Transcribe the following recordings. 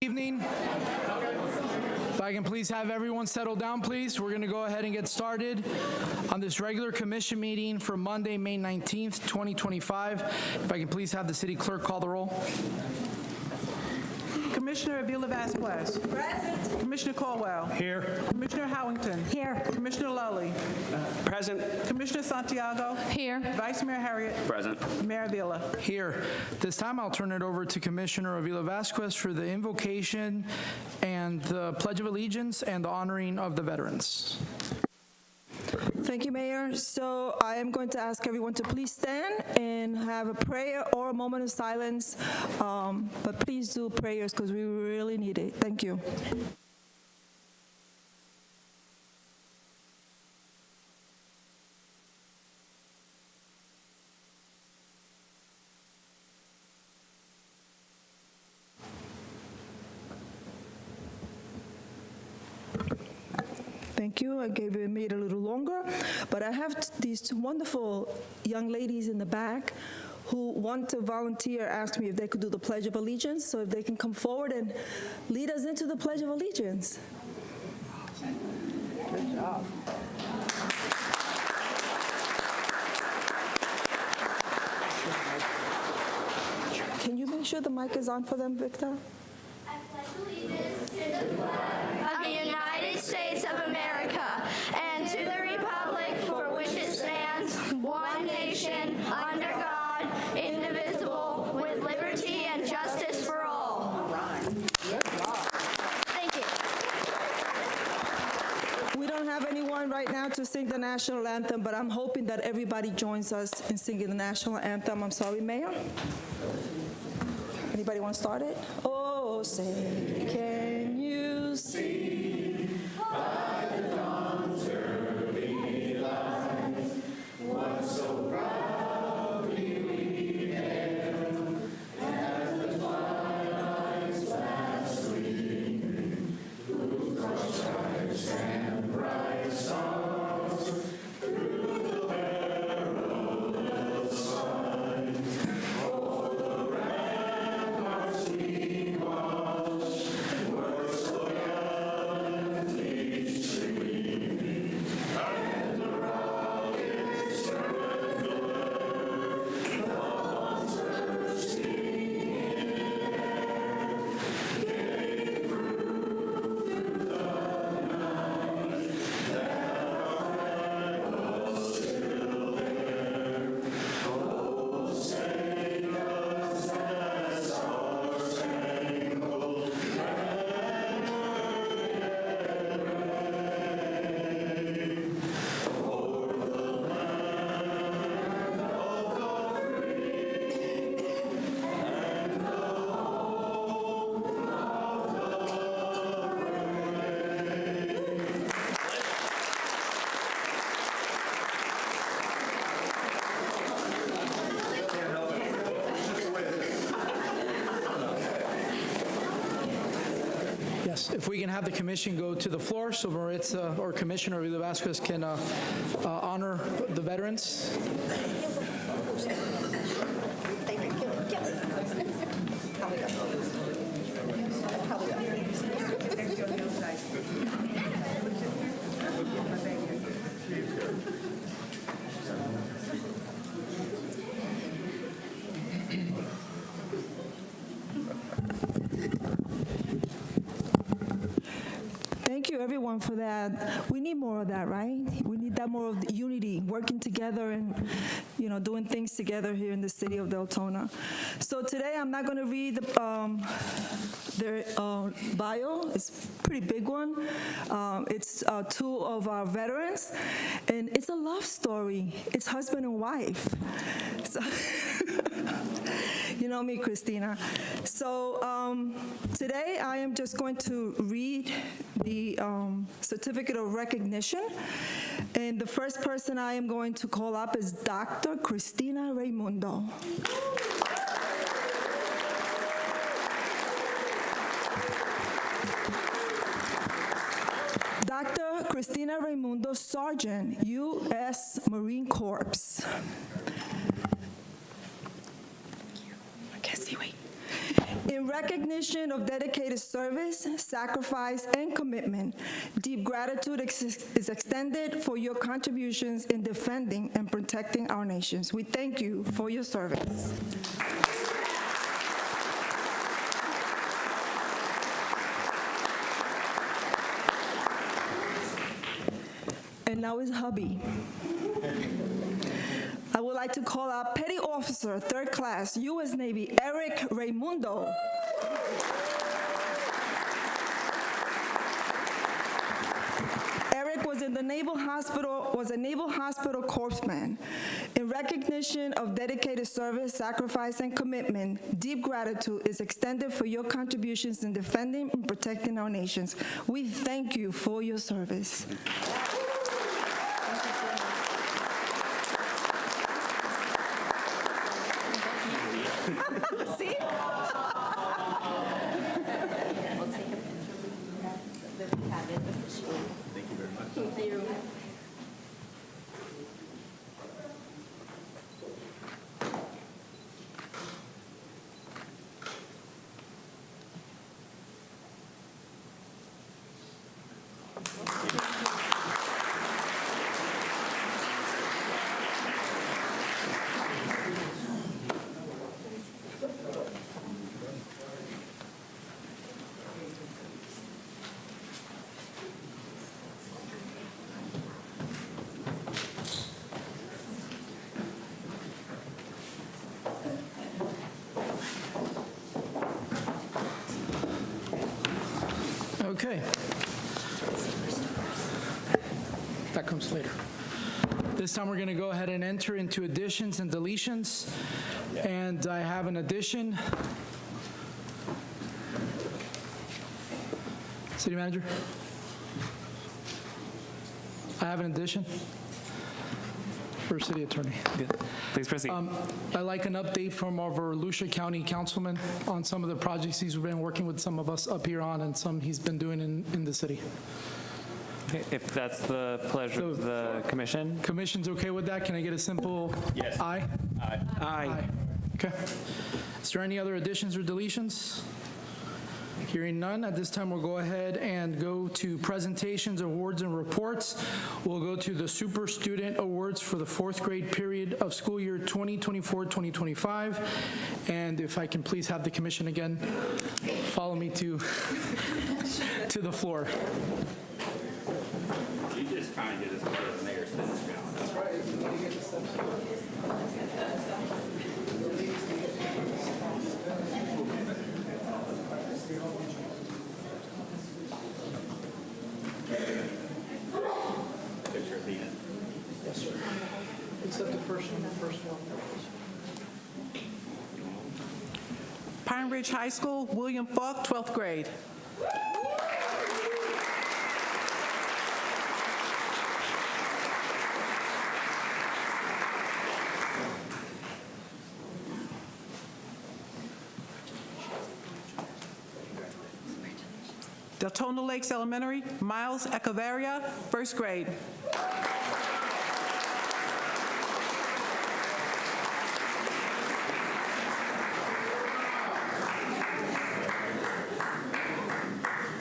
Evening. If I can please have everyone settle down, please. We're going to go ahead and get started on this regular commission meeting for Monday, May 19th, 2025. If I can please have the city clerk call the roll. Commissioner Avila Vasquez. Present. Commissioner Caldwell. Here. Commissioner Howington. Here. Commissioner Lowry. Present. Commissioner Santiago. Here. Vice Mayor Harriet. Present. Mayor Avila. Here. This time I'll turn it over to Commissioner Avila Vasquez for the invocation and the Pledge of Allegiance and the honoring of the veterans. Thank you, Mayor. So I am going to ask everyone to please stand and have a prayer or a moment of silence. But please do prayers because we really need it. Thank you. Thank you. I made it a little longer, but I have these wonderful young ladies in the back who want to volunteer, asked me if they could do the Pledge of Allegiance, so if they can come forward and lead us into the Pledge of Allegiance. Good job. Can you make sure the mic is on for them, Victor? I pledge allegiance to the flag of the United States of America and to the republic for which it stands, one nation, under God, indivisible, with liberty and justice for all. Thank you. We don't have anyone right now to sing the national anthem, but I'm hoping that everybody joins us in singing the national anthem. I'm sorry, Mayor. Anybody want to start it? Oh, say, can you see by the dawn's early light what so proudly we hailed as the twilight's last gleaming, whose broad stripes and bright stars through the perilous fight o'er the ramparts we watched were so gallantly streaming, and the rockets struck the bombs bursting in air, gave proof through the night that our flag was still there. Oh, save us as our spangled Yes, if we can have the commission go to the floor so Maritza or Commissioner Avila Vasquez can honor the veterans. Thank you, everyone, for that. We need more of that, right? We need that more of the unity, working together and, doing things together here in the city of Deltona. So today, I'm not going to read their bio. It's a pretty big one. It's two of our veterans, and it's a love story. It's husband and wife. So you know me, Christina. So today, I am just going to read the certificate of recognition. And the first person I am going to call up is Dr. Cristina Raimundo. Dr. Cristina Raimundo, Sergeant, U.S. Marine Corps. I can't see, wait. In recognition of dedicated service, sacrifice, and commitment, deep gratitude is extended for your contributions in defending and protecting our nations. We thank you for your service. And now is hubby. I would like to call out Petty Officer, 3rd Class, U.S. Navy, Eric Raimundo. Eric was a Naval Hospital corpsman. In recognition of dedicated service, sacrifice, and commitment, deep gratitude is extended for your contributions in defending and protecting our nations. We thank you for your service. See? Okay. That comes later. This time we're going to go ahead and enter into additions and deletions. And I have an addition. City Manager? I have an addition. For City Attorney. Please proceed. I'd like an update from our Volusia County Councilman on some of the projects he's been working with some of us up here on and some he's been doing in the city. Okay, if that's the pleasure of the commission. Commission's okay with that? Can I get a simple Yes. aye? Aye. Aye. Okay. Is there any other additions or deletions? Hearing none, at this time we'll go ahead and go to presentations, awards, and reports. We'll go to the Super Student Awards for the 4th grade period of school year 2024-2025. And if I can please have the commission again, follow me to the floor. You just kind of did as part of the mayor's business. That's right. Picture at the end. Yes, sir. Except the first one. Pine Ridge High School, William Falk, 12th grade. Deltona Lakes Elementary, Miles Echevarria, 1st grade.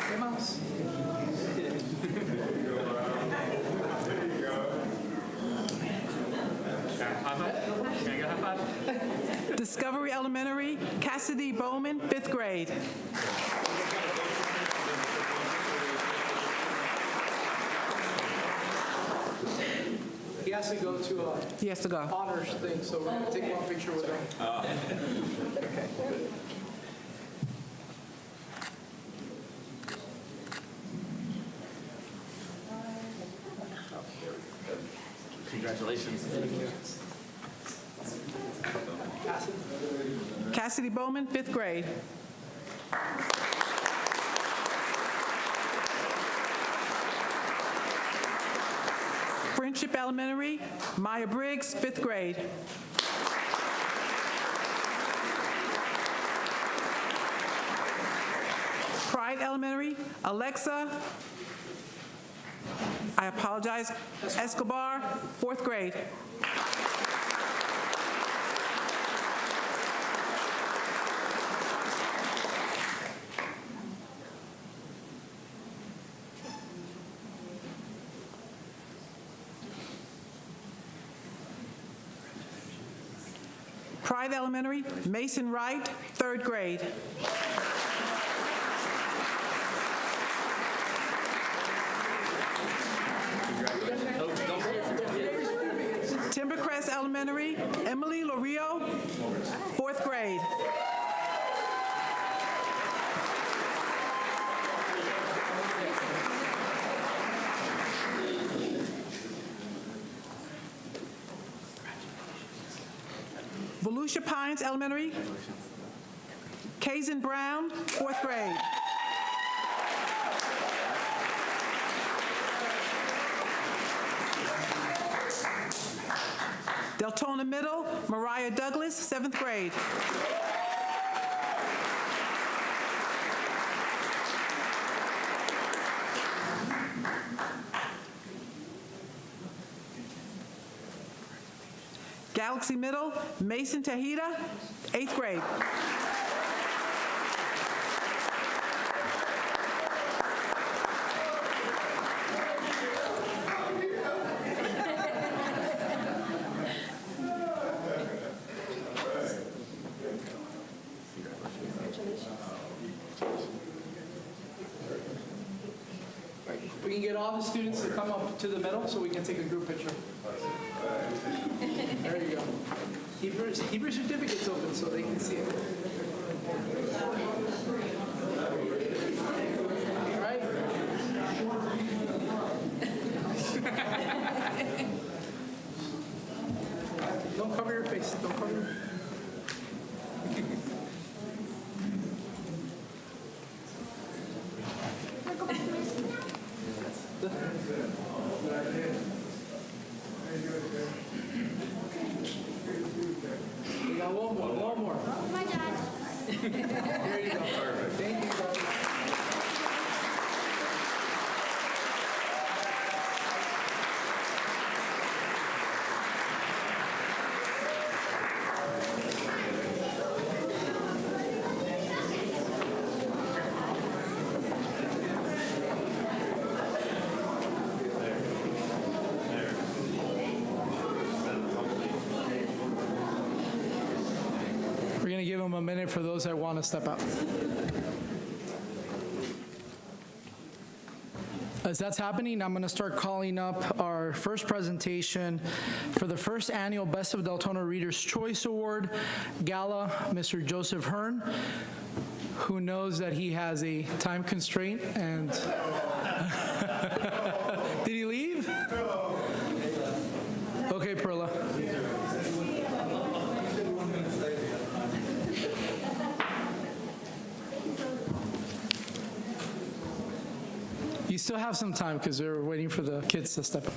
Hey, Miles. Discovery Elementary, Cassidy Bowman, 5th grade. He has to go to a He has to go. honors thing, so we're going to take one picture with him. Congratulations. Cassidy Bowman, 5th grade. Friendship Elementary, Maya Briggs, 5th grade. Pride Elementary, Alexa, I apologize, Escobar, 4th grade. Pride Elementary, Mason Wright, 3rd grade. Timbercrest Elementary, Emily Lorio, 4th grade. Volusia Pines Elementary, Kazan Brown, 4th grade. Deltona Middle, Mariah Douglas, 7th grade. Galaxy Middle, Mason Tahita, 8th grade. We can get all the students to come up to the middle so we can take a group picture. There you go. Hebrew certificate's open so they can see it. All right? Don't cover your face. Don't cover your face. We got one more. My dad. There you go. Perfect. Thank you, brother. We're going to give them a minute for those that want to step out. As that's happening, I'm going to start calling up our first presentation for the first annual Best of Deltona Reader's Choice Award Gala, Mr. Joseph Hearn, who knows that he has a time constraint and... Did he leave? Okay, Perla. You still have some time because we're waiting for the kids to step up.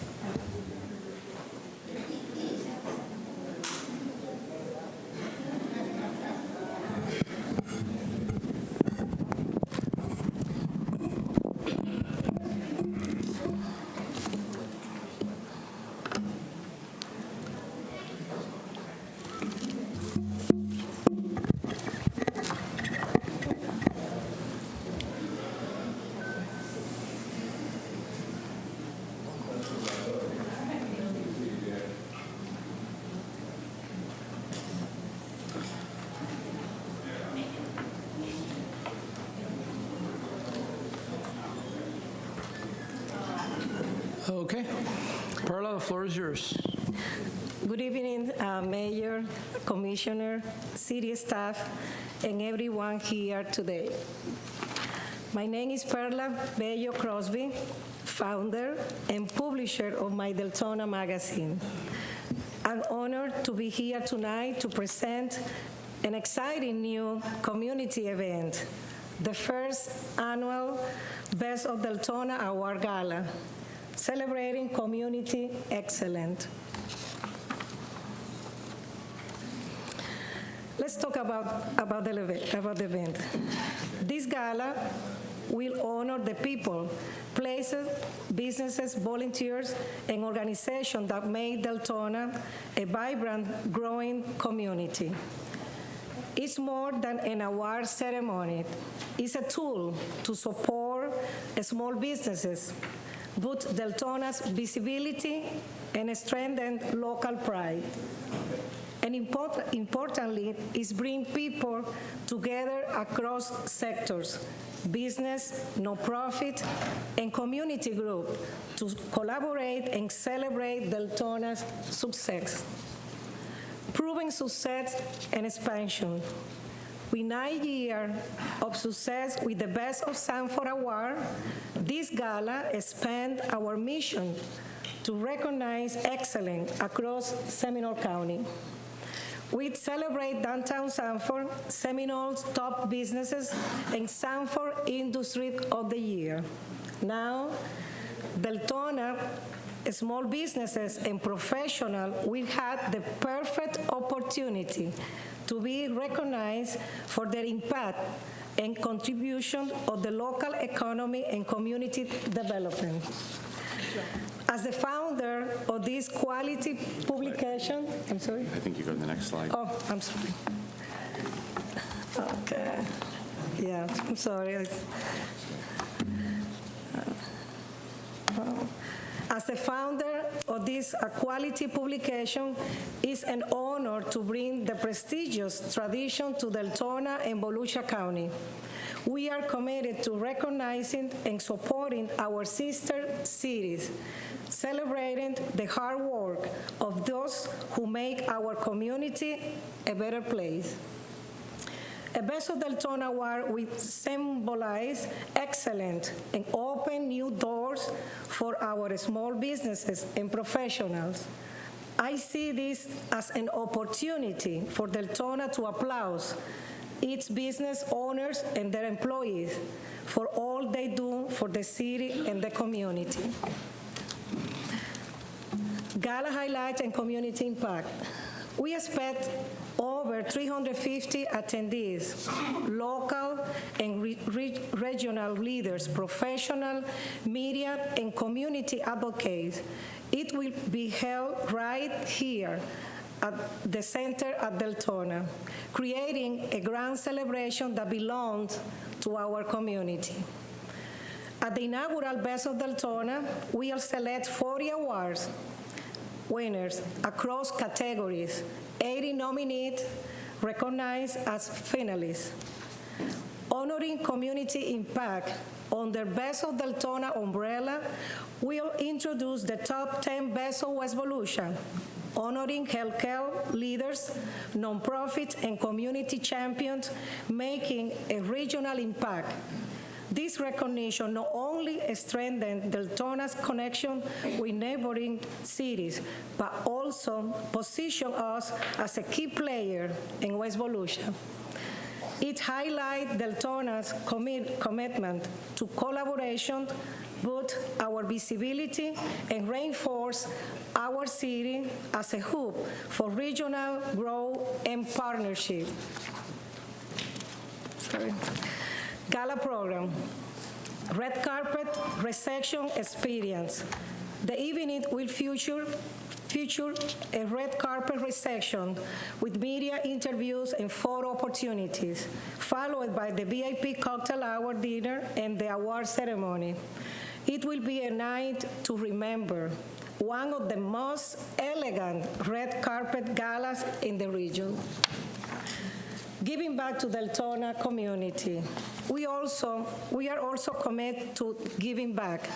Okay. Perla, the floor is yours. Good evening, Mayor, Commissioner, city staff, and everyone here today. My name is Perla Bello Crosby, founder and publisher of my Deltona magazine. I'm honored to be here tonight to present an exciting new community event, the first annual Best of Deltona Award Gala, celebrating community excellence. Let's talk about the event. This gala will honor the people, places, businesses, volunteers, and organizations that make Deltona a vibrant, growing community. It's more than an award ceremony. It's a tool to support small businesses, boost Deltona's visibility, and strengthen local pride. and importantly, is bring people together across sectors, business, nonprofit, and community group to collaborate and celebrate Deltona's success. Proven success and expansion. With 9 years of success with the Best of Sanford Award, this gala expands our mission to recognize excellence across Seminole County. We celebrate downtown Sanford, Seminole's top businesses, and Sanford Industry of the Year. Now, Deltona small businesses and professionals will have the perfect opportunity to be recognized for their impact and contribution of the local economy and community development. As the founder of this quality publication, I'm sorry? I think you go to the next slide. Oh, I'm sorry. Okay. Yeah, I'm sorry. As the founder of this quality publication, it's an honor to bring the prestigious tradition to Deltona and Volusia County. We are committed to recognizing and supporting our sister cities, celebrating the hard work of those who make our community a better place. A Best of Deltona Award will symbolize excellence and open new doors for our small businesses and professionals. I see this as an opportunity for Deltona to applaud its business owners and their employees for all they do for the city and the community. Gala highlights and community impact. We expect over 350 attendees, local and regional leaders, professional, media, and community advocates. It will be held right here at the center at Deltona, creating a grand celebration that belongs to our community. At the inaugural Best of Deltona, we'll select 40 awards winners across categories, 80 nominees recognized as finalists. Honoring community impact under Best of Deltona umbrella, we'll introduce the top 10 Best of West Volusia, honoring healthcare leaders, nonprofit, and community champions making a regional impact. This recognition not only strengthens Deltona's connection with neighboring cities, but also positions us as a key player in West Volusia. It highlights Deltona's commitment to collaboration, boost our visibility, and reinforce our city as a hub for regional growth and partnership. Gala program, red carpet reception experience. The evening will feature a red carpet reception with media interviews and photo opportunities, followed by the VIP cocktail hour dinner and the award ceremony. It will be a night to remember, one of the most elegant red carpet galas in the region. Giving back to Deltona community. We are also committed to giving back.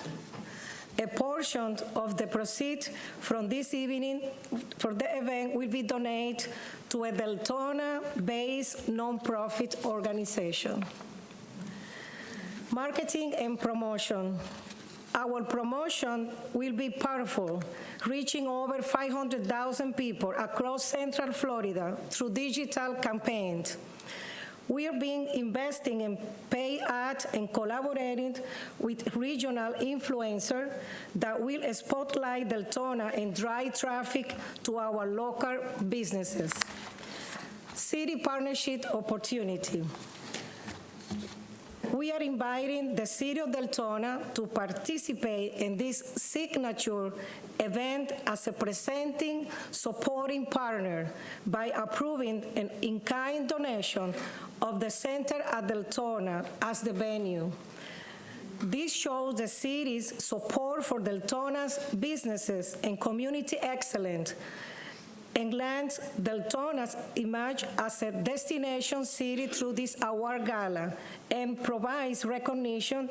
A portion of the proceeds from this evening for the event will be donated to a Deltona-based nonprofit organization. Marketing and promotion. Our promotion will be powerful, reaching over 500,000 people across Central Florida through digital campaigns. We are investing in paid ads and collaborating with regional influencers that will spotlight Deltona and drive traffic to our local businesses. City partnership opportunity. We are inviting the City of Deltona to participate in this signature event as a presenting, supporting partner by approving an in-kind donation of the Center at Deltona as the venue. This shows the city's support for Deltona's businesses and community excellence enhance Deltona's image as a destination city through this award gala, and provides recognition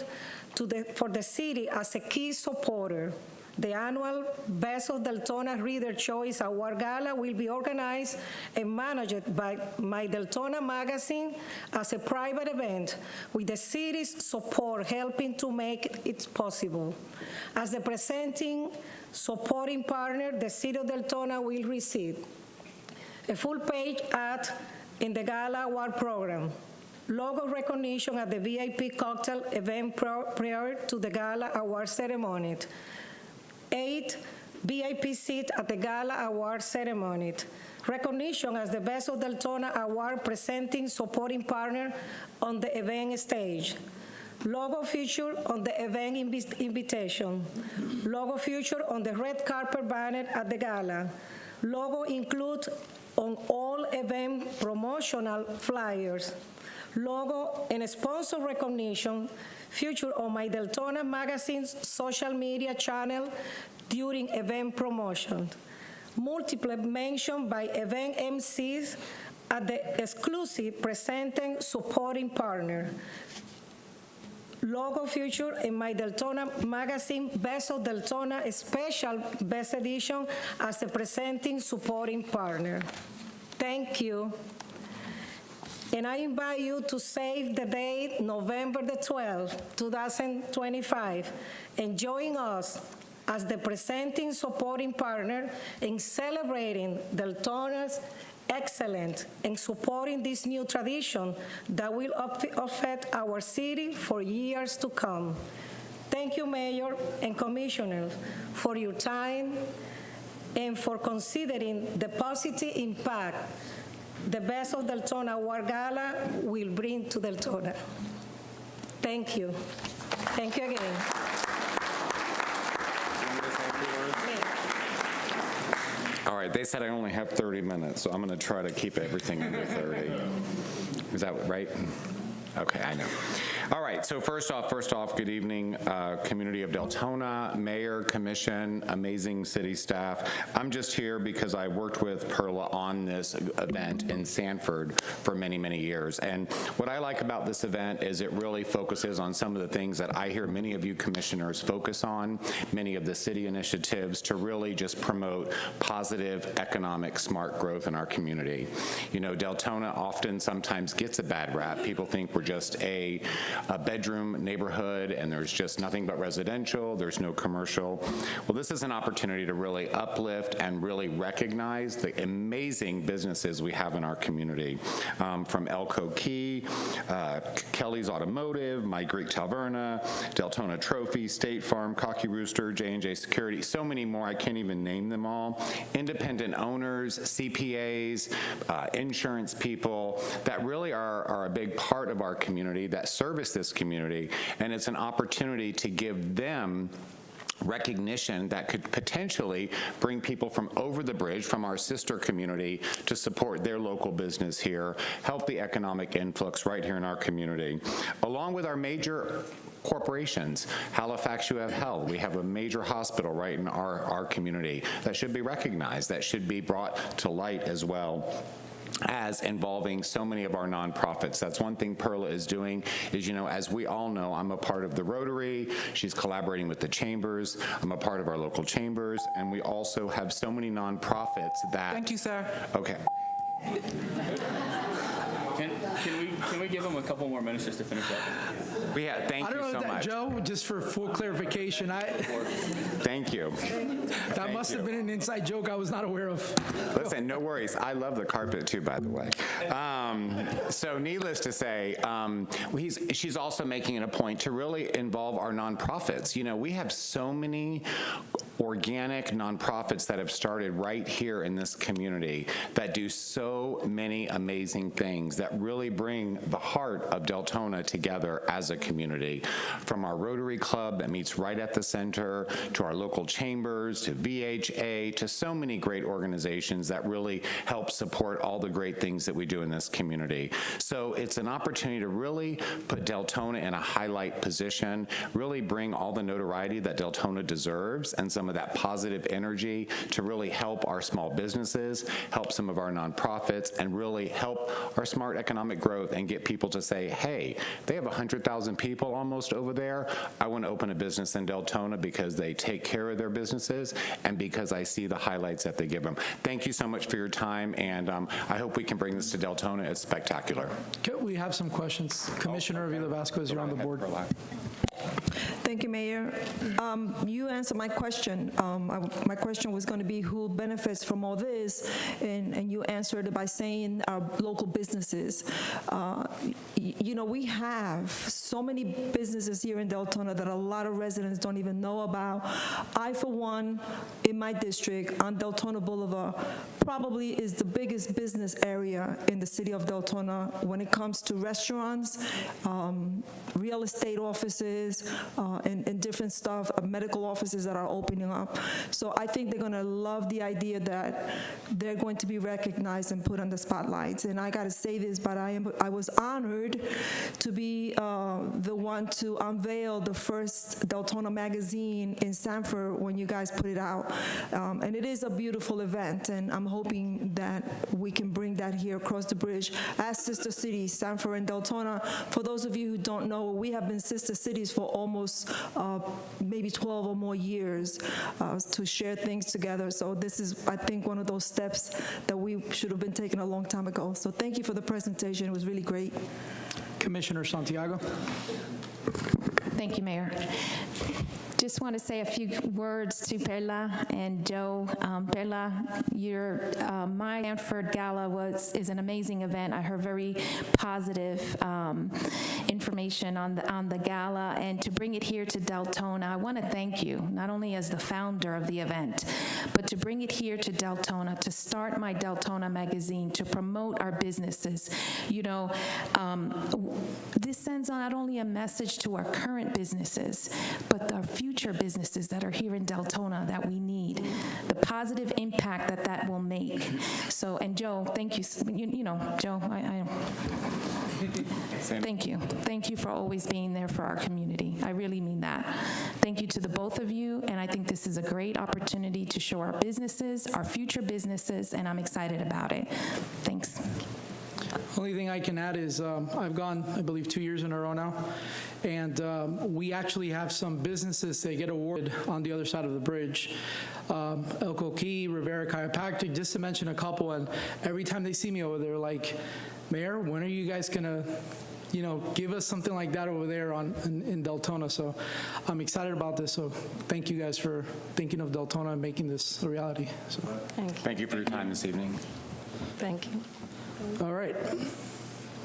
for the city as a key supporter. The annual Best of Deltona Reader Choice Award Gala will be organized and managed by My Deltona magazine as a private event, with the city's support helping to make it possible. As the presenting supporting partner, the City of Deltona will receive a full-page ad in the Gala Award program, logo recognition at the VIP cocktail event prior to the Gala Award ceremony, 8 VIP seats at the Gala Award ceremony, recognition as the Best of Deltona Award presenting supporting partner on the event stage, logo featured on the event invitation, logo featured on the red carpet banner at the gala, logo included on all event promotional flyers, logo and sponsor recognition featured on My Deltona magazine's social media channel during event promotion, multiple mention by event MCs at the exclusive presenting supporting partner, logo featured in My Deltona magazine Best of Deltona Special Best Edition as a presenting supporting partner. Thank you. And I invite you to save the date, November the 12th, 2025, and join us as the presenting supporting partner in celebrating Deltona's excellence and supporting this new tradition that will affect our city for years to come. Thank you, Mayor and Commissioners, for your time and for considering the positive impact the Best of Deltona Award Gala will bring to Deltona. Thank you. Thank you again. All right, they said I only have 30 minutes, so I'm going to try to keep everything under 30. Is that right? Okay, I know. All right, so first off, good evening, community of Deltona, mayor, commission, amazing city staff. I'm just here because I worked with Perla on this event in Sanford for many, many years. And what I like about this event is it really focuses on some of the things that I hear many of you commissioners focus on, many of the city initiatives to really just promote positive, economic, smart growth in our community. You know, Deltona often sometimes gets a bad rap. People think we're just a bedroom neighborhood and there's just nothing but residential, there's no commercial. Well, this is an opportunity to really uplift and really recognize the amazing businesses we have in our community. From Elko Key, Kelly's Automotive, My Greek Taverna, Deltona Trophy, State Farm, Cocky Rooster, J&J Security, so many more, I can't even name them all. Independent owners, CPAs, insurance people that really are a big part of our community, that service this community, and it's an opportunity to give them recognition that could potentially bring people from over the bridge, from our sister community, to support their local business here, help the economic influx right here in our community. Along with our major corporations, Halifax You Have Health, we have a major hospital right in our community that should be recognized, that should be brought to light as well as involving so many of our nonprofits. That's one thing Perla is doing is, you know, as we all know, I'm a part of the Rotary. She's collaborating with the chambers. I'm a part of our local chambers. And we also have so many nonprofits that... Thank you, sir. Okay. Can we give him a couple more minutes just to finish up? Yeah, thank I don't you know so that, much. Joe, just for full clarification, Thank you. that must have been an inside joke I was not aware of. Listen, no worries. I love the carpet too, by the way. So needless to say, she's also making it a point to really involve our nonprofits. You know, we have so many organic nonprofits that have started right here in this community that do so many amazing things that really bring the heart of Deltona together as a community. From our Rotary Club that meets right at the center, to our local chambers, to VHA, to so many great organizations that really help support all the great things that we do in this community. So it's an opportunity to really put Deltona in a highlight position, really bring all the notoriety that Deltona deserves, and some some of that positive energy to really help our small businesses, help some of our nonprofits, and really help our smart economic growth and get people to say, hey, they have 100,000 people almost over there. I want to open a business in Deltona because they take care of their businesses and because I see the highlights that they give them. Thank you so much for your time, and I hope we can bring this to Deltona. It's spectacular. Okay, we have some questions. Commissioner Avila Vasquez, you're on the board. Thank you, Mayor. You answered my question. My question was going to be who benefits from all this, and you answered it by saying our local businesses. You know, we have so many businesses here in Deltona that a lot of residents don't even know about. I, for one, in my district, on Deltona Boulevard, probably is the biggest business area in the city of Deltona when it comes to restaurants, real estate offices, and different stuff, medical offices that are opening up. So I think they're going to love the idea that they're going to be recognized and put on the spotlights. And I got to say this, but I was honored to be the one to unveil the first Deltona magazine in Sanford when you guys put it out. And it is a beautiful event, and I'm hoping that we can bring that here across the bridge as sister cities, Sanford and Deltona. For those of you who don't know, we have been sister cities for almost maybe 12 or more years to share things together. So this is, I think, one of those steps that we should have been taking a long time ago. So thank you for the presentation. It was really great. Commissioner Santiago. Thank you, Mayor. Just want to say a few words to Perla and Joe. Perla, my Sanford Gala is an amazing event. I heard very positive information on the gala, and to bring it here to Deltona, I want to thank you, not only as the founder of the event, but to bring it here to Deltona, to start my Deltona magazine, to promote our businesses. You know, this sends not only a message to our current businesses, but our future businesses that are here in Deltona that we need, the positive impact that will make. So, and Joe, thank you. You know, Joe, thank you. Thank you for always being there for our community. I really mean that. Thank you to the both of you, and I think this is a great opportunity to show our businesses, our future businesses, and I'm excited about it. Thanks. Only thing I can add is I've gone, I believe, 2 years in a row now, and we actually have some businesses that get awarded on the other side of the bridge. El Coquí, Rivera Chiropractic, just to mention a couple, and every time they see me over there, like, Mayor, when are you guys gonna, you know, give us something like that over there in Deltona? So I'm excited about this, so thank you guys for thinking of Deltona and making this a reality. So. Thank you for your time this evening. Thank you. All right,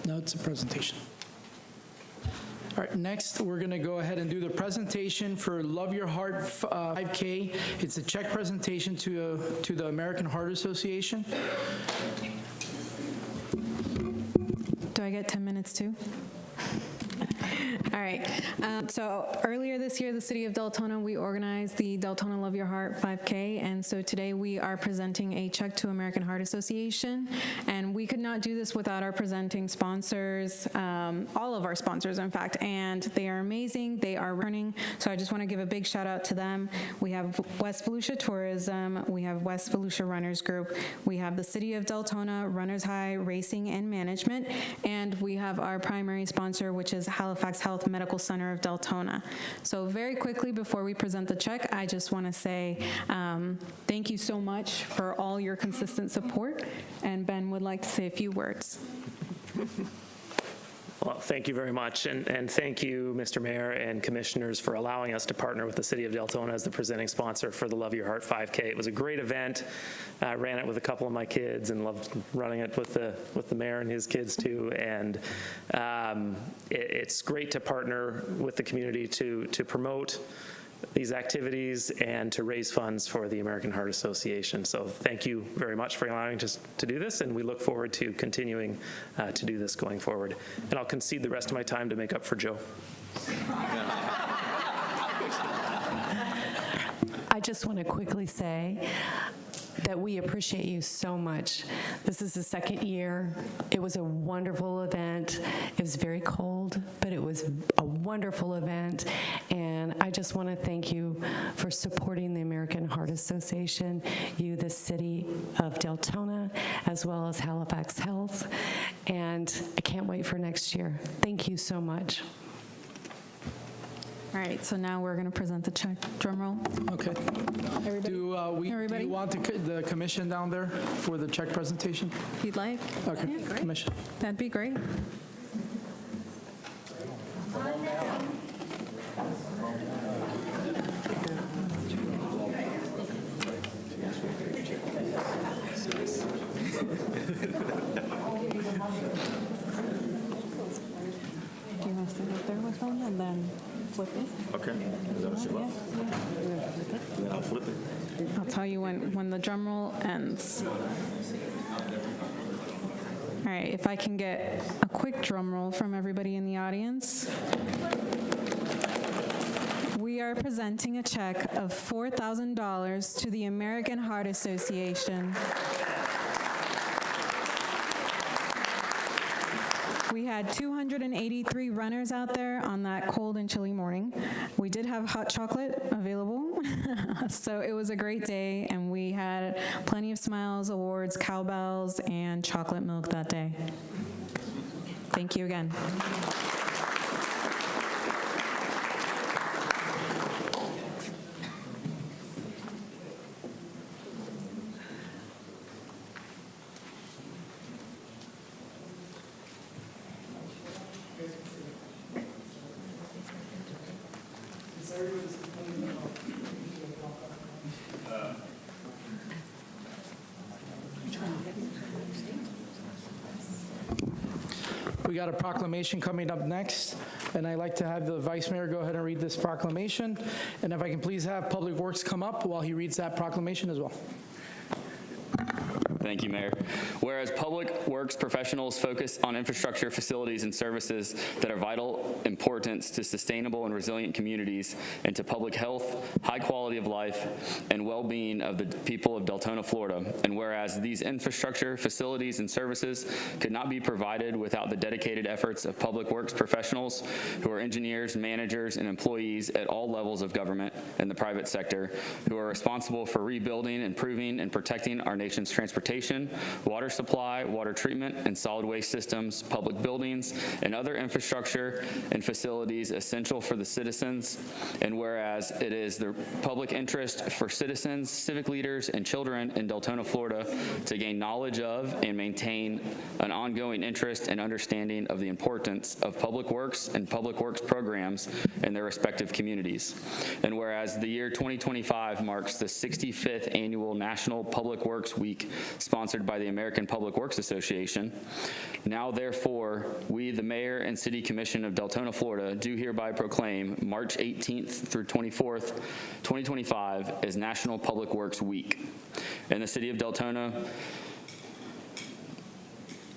now it's a presentation. All right, next we're gonna go ahead and do the presentation for Love Your Heart 5K. It's a check presentation to the American Heart Association. Do I get 10 minutes too? All right. So earlier this year, the city of Deltona, we organized the Deltona Love Your Heart 5K, and so today we are presenting a check to American Heart Association, and we could not do this without our presenting sponsors, all of our sponsors, in fact, and they are amazing. They are running, so I just want to give a big shout out to them. We have West Volusia Tourism, we have West Volusia Runners Group, we have the city of Deltona, Runners High Racing and Management, and we have our primary sponsor, which is Halifax Health Medical Center of Deltona. So very quickly before we present the check, I just want to say thank you so much for all your consistent support, and Ben would like to say a few words. Well, thank you very much, and thank you, Mr. Mayor and Commissioners, for allowing us to partner with the City of Deltona as the presenting sponsor for the Love Your Heart 5K. It was a great event. I ran it with a couple of my kids and loved running it with the mayor and his kids too. And it's great to partner with the community to promote these activities and to raise funds for the American Heart Association. So thank you very much for allowing us to do this, and we look forward to continuing to do this going forward. And I'll concede the rest of my time to make up for Joe. I just want to quickly say, that we appreciate you so much. This is the second year. It was a wonderful event. It was very cold, but it was a wonderful event. And I just want to thank you for supporting the American Heart Association, you, the city of Deltona, as well as Halifax Health. And I can't wait for next year. Thank you so much. All right, so now we're going to present the check. Drum roll. Okay. Do Everybody? you want the commission down there for the check presentation? If you'd like. Okay, Yeah, great. commission. That'd be great. Do you want to stand up there with them and then flip it? Okay. Is that what you want? Then I'll flip it. I'll tell you when the drum roll ends. All right, if I can get a quick drum roll from everybody in the audience. We are presenting a check of $4,000 to the American Heart Association. We had 283 runners out there on that cold and chilly morning. We did have hot chocolate available, so it was a great day, and we had plenty of smiles, awards, cowbells, and chocolate milk that day. Thank you again. We got a proclamation coming up next, and I'd like to have the Vice Mayor go ahead and read this proclamation. And if I can please have Public Works come up while he reads that proclamation as well. Thank you, Mayor. Whereas public works professionals focus on infrastructure, facilities, and services that are vital importance to sustainable and resilient communities and to public health, high quality of life, and well-being of the people of Deltona, Florida. And whereas these infrastructure, facilities, and services could not be provided without the dedicated efforts of public works professionals who are engineers, managers, and employees at all levels of government and the private sector who are responsible for rebuilding, improving, and protecting our nation's transportation, water supply, water treatment, and solid waste systems, public buildings, and other infrastructure and facilities essential for the citizens. And whereas it is the public interest for citizens, civic leaders, and children in Deltona, Florida to gain knowledge of and maintain an ongoing interest and understanding of the importance of public works and public works programs in their respective communities. And whereas the year 2025 marks the 65th annual National Public Works Week sponsored by the American Public Works Association. Now, therefore, we, the Mayor and City Commission of Deltona, Florida, do hereby proclaim March 18th through 24th, 2025 as National Public Works Week. In the City of Deltona,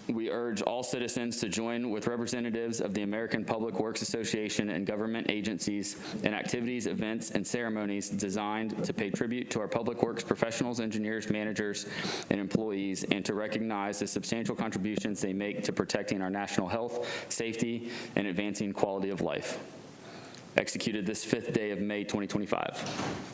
we urge all citizens to join with representatives of the American Public Works Association and government agencies in activities, events, and ceremonies designed to pay tribute to our public works professionals, engineers, managers, and employees, and to recognize the substantial contributions they make to protecting our national health, safety, and advancing quality of life. Executed this 5th day of May 2025.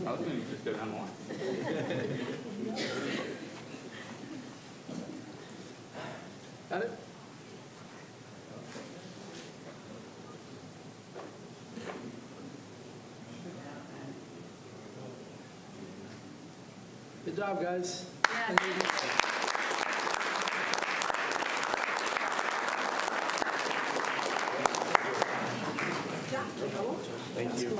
I was going to just go down the line. Got it? Good job, guys. Thank you.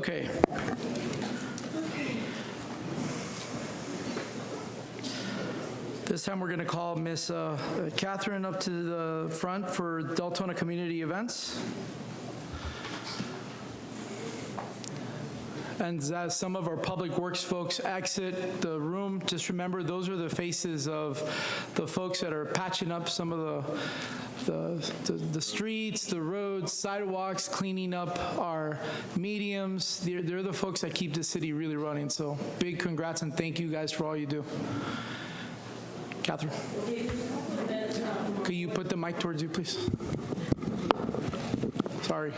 Okay. This time, we're going to call Miss Catherine up to the front for Deltona Community Events. And as some of our public works folks exit the room, just remember, those are the faces of the folks that are patching up some of the streets, the roads, sidewalks, cleaning up our mediums. They're the folks that keep the city really running. So big congrats and thank you guys for all you do. Catherine, could you put the mic towards you, please? Sorry.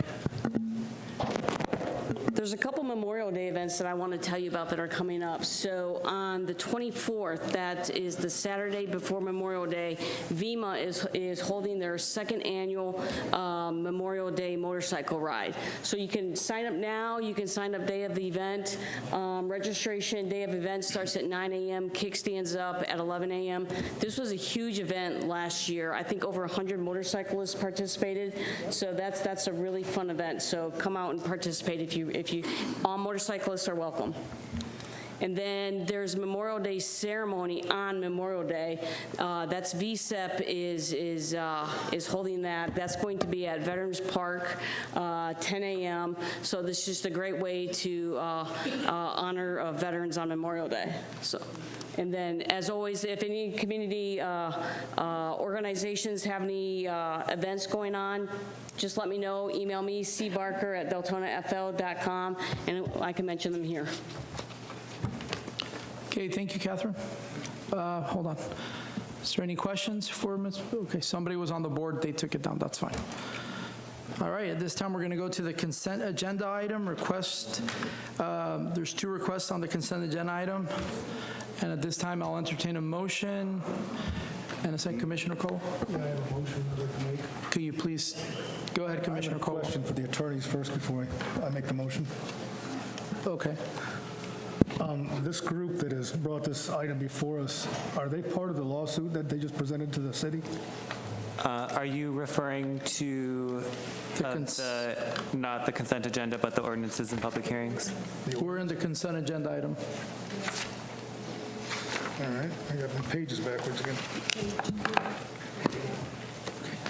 There's a couple Memorial Day events that I want to tell you about that are coming up. So on the 24th, that is the Saturday before Memorial Day, VEMA is holding their second annual Memorial Day motorcycle ride. So you can sign up now, you can sign up day of the event. Registration day of event starts at 9 a.m., kickstands up at 11 a.m. This was a huge event last year. I think over 100 motorcyclists participated. So that's a really fun event. So come out and participate if you all motorcyclists are welcome. And then there's Memorial Day ceremony on Memorial Day. That's VSEP is holding that. That's going to be at Veterans Park, 10 a.m. So this is just a great way to honor veterans on Memorial Day. So. And then, as always, if any community organizations have any events going on, just let me know. Email me, cbarker@deltonafl.com, and I can mention them here. Okay, thank you, Catherine. Hold on. Is there any questions for Ms.? Okay, somebody was on the board. They took it down. That's fine. All right, at this time, we're going to go to the consent agenda item request. There's 2 requests on the consent agenda item. And at this time, I'll entertain a motion. And a second, Commissioner Cole? Yeah, I have a motion I'd like to make. Could you please go ahead, Commissioner Cole? I have a question for the attorneys first before I make the motion. Okay. This group that has brought this item before us, are they part of the lawsuit that they just presented to the city? Are you referring to not the consent agenda, but the ordinances and public hearings? We're in the consent agenda item. All right, I got my pages backwards again.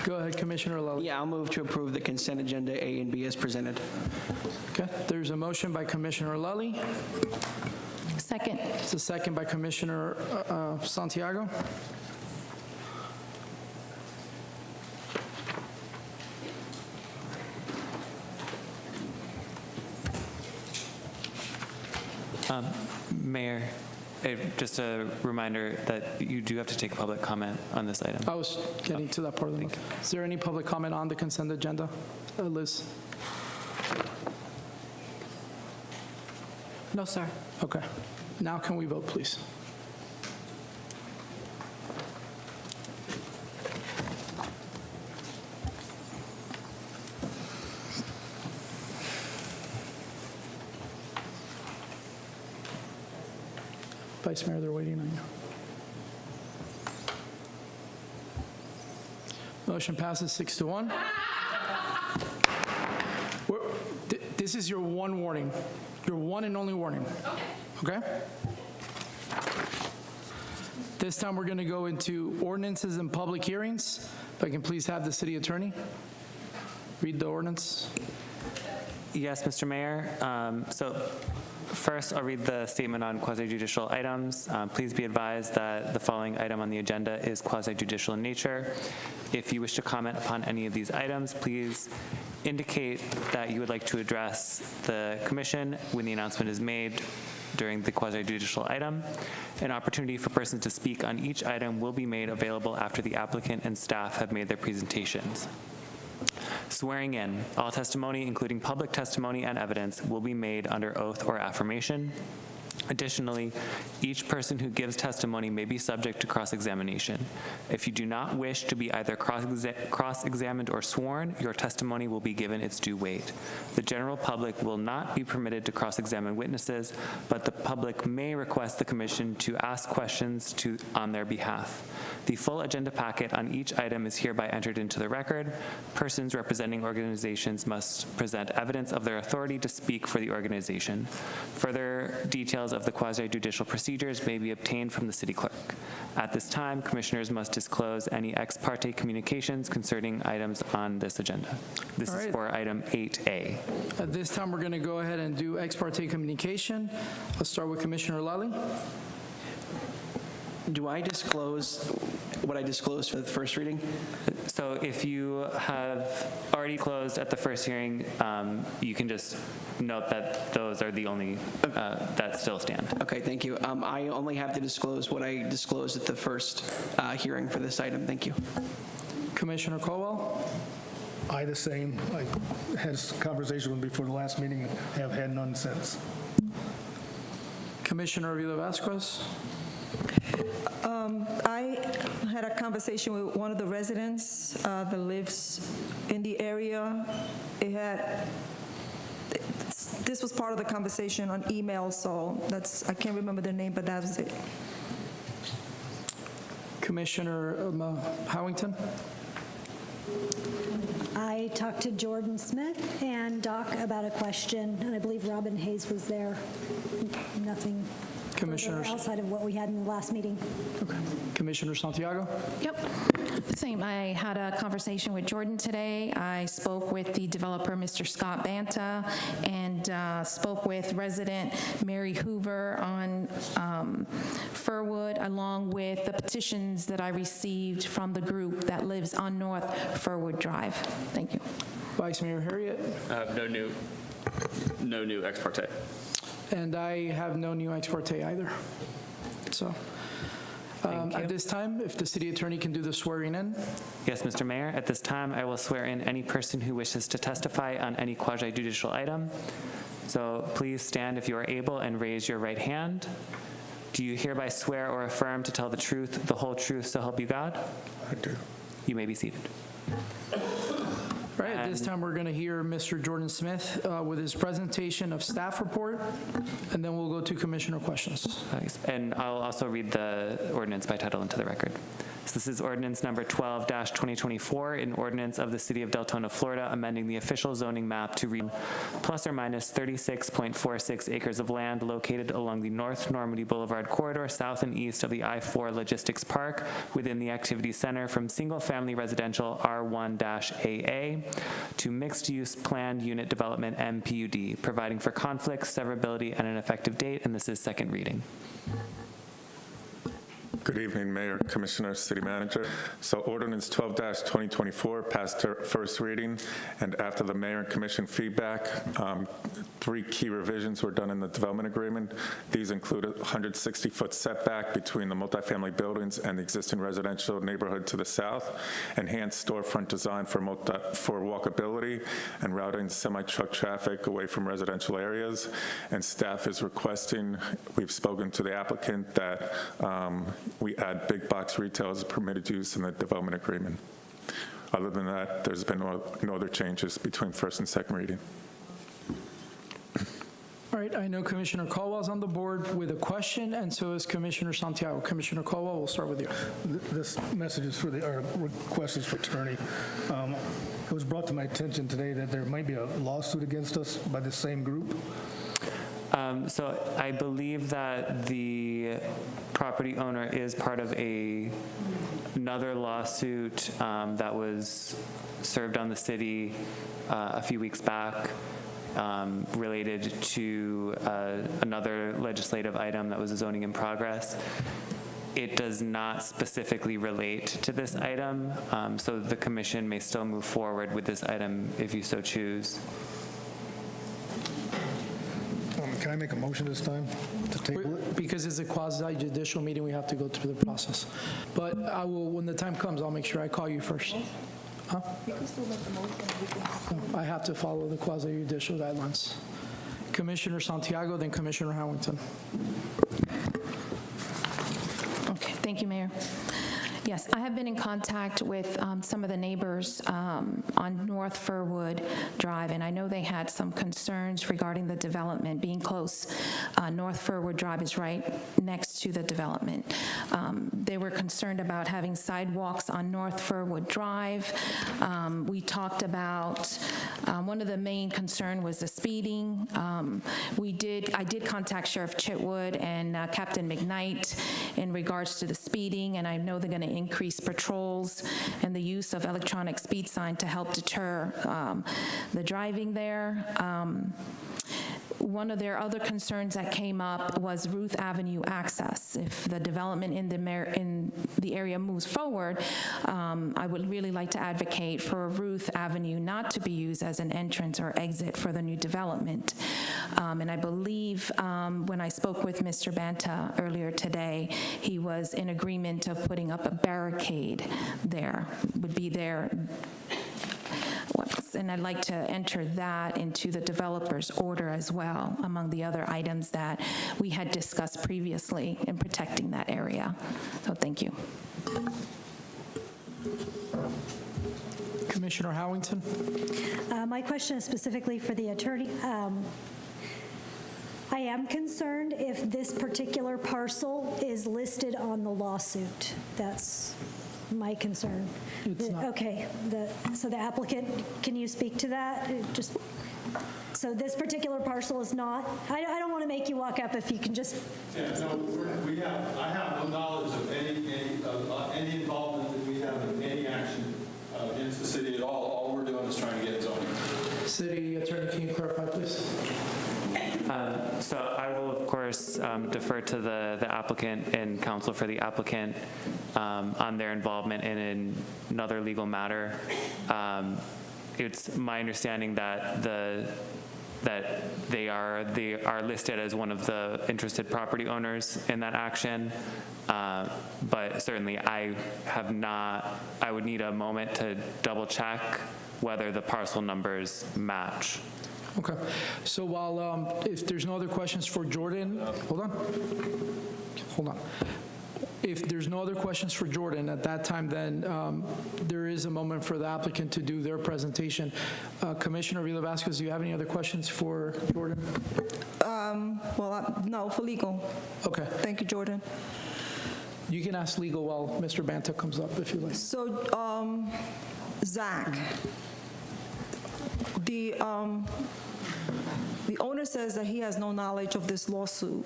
Go ahead, Commissioner Lally. Yeah, I'll move to approve the consent agenda A and B as presented. Okay, there's a motion by Commissioner Lally. Second. It's a second by Commissioner Santiago. Mayor, just a reminder that you do have to take public comment on this item. I was getting to that part of the motion. Is there any public comment on the consent agenda? Liz? No, sir. Okay. Now can we vote, please? Vice Mayor, they're waiting on you. Motion passes 6-1. This is your one warning, your one and only warning. Okay? This time we're going to go into ordinances and public hearings. If I can please have the city attorney read the ordinance. Yes, Mr. Mayor. So first, I'll read the statement on quasi-judicial items. Please be advised that the following item on the agenda is quasi-judicial in nature. If you wish to comment upon any of these items, please indicate that you would like to address the commission when the announcement is made during the quasi-judicial item. An opportunity for persons to speak on each item will be made available after the applicant and staff have made their presentations. Swearing in. All testimony, including public testimony and evidence, will be made under oath or affirmation. Additionally, each person who gives testimony may be subject to cross-examination. If you do not wish to be either cross-examined or sworn, your testimony will be given its due weight. The general public will not be permitted to cross-examine witnesses, but the public may request the commission to ask questions on their behalf. The full agenda packet on each item is hereby entered into the record. Persons representing organizations must present evidence of their authority to speak for the organization. Further details of the quasi-judicial procedures may be obtained from the city clerk. At this time, commissioners must disclose any ex parte communications concerning items on this agenda. This is for item 8A. At this time, we're going to go ahead and do ex parte communication. Let's start with Commissioner Lally. Do I disclose what I disclosed for the first reading? So if you have already closed at the first hearing, you can just note that those are the only that still stand. Okay, thank you. I only have to disclose what I disclosed at the first hearing for this item. Thank you. Commissioner Colwell. I the same. I had a conversation with him before the last meeting, have had none since. Commissioner Avila Vasquez. I had a conversation with one of the residents that lives in the area. This was part of the conversation on email, so I can't remember their name, but that was it. Commissioner Howington. I talked to Jordan Smith and Doc about a question, and I believe Robin Hayes was there. Nothing Commissioners outside of what we had in the last meeting. Okay. Commissioner Santiago. Yep. Same. I had a conversation with Jordan today. I spoke with the developer, Mr. Scott Banta, and spoke with resident Mary Hoover on Furwood, along with the petitions that I received from the group that lives on North Furwood Drive. Thank you. Vice Mayor Harriet. No new ex parte. And I have no new ex parte either. So at this time, if the city attorney can do the swearing in. Yes, Mr. Mayor, at this time, I will swear in any person who wishes to testify on any quasi-judicial item. So please stand if you are able and raise your right hand. Do you hereby swear or affirm to tell the truth, the whole truth, so help you God? I do. You may be seated. All right, at this time, we're going to hear Mr. Jordan Smith with his presentation of staff report, and then we'll go to commissioner questions. Thanks. And I'll also read the ordinance by title into the record. So this is ordinance number 12-2024, an ordinance of the City of Deltona, Florida, amending the official zoning map to read plus or minus 36.46 acres of land located along the North Normandy Boulevard corridor, south and east of the I-4 Logistics Park, within the Activity Center, from single-family residential R1-AA to mixed-use planned unit development MPUD, providing for conflicts, severability, and an effective date, and this is second reading. Good evening, Mayor, Commissioner, City Manager. So ordinance 12-2024 passed first reading, and after the Mayor and Commission feedback, 3 key revisions were done in the development agreement. These included 160-foot setback between the multifamily buildings and the existing residential neighborhood to the south, enhanced storefront design for walkability and routing semi-truck traffic away from residential areas, and staff is requesting, we've spoken to the applicant, that we add big box retail as a permitted use in the development agreement. Other than that, there's been no other changes between first and second reading. All right, I know Commissioner Colwell's on the board with a question, and so is Commissioner Santiago. Commissioner Colwell, we'll start with you. This message is for our request is for attorney. It was brought to my attention today that there might be a lawsuit against us by the same group. So I believe that the property owner is part of another lawsuit that was served on the city a few weeks back related to another legislative item that was a zoning in progress. It does not specifically relate to this item, so the commission may still move forward with this item if you so choose. Can I make a motion this time to table it? Because it's a quasi-judicial meeting, we have to go through the process. But I will, when the time comes, I'll make sure I call you first. Huh? I have to follow the quasi-judicial guidelines. Commissioner Santiago, then Commissioner Howington. Okay, thank you, Mayor. Yes, I have been in contact with some of the neighbors on North Furwood Drive, and I know they had some concerns regarding the development being close. North Furwood Drive is right next to the development. They were concerned about having sidewalks on North Furwood Drive. We talked about, one of the main concern was the speeding. I did contact Sheriff Chitwood and Captain McKnight in regards to the speeding, and I know they're going to increase patrols and the use of electronic speed sign to help deter the driving there. One of their other concerns that came up was Ruth Avenue access. If the development in the area moves forward, I would really like to advocate for Ruth Avenue not to be used as an entrance or exit for the new development. And I believe when I spoke with Mr. Banta earlier today, he was in agreement of putting up a barricade there, would be there. And I'd like to enter that into the developer's order as well, among the other items that we had discussed previously in protecting that area. So thank you. Commissioner Howington. My question is specifically for the attorney. I am concerned if this particular parcel is listed on the lawsuit. That's my concern. It's not. Okay, so the applicant, can you speak to that? So this particular parcel is not, I don't want to make you walk up if you can just. Yeah, no, I have no knowledge of any involvement that we have in any action against the city at all. All we're doing is trying to get zoning. City Attorney, can you clarify, please? So I will, of course, defer to the applicant and counsel for the applicant on their involvement in another legal matter. It's my understanding that they are listed as one of the interested property owners in that action. But certainly I would need a moment to double check whether the parcel numbers match. Okay. So while, if there's no other questions for Jordan, hold on. If there's no other questions for Jordan at that time, then there is a moment for the applicant to do their presentation. Commissioner Villa-Vasquez, do you have any other questions for Jordan? No, for legal. Okay. Thank you, Jordan. You can ask legal while Mr. Banta comes up, if you like. So, Zach, the owner says that he has no knowledge of this lawsuit,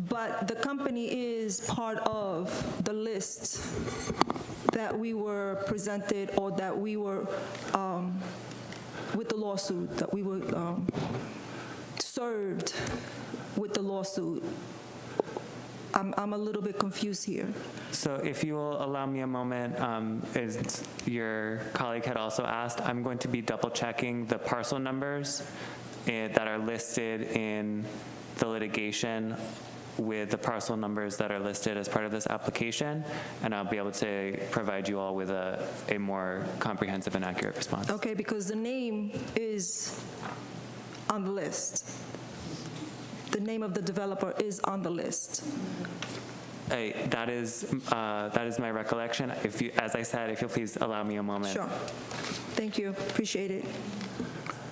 but the company is part of the list that we were presented, or that we were, with the lawsuit, that we were served with the lawsuit. I'm a little bit confused here. So if you will allow me a moment, as your colleague had also asked, I'm going to be double checking the parcel numbers that are listed in the litigation with the parcel numbers that are listed as part of this application, and I'll be able to provide you all with a more comprehensive and accurate response. Okay, because the name is on the list. The name of the developer is on the list. That is my recollection. As I said, if you'll please allow me a moment. Sure. Thank you. Appreciate it.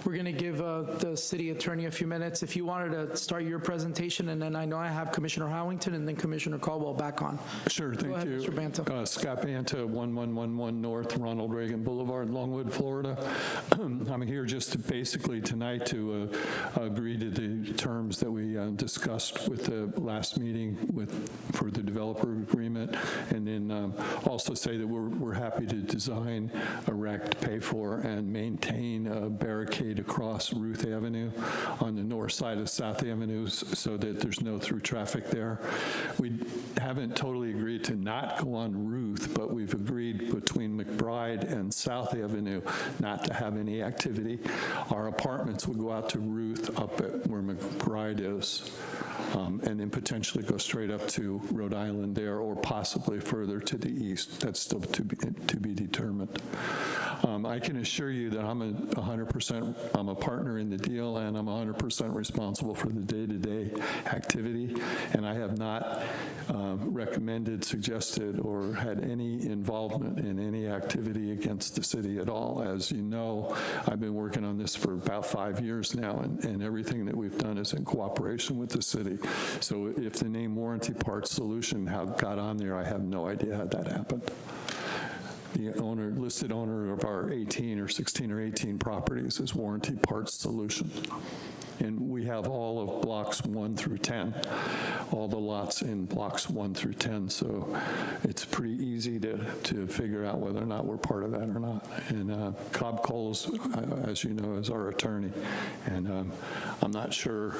We're going to give the city attorney a few minutes. If you wanted to start your presentation, and then I know I have Commissioner Howington and then Commissioner Caldwell back on. Sure, thank ahead, you. Mr. Banta. Scott Banta, 1111 North Ronald Reagan Boulevard, Longwood, Florida. I'm here just basically tonight to agree to the terms that we discussed with the last meeting for the developer agreement, and then also say that we're happy to design, erect, pay for, and maintain a barricade across Ruth Avenue on the north side of South Avenue so that there's no through traffic there. We haven't totally agreed to not go on Ruth, but we've agreed between McBride and South Avenue not to have any activity. Our apartments would go out to Ruth up at where McBride is, and then potentially go straight up to Rhode Island there, or possibly further to the east. That's still to be determined. I can assure you that I'm I'm a partner in the deal, and I'm 100% responsible for the day-to-day activity, and I have not recommended, suggested, or had any involvement in any activity against the city at all. As you know, I've been working on this for about 5 years now, and everything that we've done is in cooperation with the city. So if the name Warranty Parts Solution got on there, I have no idea how that happened. The listed owner of our 16 or 18 properties is Warranty Parts Solution. And we have all of blocks 1 through 10, all the lots in blocks 1 through 10. So it's pretty easy to figure out whether or not we're part of that or not. And Cobb Coles, as you know, is our attorney. And I'm not sure,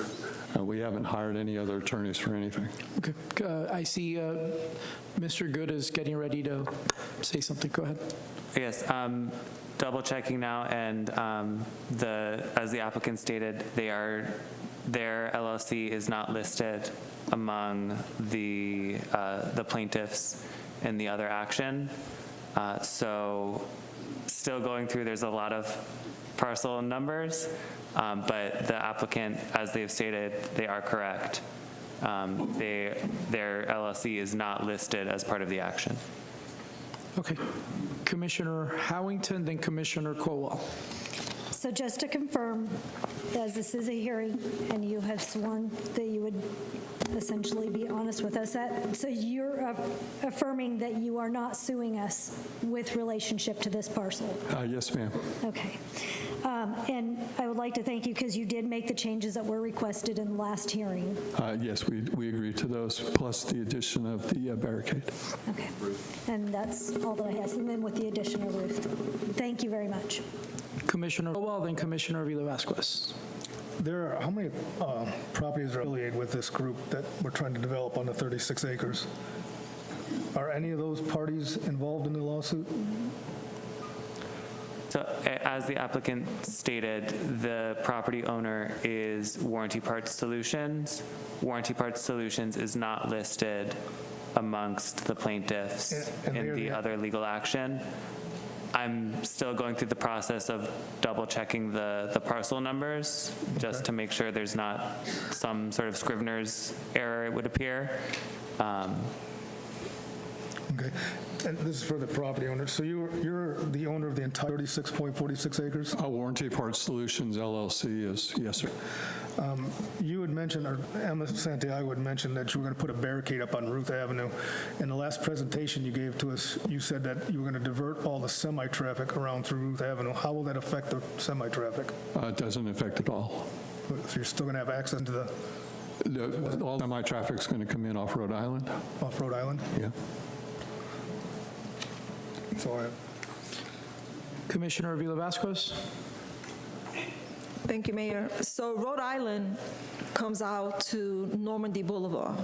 we haven't hired any other attorneys for anything. Okay. I see Mr. Good is getting ready to say something. Go ahead. Yes. Double checking now, and as the applicant stated, their LLC is not listed among the plaintiffs in the other action. So still going through, there's a lot of parcel numbers, but the applicant, as they've stated, they are correct. Their LLC is not listed as part of the action. Okay. Commissioner Howington, then Commissioner Colwell. So just to confirm, as this is a hearing and you have sworn that you would essentially be honest with us, so you're affirming that you are not suing us with relationship to this parcel? Yes, ma'am. Okay. And I would like to thank you because you did make the changes that were requested in the last hearing. Yes, we agreed to those, plus the addition of the barricade. Okay. And that's all that I have. And then with the additional roof. Thank you very much. Commissioner Colwell, then Commissioner Avila-Vasquez. How many properties are affiliated with this group that we're trying to develop on the 36 acres? Are any of those parties involved in the lawsuit? So as the applicant stated, the property owner is Warranty Parts Solutions. Warranty Parts Solutions is not listed amongst the plaintiffs in the other legal action. I'm still going through the process of double checking the parcel numbers just to make sure there's not some sort of Scrivener's error, it would appear. Okay. And this is for the property owner. So you're the owner of the entire 36.46 acres? Warranty Parts Solutions LLC is, yes, sir. You had mentioned, or Emma Santiago had mentioned that you were going to put a barricade up on Ruth Avenue. In the last presentation you gave to us, you said that you were going to divert all the semi-traffic around through Ruth Avenue. How will that affect the semi-traffic? It doesn't affect at all. So you're still going to have access to all semi-traffic's going to come in off Rhode Island. Off Rhode Island? Yeah. So Commissioner Avila-Vasquez. Thank you, Mayor. So Rhode Island comes out to Normandy Boulevard.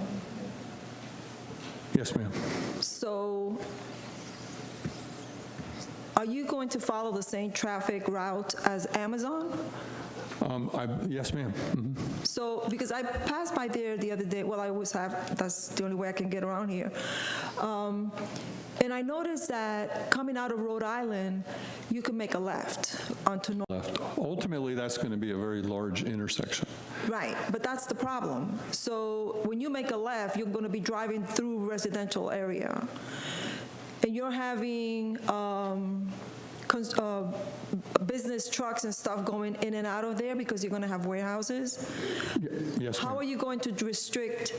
Yes, ma'am. So are you going to follow the same traffic route as Amazon? Yes, ma'am. Mm-hmm. So, because I passed by there the other day, well, I always have, that's the only way I can get around here. And I noticed that coming out of Rhode Island, you can make a left onto Left. Ultimately, that's going to be a very large intersection. Right, but that's the problem. So when you make a left, you're going to be driving through residential area. And you're having business trucks and stuff going in and out of there because you're going to have warehouses. Yes, How ma'am. are you going to restrict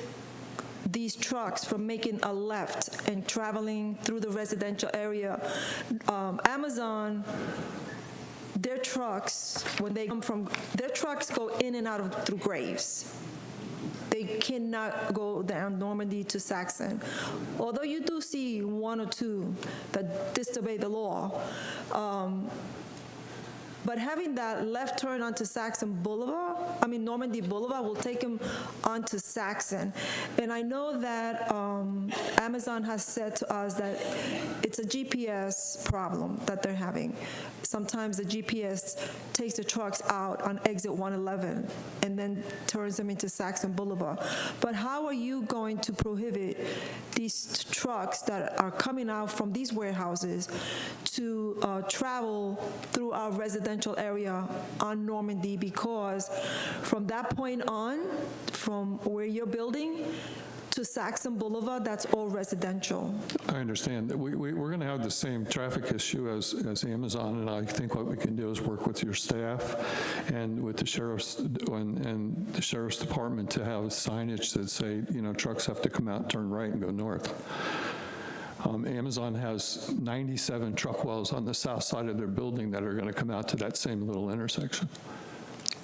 these trucks from making a left and traveling through the residential area? Amazon, their trucks, when they come from, their trucks go in and out of through Graves. They cannot go down Normandy to Saxon. Although you do see one or two that disobey the law. But having that left turn onto Normandy Boulevard will take them onto Saxon. And I know that Amazon has said to us that it's a GPS problem that they're having. Sometimes the GPS takes the trucks out on exit 111 and then turns them into Saxon Boulevard. But how are you going to prohibit these trucks that are coming out from these warehouses to travel through our residential area on Normandy, because from that point on, from where you're building to Saxon Boulevard, that's all residential. I understand. We're going to have the same traffic issue as Amazon, and I think what we can do is work with your staff and with the sheriff's and the sheriff's department to have signage that say, trucks have to come out, turn right, and go north. Amazon has 97 truck wells on the south side of their building that are going to come out to that same little intersection.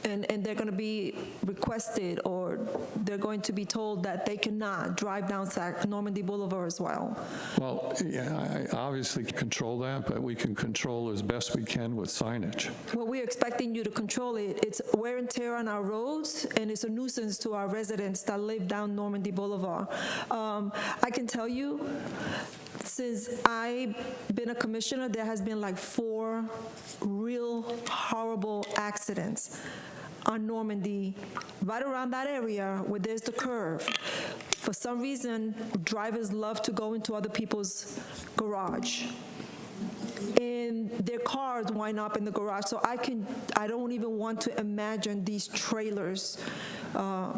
And they're going to be requested, or they're going to be told that they cannot drive down Normandy Boulevard as well. Well, yeah, I obviously control that, but we can control as best we can with signage. Well, we're expecting you to control it. It's wear and tear on our roads, and it's a nuisance to our residents that live down Normandy Boulevard. I can tell you, since I've been a commissioner, there has been like 4 real horrible accidents on Normandy, right around that area where there's the curve. For some reason, drivers love to go into other people's garage, and their cars wind up in the garage. So I don't even want to imagine these trailers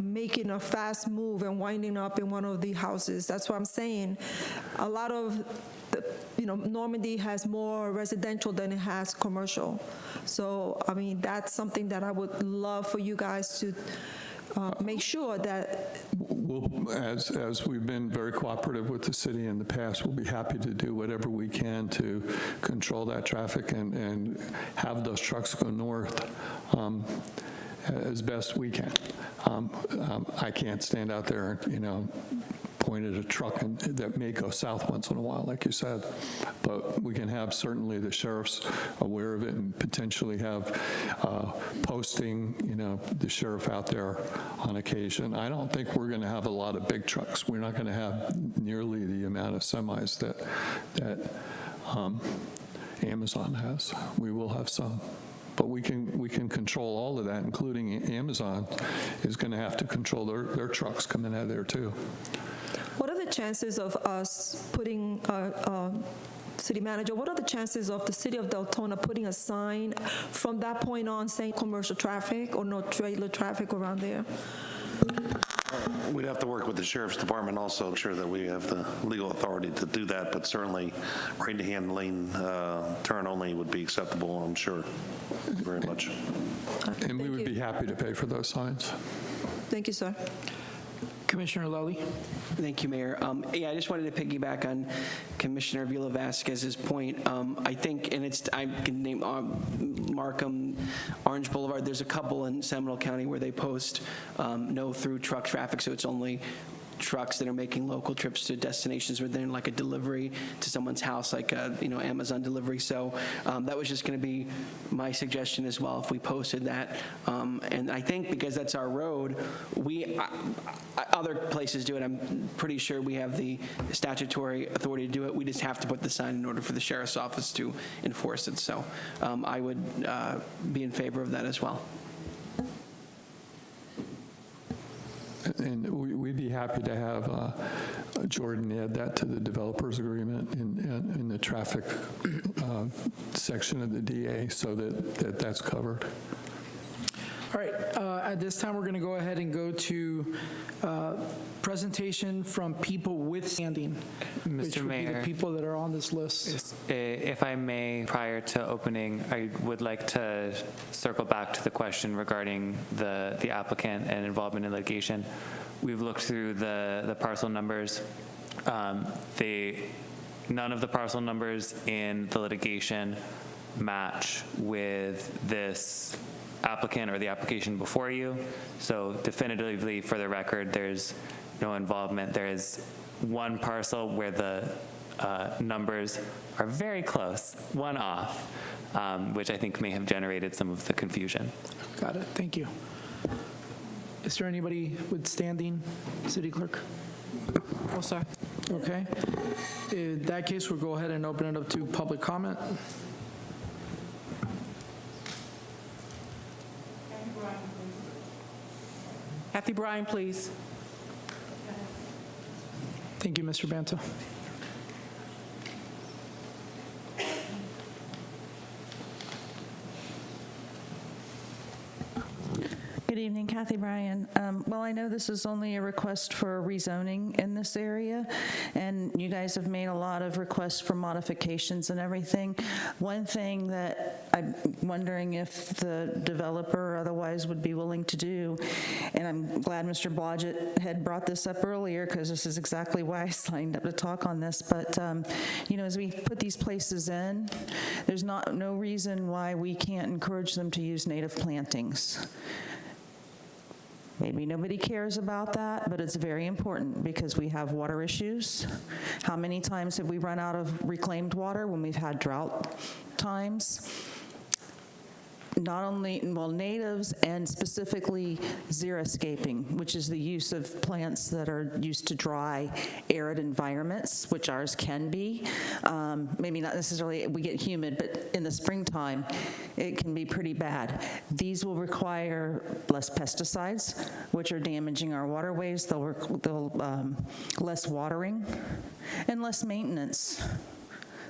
making a fast move and winding up in one of the houses. That's what I'm saying. A lot of Normandy has more residential than it has commercial. So, I mean, that's something that I would love for you guys to make sure that. As we've been very cooperative with the city in the past, we'll be happy to do whatever we can to control that traffic and have those trucks go north as best we can. I can't stand out there and, point at a truck that may go south once in a while, like you said. But we can have certainly the sheriff's aware of it and potentially have posting, the sheriff out there on occasion. I don't think we're going to have a lot of big trucks. We're not going to have nearly the amount of semis that Amazon has. We will have some. But we can control all of that, including Amazon is going to have to control their trucks coming out of there too. What are the chances of us putting, city manager, what are the chances of the city of Deltona putting a sign from that point on saying commercial traffic or no trailer traffic around there? We'd have to work with the sheriff's department also, ensure that we have the legal authority to do that, but certainly right-hand lane turn only would be acceptable, I'm sure, very much. And we would be happy to pay for those signs. Thank you, sir. Commissioner Lally. Thank you, Mayor. I just wanted to piggyback on Commissioner Vila Vasquez's point. I think, and I can name Markham, Orange Boulevard. There's a couple in Seminole County where they post no through truck traffic, so it's only trucks that are making local trips to destinations within like a delivery to someone's house, like a Amazon delivery. So that was just going to be my suggestion as well if we posted that. And I think because that's our road, other places do it. I'm pretty sure we have the statutory authority to do it. We just have to put the sign in order for the sheriff's office to enforce it. So I would be in favor of that as well. And we'd be happy to have Jordan add that to the developers agreement in the traffic section of the DA so that that's covered. All right, at this time, we're going to go ahead and go to presentation from people with standing, which Mr. would be the Mayor. people that are on this list. If I may, prior to opening, I would like to circle back to the question regarding the applicant and involvement in litigation. We've looked through the parcel numbers. None of the parcel numbers in the litigation match with this applicant or the application before you. So definitively, for the record, there's no involvement. There is one parcel where the numbers are very close, one off, which I think may have generated some of the confusion. Got it. Thank you. Is there anybody with standing, City Clerk? Oh, sir. Okay. In that case, we'll go ahead and open it up to public comment. Kathy Bryan, please. Thank you, Mr. Banta. Good evening, Kathy Bryan. Well, I know this is only a request for rezoning in this area, and you guys have made a lot of requests for modifications and everything. One thing that I'm wondering if the developer otherwise would be willing to do, and I'm glad Mr. Blodgett had brought this up earlier, because this is exactly why I signed up to talk on this, but as we put these places in, there's no reason why we can't encourage them to use native plantings. Maybe nobody cares about that, but it's very important because we have water issues. How many times have we run out of reclaimed water when we've had drought times? Not only, natives and specifically xeriscaping, which is the use of plants that are used to dry, arid environments, which ours can be. Maybe not necessarily, we get humid, but in the springtime, it can be pretty bad. These will require less pesticides, which are damaging our waterways. They'll less watering and less maintenance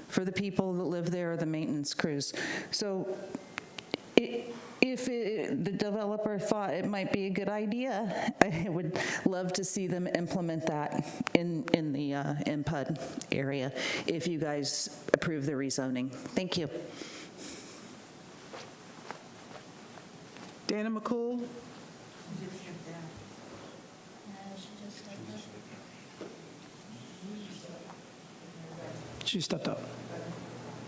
for the people that live there or the maintenance crews. So if the developer thought it might be a good idea, I would love to see them implement that in the MPUD area if you guys approve the rezoning. Thank you. Dana McCool? She stepped up.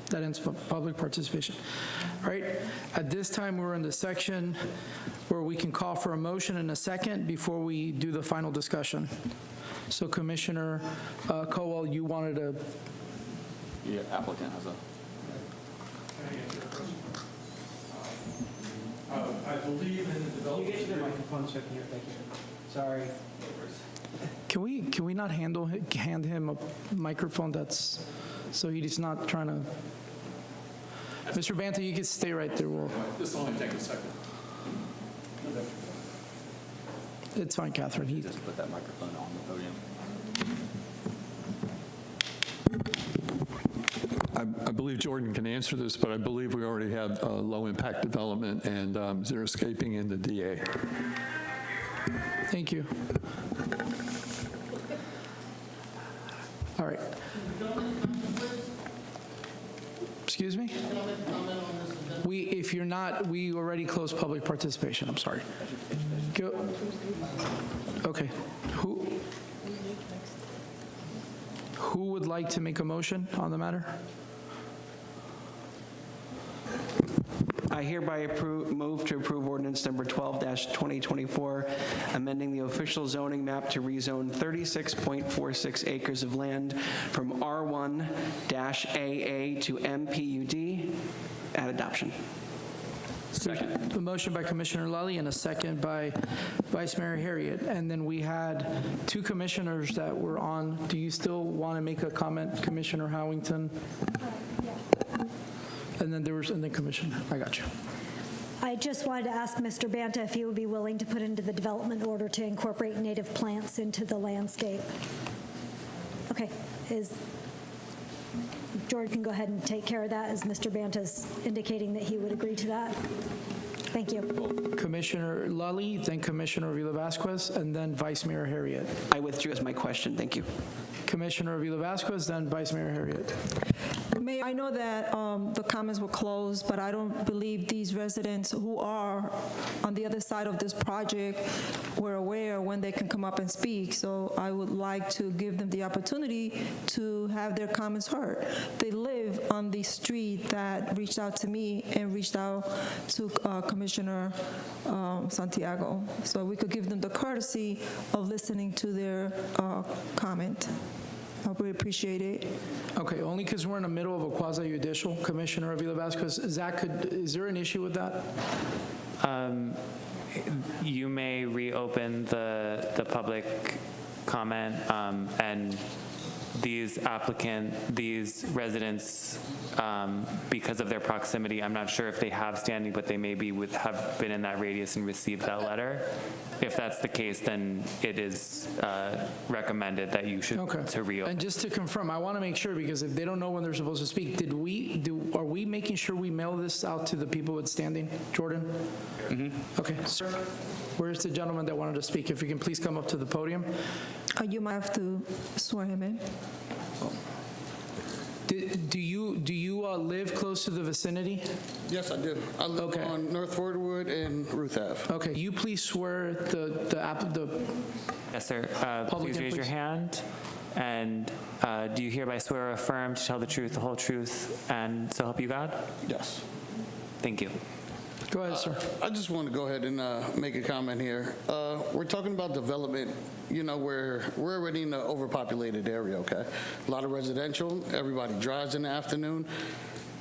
That ends public participation. All right, at this time, we're in the section where we can call for a motion in a second before we do the final discussion. So Commissioner Cowell, you wanted to... Yeah, applicant has a... I believe in the development... You get to the microphone so I can hear. Thank you. Sorry. Can we not hand him a microphone that's, so he's not trying to... Mr. Banta, you can stay right there. This will only take a second. It's fine, Catherine. He just put that microphone on the podium. I believe Jordan can answer this, but I believe we already have low-impact development and xeriscaping in the DA. Thank you. All right. Excuse me? If you're not, we already closed public participation. I'm sorry. Go. Okay. Who would like to make a motion on the matter? I hereby move to approve ordinance number 12-2024, amending the official zoning map to rezone 36.46 acres of land from R1-AA to MPUD at adoption. Second. A motion by Commissioner Lally and a second by Vice Mayor Harriet. And then we had two commissioners that were on. Do you still want to make a comment, Commissioner Howington? And then Commissioner, I got you. I just wanted to ask Mr. Banta if he would be willing to put into the development order to incorporate native plants into the landscape. Okay, Jordan can go ahead and take care of that, as Mr. Banta's indicating that he would agree to that. Thank you. Commissioner Lally, then Commissioner Avila-Vasquez, and then Vice Mayor Harriet. I withdrew as my question. Thank you. Commissioner Avila-Vasquez, then Vice Mayor Harriet. Mayor, I know that the comments were closed, but I don't believe these residents who are on the other side of this project were aware when they can come up and speak. So I would like to give them the opportunity to have their comments heard. They live on the street that reached out to me and reached out to Commissioner Santiago. So we could give them the courtesy of listening to their comment. I would appreciate it. Okay, only because we're in the middle of a quasi-judicial, Commissioner Avila-Vasquez. Zach, is there an issue with that? You may reopen the public comment and these residents, because of their proximity, I'm not sure if they have standing, but they maybe have been in that radius and received that letter. If that's the case, then it is recommended that you should to reopen. And just to confirm, I want to make sure, because if they don't know when they're supposed to speak, are we making sure we mail this out to the people with standing? Jordan? Mm-hmm. Okay, sir. Where's the gentleman that wanted to speak? If you can please come up to the podium. You might have to swear him in. Do you live close to the vicinity? Yes, I do. I live on North Fordwood and Ruth Ave. Okay, you please swear the Yes, sir. Please raise your hand. And do you hereby swear or affirm to tell the truth, the whole truth, and so help you God? Yes. Thank you. Go ahead, sir. I just want to go ahead and make a comment here. We're talking about development, where we're already in an overpopulated area, okay? A lot of residential, everybody drives in the afternoon.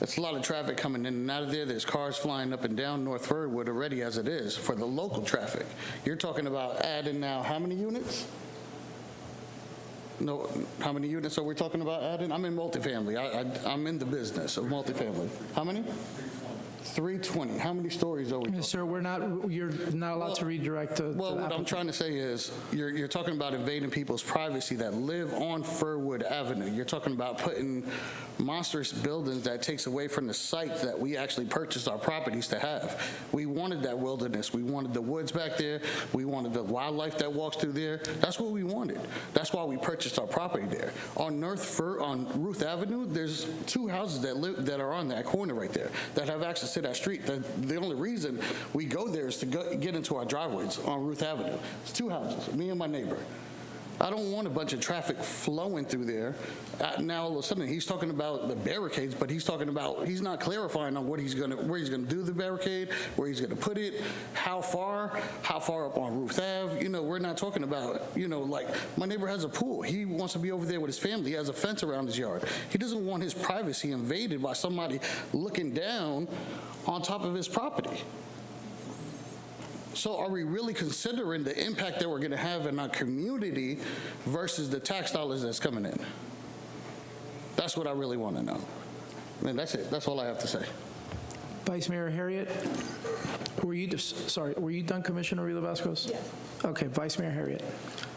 It's a lot of traffic coming in and out of there. There's cars flying up and down North Fordwood already as it is for the local traffic. You're talking about adding now how many units? No, how many units are we talking about adding? I'm in multifamily. I'm in the business of multifamily. How many? 320. How many stories are we talking? Sir, you're not allowed to redirect the what I'm trying to say is you're talking about invading people's privacy that live on Furwood Avenue. You're talking about putting monstrous buildings that takes away from the site that we actually purchased our properties to have. We wanted that wilderness. We wanted the woods back there. We wanted the wildlife that walks through there. That's what we wanted. That's why we purchased our property there. On Ruth Avenue, there's 2 houses that are on that corner right there that have access to that street. The only reason we go there is to get into our driveways on Ruth Avenue. It's 2 houses, me and my neighbor. I don't want a bunch of traffic flowing through there. Now all of a sudden he's talking about the barricades, but he's not clarifying on where he's going to do the barricade, where he's going to put it, how far up on Ruth Ave. We're not talking about, like my neighbor has a pool. He wants to be over there with his family. He has a fence around his yard. He doesn't want his privacy invaded by somebody looking down on top of his property. So are we really considering the impact that we're going to have in our community versus the tax dollars that's coming in? That's what I really want to know. That's it. That's all I have to say. Vice Mayor Harriet, were you done, Commissioner Rila-Vasquez? Yes. Okay, Vice Mayor Harriet.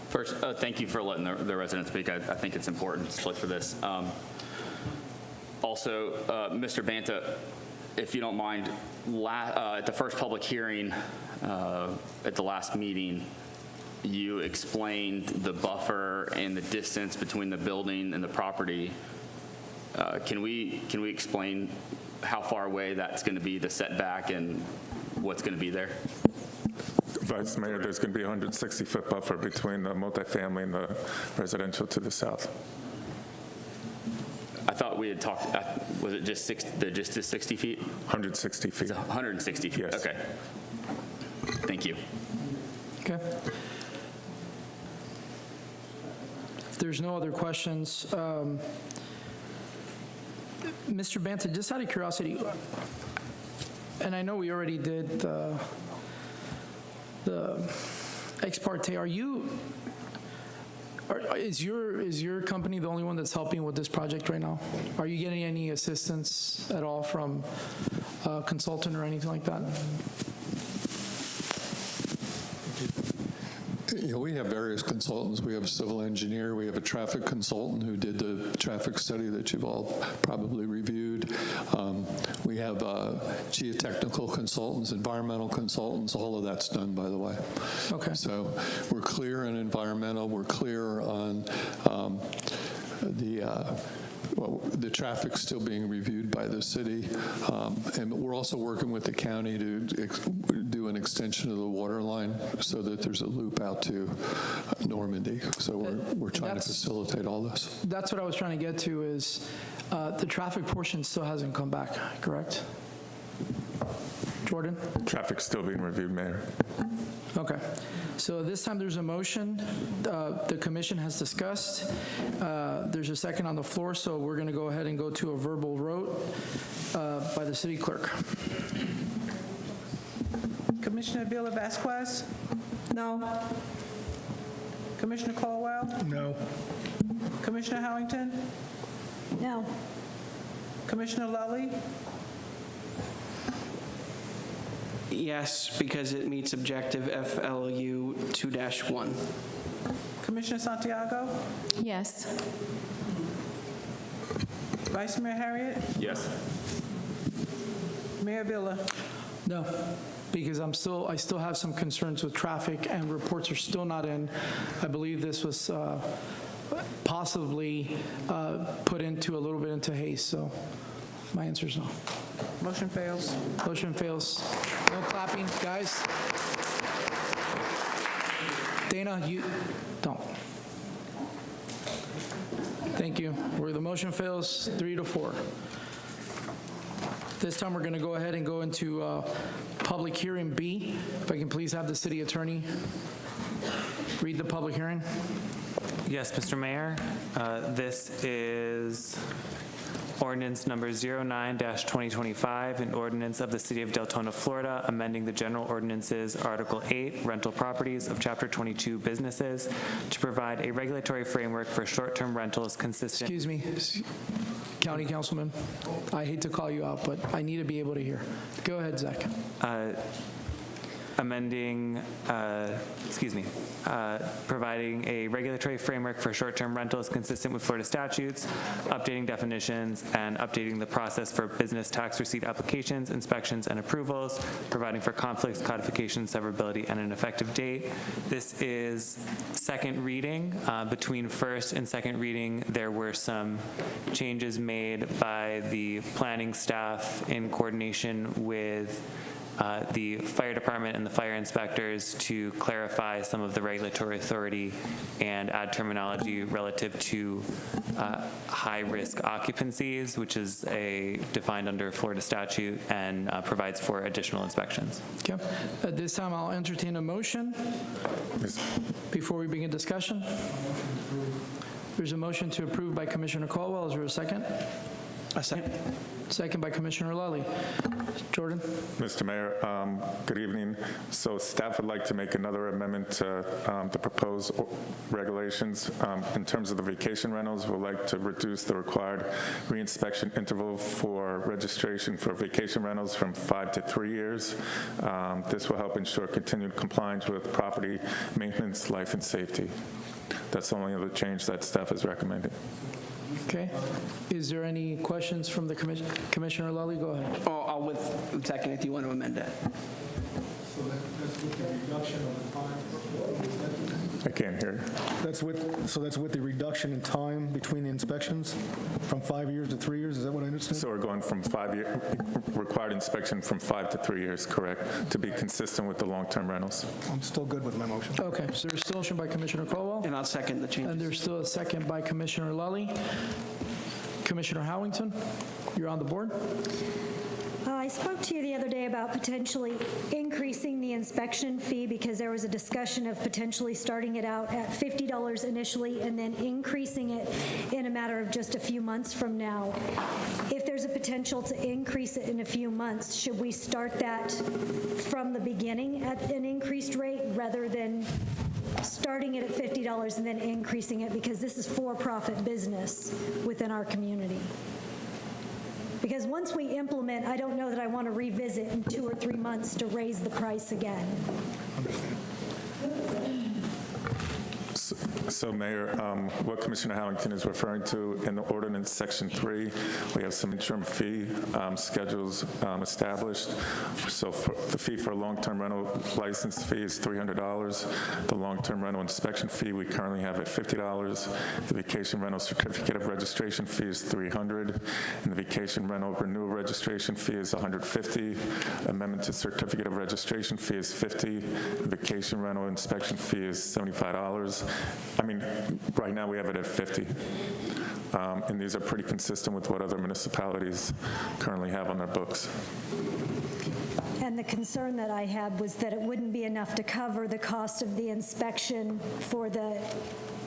First, thank you for letting the residents speak. I think it's important, especially for this. Also, Mr. Banta, if you don't mind, at the first public hearing at the last meeting, you explained the buffer and the distance between the building and the property. Can we explain how far away that's going to be, the setback, and what's going to be there? Vice Mayor, there's going to be a 160-foot buffer between the multifamily and the residential to the south. I thought we had talked, was it just the 60 feet? 160 feet. It's 160 feet, yes. Okay. Thank you. Okay. If there's no other questions, Mr. Banta, just out of curiosity, and I know we already did the ex parte, is your company the only one that's helping with this project right now? Are you getting any assistance at all from a consultant or anything like that? We have various consultants. We have a civil engineer. We have a traffic consultant who did the traffic study that you've all probably reviewed. We have geotechnical consultants, environmental consultants. All of that's done, by the way. Okay. So we're clear on environmental. We're clear on the traffic's still being reviewed by the city, and we're also working with the county to do an extension of the water line so that there's a loop out to Normandy. So we're trying to facilitate all this. That's what I was trying to get to is the traffic portion still hasn't come back, correct? Jordan? Traffic's still being reviewed, Mayor. Okay. So this time there's a motion. The commission has discussed. There's a second on the floor, so we're going to go ahead and go to a verbal vote by the city clerk. Commissioner Villa-Vasquez? No. Commissioner Caldwell? No. Commissioner Harrington? No. Commissioner Lally? Yes, because it meets objective FLU 2-1. Commissioner Santiago? Yes. Vice Mayor Harriet? Yes. Mayor Villa? No, because I still have some concerns with traffic, and reports are still not in. I believe this was possibly put into a little bit into haste, so my answer is no. Motion fails. Motion fails. No clapping, guys. Dana, you don't. Thank you. Where the motion fails, 3-4. This time, we're going to go ahead and go into public hearing B. If I can please have the city attorney read the public hearing. Yes, Mr. Mayor. This is ordinance number 09-2025, an ordinance of the City of Deltona, Florida, amending the general ordinances, Article 8, rental properties of Chapter 22 businesses to provide a regulatory framework for short-term rentals consistent. Excuse me, County Councilman, I hate to call you out, but I need to be able to hear. Go ahead, Zach. Providing a regulatory framework for short-term rentals consistent with Florida statutes, updating definitions, and updating the process for business tax receipt applications, inspections, and approvals, providing for conflicts, codification, severability, and an effective date. This is second reading. Between first and second reading, there were some changes made by the planning staff in coordination with the fire department and the fire inspectors to clarify some of the regulatory authority and add terminology relative to high-risk occupancies, which is defined under Florida statute and provides for additional inspections. Okay. At this time, I'll entertain a motion before we begin discussion. There's a motion to approve by Commissioner Caldwell. Is there a second? A second. Second by Commissioner Lally. Jordan? Mr. Mayor, good evening. So staff would like to make another amendment to the proposed regulations. In terms of the vacation rentals, we'd like to reduce the required reinspection interval for registration for vacation rentals from 5 to 3 years. This will help ensure continued compliance with property maintenance, life, and safety. That's the only other change that staff is recommending. Okay. Is there any questions from the Commissioner Lally? Go ahead. Oh, I'll with second if you want to amend it. So that's with the reduction of the time? I can't hear. That's with the reduction in time between the inspections from 5 years to 3 years? Is that what I understand? So we're going from 5 year required inspection from 5 to 3 years, correct? To be consistent with the long-term rentals. I'm still good with my motion. Okay. So there's still a motion by Commissioner Caldwell. And I'll second the changes. And there's still a second by Commissioner Lally. Commissioner Howington, you're on the board. I spoke to you the other day about potentially increasing the inspection fee because there was a discussion of potentially starting it out at $50 initially and then increasing it in a matter of just a few months from now. If there's a potential to increase it in a few months, should we start that from the beginning at an increased rate rather than starting it at $50 and then increasing it, because this is for-profit business within our community? Because once we implement, I don't know that I want to revisit in 2 or 3 months to raise the price again. So Mayor, what Commissioner Howington is referring to in the ordinance section 3, we have some interim fee schedules established. So the fee for a long-term rental license fee is $300. The long-term rental inspection fee we currently have at $50. The vacation rental certificate of registration fee is $300. And the vacation rental renewal registration fee is $150. Amendment to certificate of registration fee is $50. The vacation rental inspection fee is $75. I mean, right now we have it at $50. And these are pretty consistent with what other municipalities currently have on their books. And the concern that I had was that it wouldn't be enough to cover the cost of the inspection for the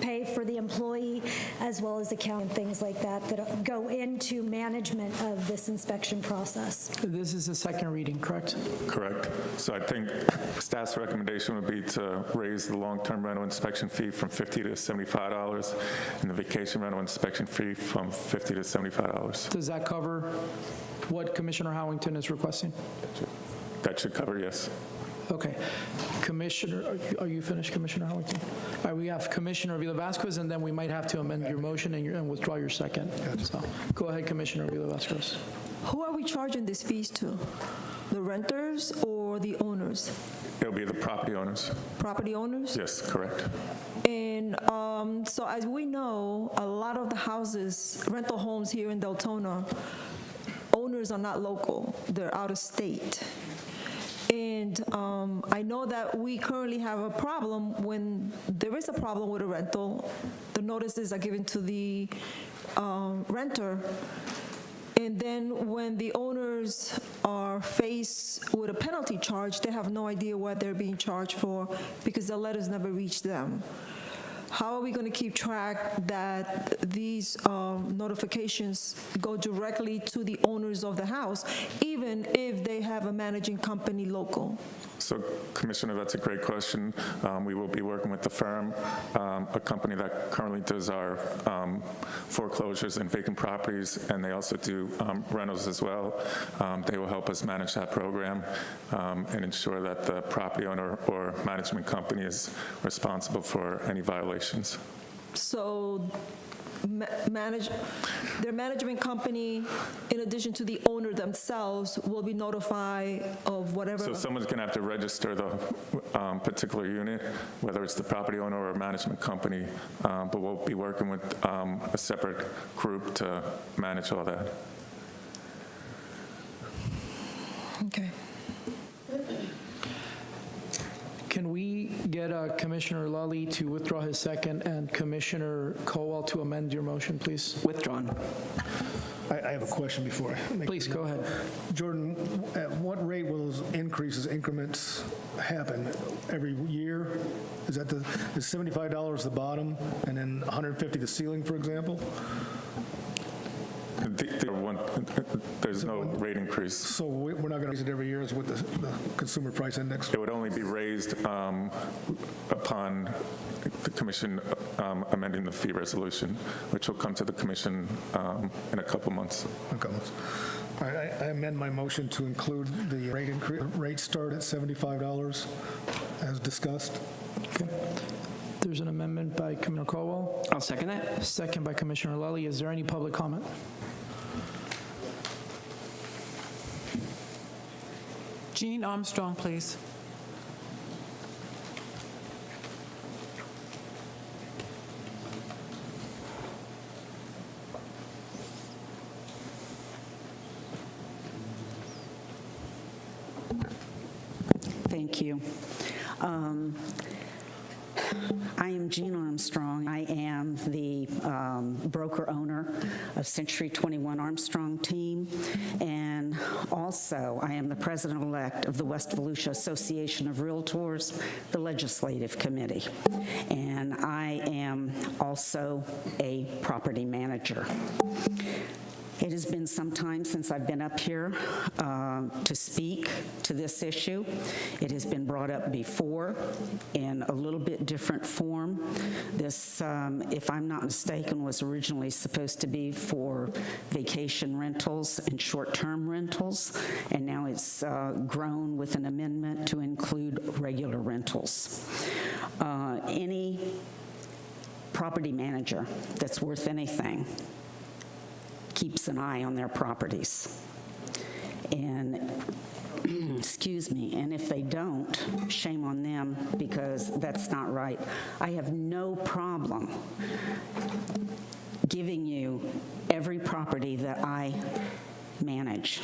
pay for the employee as well as accounting, things like that, that go into management of this inspection process. This is the second reading, correct? Correct. So I think staff's recommendation would be to raise the long-term rental inspection fee from $50 to $75 and the vacation rental inspection fee from $50 to $75. Does that cover what Commissioner Howington is requesting? That should cover, yes. Okay. Commissioner, are you finished, Commissioner Howington? All right, we have Commissioner Villa-Vasquez, and then we might have to amend your motion and withdraw your second. So go ahead, Commissioner Villa-Vasquez. Who are we charging these fees to? The renters or the owners? It'll be the property owners. Property owners? Yes, correct. And so as we know, a lot of the houses, rental homes here in Deltona, owners are not local, they're out of state. And I know that we currently have a problem when there is a problem with a rental, the notices are given to the renter. And then when the owners are faced with a penalty charge, they have no idea what they're being charged for because the letters never reach them. How are we going to keep track that these notifications go directly to the owners of the house, even if they have a managing company local? So, Commissioner, that's a great question. We will be working with the firm, a company that currently does our foreclosures and vacant properties, and they also do rentals as well. They will help us manage that program and ensure that the property owner or management company is responsible for any violations. So their management company, in addition to the owner themselves, will be notified of whatever. So someone's going to have to register the particular unit, whether it's the property owner or a management company, but we'll be working with a separate group to manage all that. Okay. Can we get Commissioner Lally to withdraw his second and Commissioner Cowell to amend your motion, please? Withdrawn. I have a question before I make. Please, go ahead. Jordan, at what rate will those increases, increments happen? Every year? Is $75 the bottom and then $150 the ceiling, for example? There's no rate increase. So we're not going to raise it every year as with the consumer price index? It would only be raised upon the commission amending the fee resolution, which will come to the commission in a couple months. Okay. All right, I amend my motion to include the rate increase, rate start at $75 as discussed. Okay. There's an amendment by Commissioner Cowell. I'll second that. Second by Commissioner Lally. Is there any public comment? Jean Armstrong, please. Thank you. I am Jean Armstrong. I am the broker owner of Century 21 Armstrong Team, and also I am the president-elect of the West Volusia Association of Realtors, the Legislative Committee, and I am also a property manager. It has been some time since I've been up here to speak to this issue. It has been brought up before in a little bit different form. This, if I'm not mistaken, was originally supposed to be for vacation rentals and short-term rentals, and now it's grown with an amendment to include regular rentals. Any property manager that's worth anything keeps an eye on their properties. And, excuse me, and if they don't, shame on them, because that's not right. I have no problem giving you every property that I manage.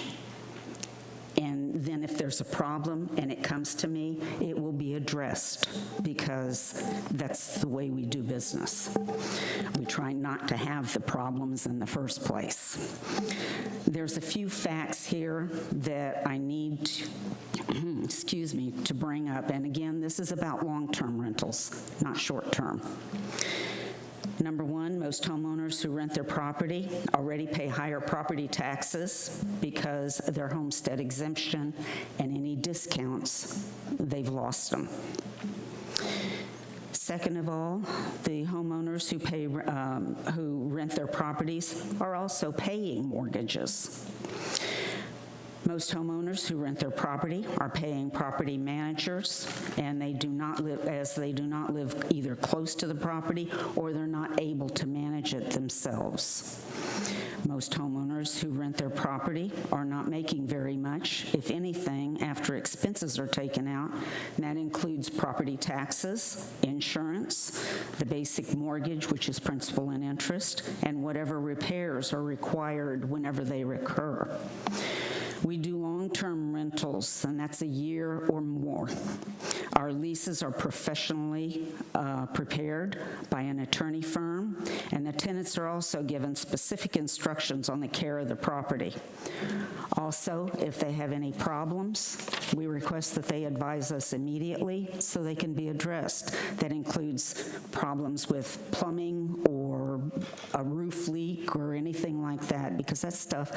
And then if there's a problem and it comes to me, it will be addressed, because that's the way we do business. We try not to have the problems in the first place. There's a few facts here that I need to, excuse me, to bring up. And again, this is about long-term rentals, not short-term. Number one, most homeowners who rent their property already pay higher property taxes because of their homestead exemption, and any discounts, they've lost them. Second of all, the homeowners who rent their properties are also paying mortgages. Most homeowners who rent their property are paying property managers, and they do not live either close to the property or they're not able to manage it themselves. Most homeowners who rent their property are not making very much, if anything, after expenses are taken out. And that includes property taxes, insurance, the basic mortgage, which is principal and interest, and whatever repairs are required whenever they recur. We do long-term rentals, and that's a year or more. Our leases are professionally prepared by an attorney firm, and the tenants are also given specific instructions on the care of the property. Also, if they have any problems, we request that they advise us immediately so they can be addressed. That includes problems with plumbing or a roof leak or anything like that, because that stuff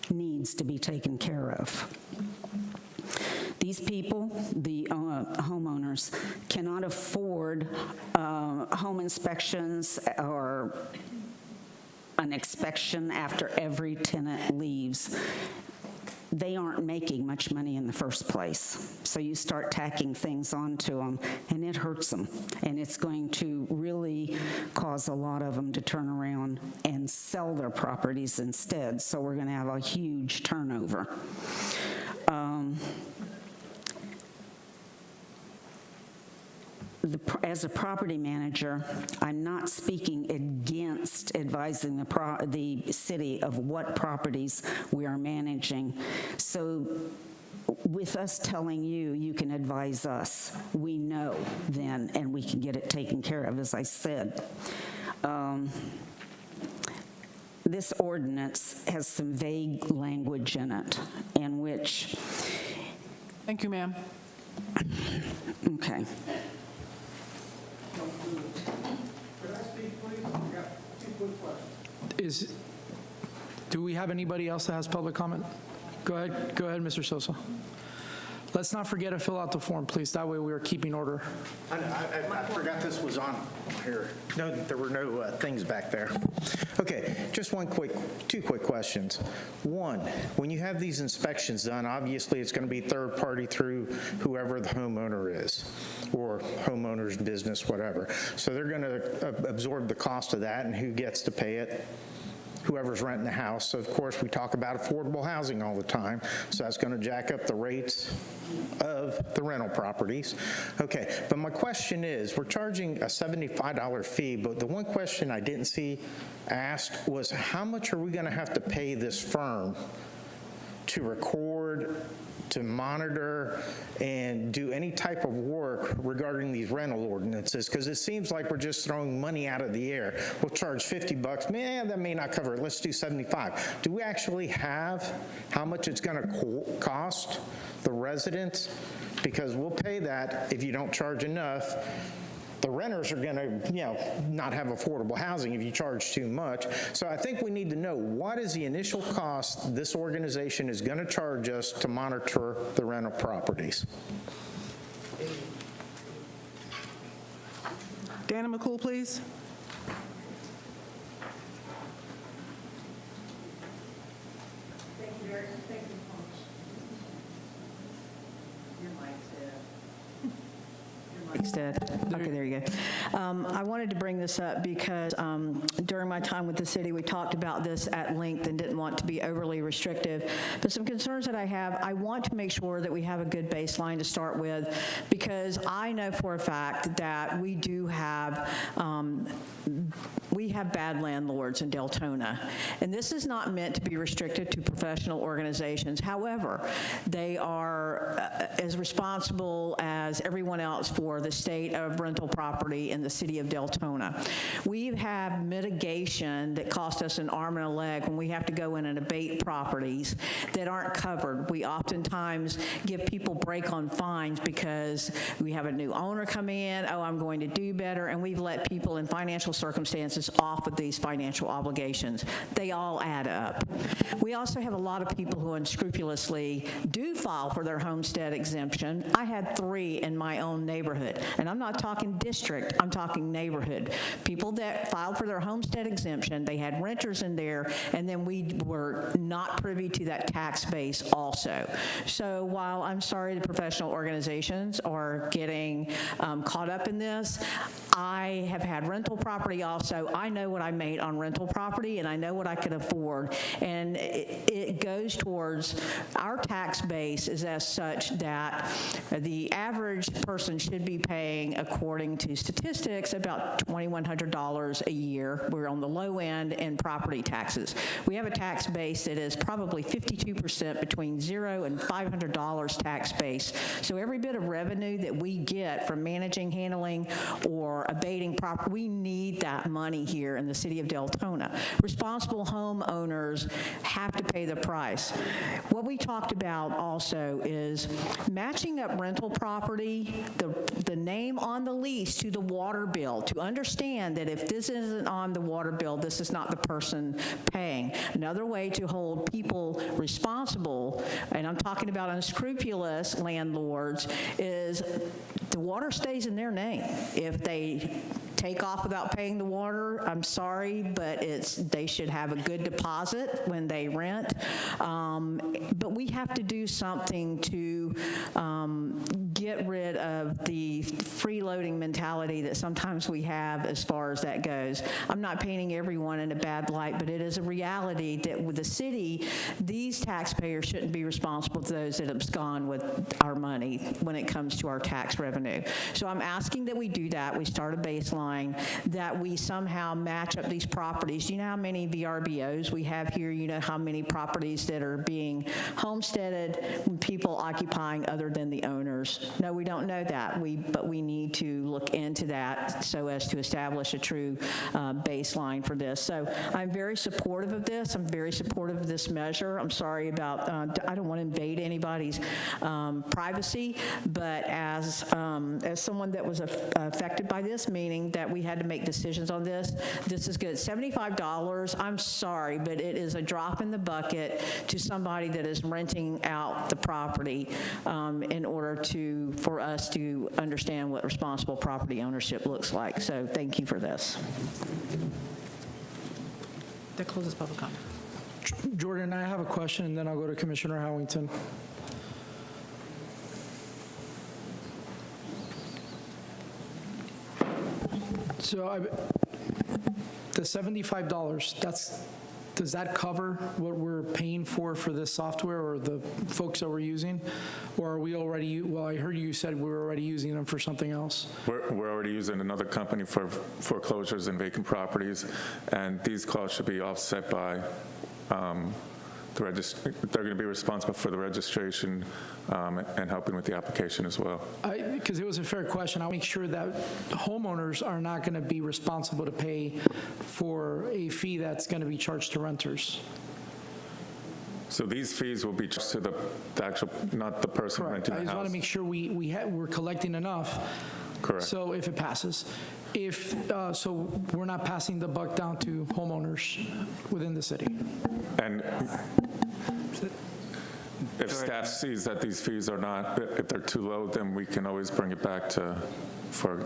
needs to be taken care of. These people, the homeowners, cannot afford home inspections or an inspection after every tenant leaves. They aren't making much money in the first place. So you start tacking things onto them, and it hurts them. And it's going to really cause a lot of them to turn around and sell their properties instead. So we're going to have a huge turnover. As a property manager, I'm not speaking against advising the city of what properties we are managing. So with us telling you, you can advise us. We know then, and we can get it taken care of, as I said. This ordinance has some vague language in it, in which... Thank you, ma'am. Okay. Do we have anybody else that has public comment? Go ahead, Mr. Sosa. Let's not forget to fill out the form, please. That way we are keeping order. I forgot this was on here. No, there were no things back there. Okay, just two quick questions. One, when you have these inspections done, obviously it's going to be third party through whoever the homeowner is, or homeowner's business, whatever. So they're going to absorb the cost of that, and who gets to pay it? Whoever's renting the house. So of course we talk about affordable housing all the time, so that's going to jack up the rates of the rental properties. Okay, but my question is, we're charging a $75 fee, but the one question I didn't see asked was, how much are we going to have to pay this firm to record, to monitor, and do any type of work regarding these rental ordinances? Because it seems like we're just throwing money out of the air. We'll charge $50. Man, that may not cover it. Let's do 75. Do we actually have how much it's going to cost the residents? Because we'll pay that if you don't charge enough. The renters are going to, not have affordable housing if you charge too much. So I think we need to know, what is the initial cost this organization is going to charge us to monitor the rental properties? Dana McCool, please. Okay, there you go. I wanted to bring this up because during my time with the city, we talked about this at length and didn't want to be overly restrictive. But some concerns that I have, I want to make sure that we have a good baseline to start with, because I know for a fact that we do have bad landlords in Deltona. And this is not meant to be restricted to professional organizations. However, they are as responsible as everyone else for the state of rental property in the city of Deltona. We have mitigation that costs us an arm and a leg when we have to go in and abate properties that aren't covered. We oftentimes give people break on fines because we have a new owner come in, oh, I'm going to do better, and we've let people in financial circumstances off of these financial obligations. They all add up. We also have a lot of people who unscrupulously do file for their homestead exemption. I had 3 in my own neighborhood, and I'm not talking district, I'm talking neighborhood. People that filed for their homestead exemption, they had renters in there, and then we were not privy to that tax base also. So while I'm sorry the professional organizations are getting caught up in this, I have had rental property also. I know what I made on rental property, and I know what I could afford, and it goes towards our tax base is as such that the average person should be paying, according to statistics, about $2,100 a year. We're on the low end in property taxes. We have a tax base that is probably 52% between $0 and $500 tax base. So every bit of revenue that we get from managing, handling, or abating property, we need that money here in the city of Deltona. Responsible homeowners have to pay the price. What we talked about also is matching up rental property, the name on the lease to the water bill, to understand that if this isn't on the water bill, this is not the person paying. Another way to hold people responsible, and I'm talking about unscrupulous landlords, is the water stays in their name. If they take off without paying the water, I'm sorry, but they should have a good deposit when they rent. But we have to do something to get rid of the freeloading mentality that sometimes we have as far as that goes. I'm not painting everyone in a bad light, but it is a reality that with the city, these taxpayers shouldn't be responsible for those that abscond with our money when it comes to our tax revenue. So I'm asking that we do that. We start a baseline, that we somehow match up these properties. Do you know how many VRBOs we have here? You know how many properties that are being homesteaded with people occupying other than the owners? No, we don't know that, but we need to look into that so as to establish a true baseline for this. So I'm very supportive of this. I'm very supportive of this measure. I'm sorry about, I don't want to invade anybody's privacy, but as someone that was affected by this, meaning that we had to make decisions on this is good. $75, I'm sorry, but it is a drop in the bucket to somebody that is renting out the property in order for us to understand what responsible property ownership looks like. So thank you for this. That closes public comment. Jordan, I have a question, and then I'll go to Commissioner Howington. So the $75, does that cover what we're paying for this software or the folks that we're using? Or are we already, well, I heard you said we were already using them for something else. We're already using another company for foreclosures and vacant properties, and these costs should be offset by they're going to be responsible for the registration and helping with the application as well. Because it was a fair question. I'll make sure that homeowners are not going to be responsible to pay for a fee that's going to be charged to renters. So these fees will be charged to the actual, not the person Correct. renting the I house. just want to make sure we're collecting enough. Correct. So if it passes. So we're not passing the buck down to homeowners within the city. And if staff sees that these fees are not, if they're too low, then we can always bring it back for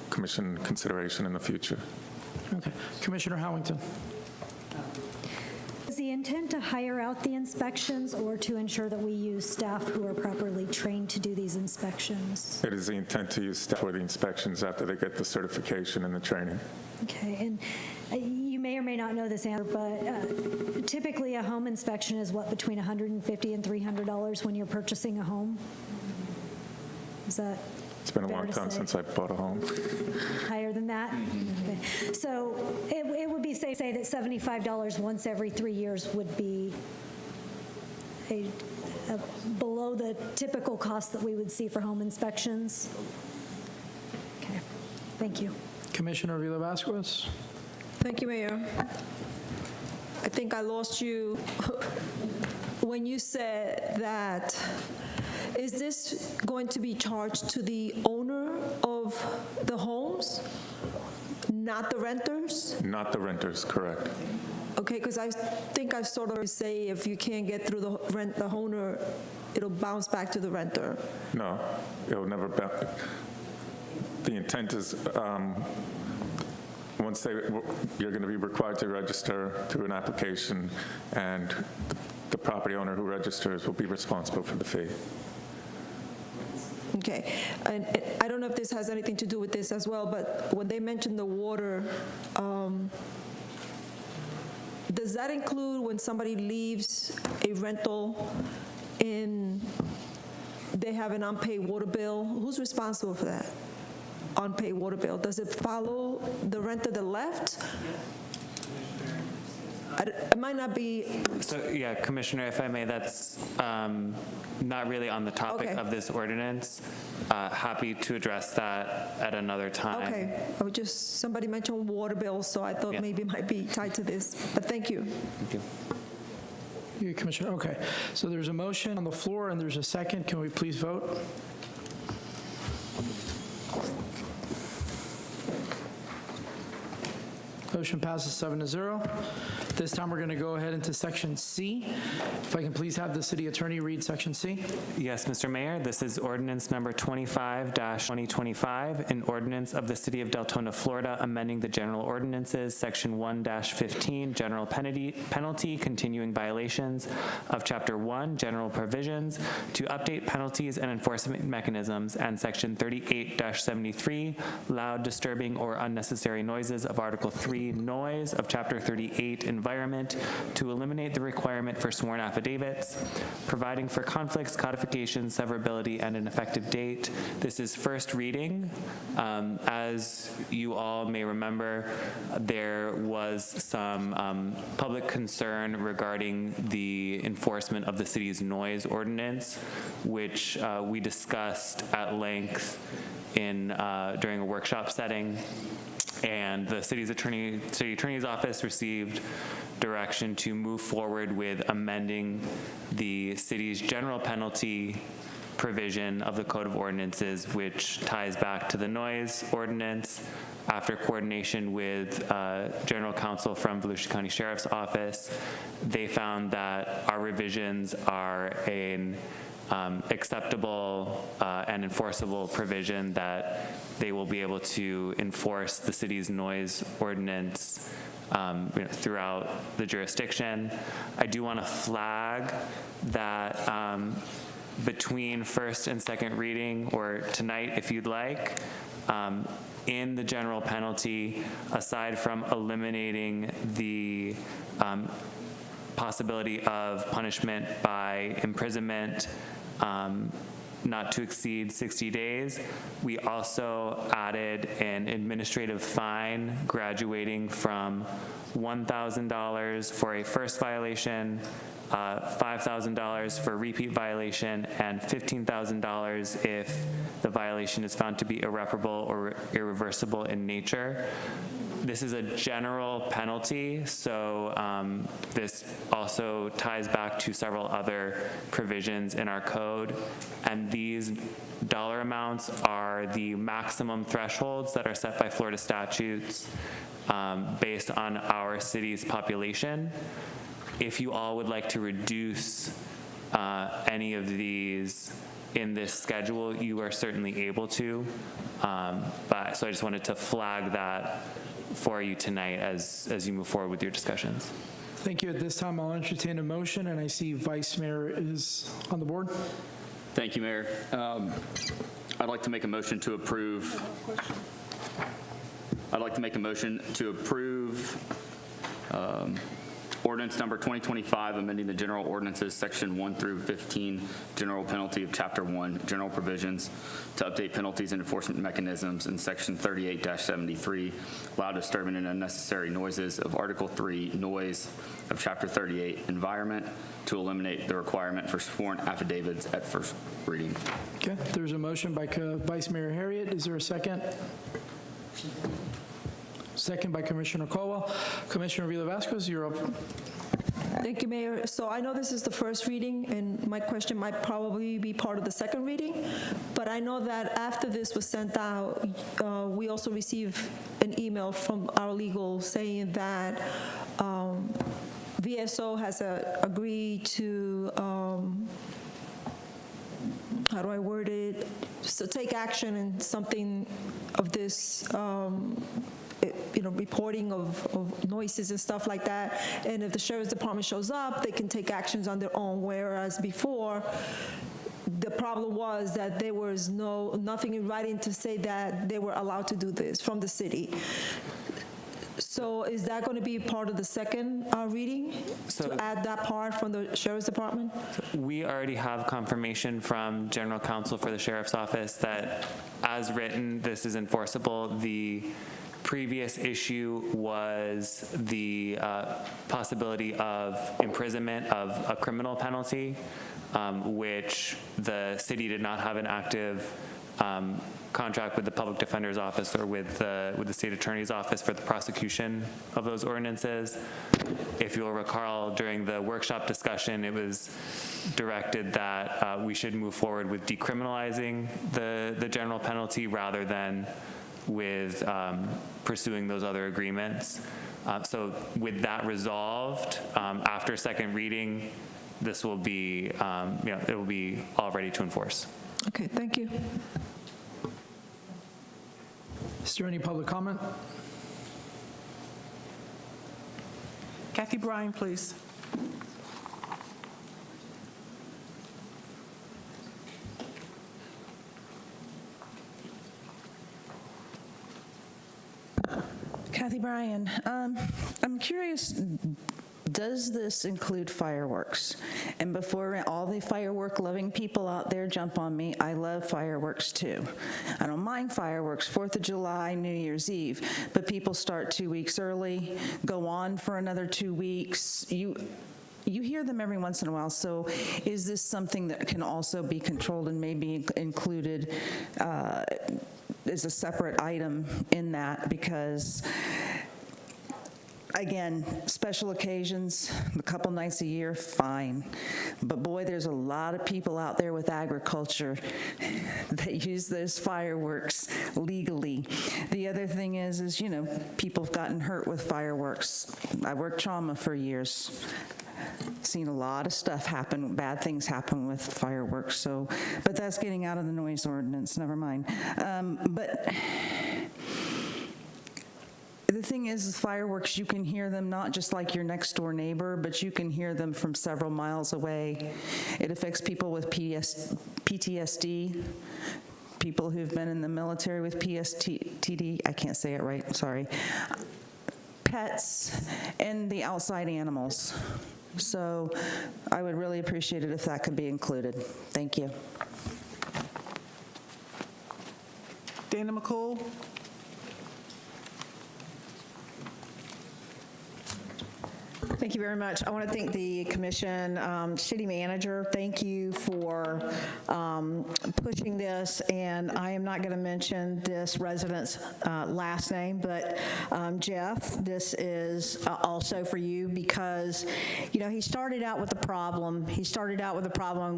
commission consideration in the future. Okay. Commissioner Howington. Is the intent to hire out the inspections or to ensure that we use staff who are properly trained to do these inspections? It is the intent to use staff for the inspections after they get the certification and the training. Okay, and you may or may not know this answer, but typically a home inspection is what, between $150 and $300 when you're purchasing a home? Is that It's been a fair long to time say? since I bought a home. Higher than that? Okay. So it would be safe to say that $75 once every 3 years would be a, below the typical cost that we would see for home inspections? Thank you. Commissioner Avila Vasquez. Thank you, Mayor. I think I lost you when you said that, is this going to be charged to the owner of the homes, not the renters? Not the renters, correct. Okay, because I think I sort of say if you can't get through the owner, it'll bounce back to the renter. No, it'll never be. The intent is, once you're going to be required to register through an application, and the property owner who registers will be responsible for the fee. Okay, and I don't know if this has anything to do with this as well, but when they mentioned the water, does that include when somebody leaves a rental and they have an unpaid water bill? Who's responsible for that? Unpaid water bill. Does it follow the renter that left? It might not be. So, yeah, Commissioner, if I may, that's not really on the topic of this ordinance. Happy to address that at another time. Okay, I would just, somebody mentioned water bill, so I thought maybe it might be tied to this, but thank you. Thank you. You, Commissioner, okay. So there's a motion on the floor and there's a second. Can we please vote? Motion passes 7-0. This time, we're going to go ahead into Section C. If I can please have the city attorney read Section C. Yes, Mr. Mayor, this is ordinance number 25-2025, an ordinance of the City of Deltona, Florida, amending the general ordinances, Section 1-15, general penalty, continuing violations of Chapter 1, general provisions, to update penalties and enforcement mechanisms, and Section 38-73, loud, disturbing, or unnecessary noises of Article 3, noise of Chapter 38, environment, to eliminate the requirement for sworn affidavits, providing for conflicts, codification, severability, and an effective date. This is first reading. As you all may remember, there was some public concern regarding the enforcement of the city's noise ordinance, which we discussed at length during a workshop setting. And the city attorney's office received direction to move forward with amending the city's general penalty provision of the Code of Ordinances, which ties back to the noise ordinance. After coordination with General Counsel from Volusia County Sheriff's Office, they found that our revisions are an acceptable and enforceable provision that they will be able to enforce the city's noise ordinance throughout the jurisdiction. I do want to flag that between first and second reading, or tonight if you'd like, in the general penalty, aside from eliminating the possibility of punishment by imprisonment not to exceed 60 days, we also added an administrative fine graduating from $1,000 for a first violation, $5,000 for a repeat violation, and $15,000 if the violation is found to be irreparable or irreversible in nature. This is a general penalty, so this also ties back to several other provisions in our code, and these dollar amounts are the maximum thresholds that are set by Florida statutes based on our city's population. If you all would like to reduce any of these in this schedule, you are certainly able to, so I just wanted to flag that for you tonight as you move forward with your discussions. Thank you. At this time, I'll entertain a motion, and I see Vice Mayor is on the board. Thank you, Mayor. I'd like to make a motion to approve. Ordinance number 2025, amending the general ordinances, section 1-15, general penalty of chapter 1, general provisions, to update penalties and enforcement mechanisms, in section 38-73, loud, disturbing, and unnecessary noises of article 3, noise of chapter 38, environment, to eliminate the requirement for sworn affidavits at first reading. Okay, there's a motion by Vice Mayor Harriet. Is there a second? Second by Commissioner Caldwell. Commissioner Villa-Vasquez, you're up. Thank you, Mayor. So I know this is the first reading, and my question might probably be part of the second reading, but I know that after this was sent out, we also received an email from our legal saying that VSO has agreed to, how do I word it, so take action in something of this, reporting of noises and stuff like that. And if the sheriff's department shows up, they can take actions on their own, whereas before, the problem was that there was nothing in writing to say that they were allowed to do this from the city. So is that going to be part of the second reading, to add that part from the sheriff's department? We already have confirmation from general counsel for the sheriff's office that, as written, this is enforceable. The previous issue was the possibility of imprisonment of a criminal penalty, which the city did not have an active contract with the public defender's office or with the state attorney's office for the prosecution of those ordinances. If you'll recall, during the workshop discussion, it was directed that we should move forward with decriminalizing the general penalty rather than with pursuing those other agreements. So with that resolved, after second reading, this will be, it will be all ready to enforce. Okay, thank you. Is there any public comment? Kathy Bryan, please. Kathy Bryan, I'm curious, does this include fireworks? And before all the firework-loving people out there jump on me, I love fireworks too. I don't mind fireworks, 4th of July, New Year's Eve, but people start 2 weeks early, go on for another 2 weeks. You hear them every once in a while, so is this something that can also be controlled and maybe included as a separate item in that? Because again, special occasions, a couple nights a year, fine. But boy, there's a lot of people out there with agriculture that use those fireworks legally. The other thing is people have gotten hurt with fireworks. I worked trauma for years. Seen a lot of stuff happen, bad things happen with fireworks. So, but that's getting out of the noise ordinance, never mind. But the thing is, fireworks, you can hear them not just like your next door neighbor, but you can hear them from several miles away. It affects people with PTSD, people who've been in the military with PTSD, I can't say it right, sorry, pets, and the outside animals. So I would really appreciate it if that could be included. Thank you. Dana McCool. Thank you very much. I want to thank the commission, city manager. Thank you for pushing this. And I am not going to mention this resident's last name, but Jeff, this is also for you because, he started out with a problem.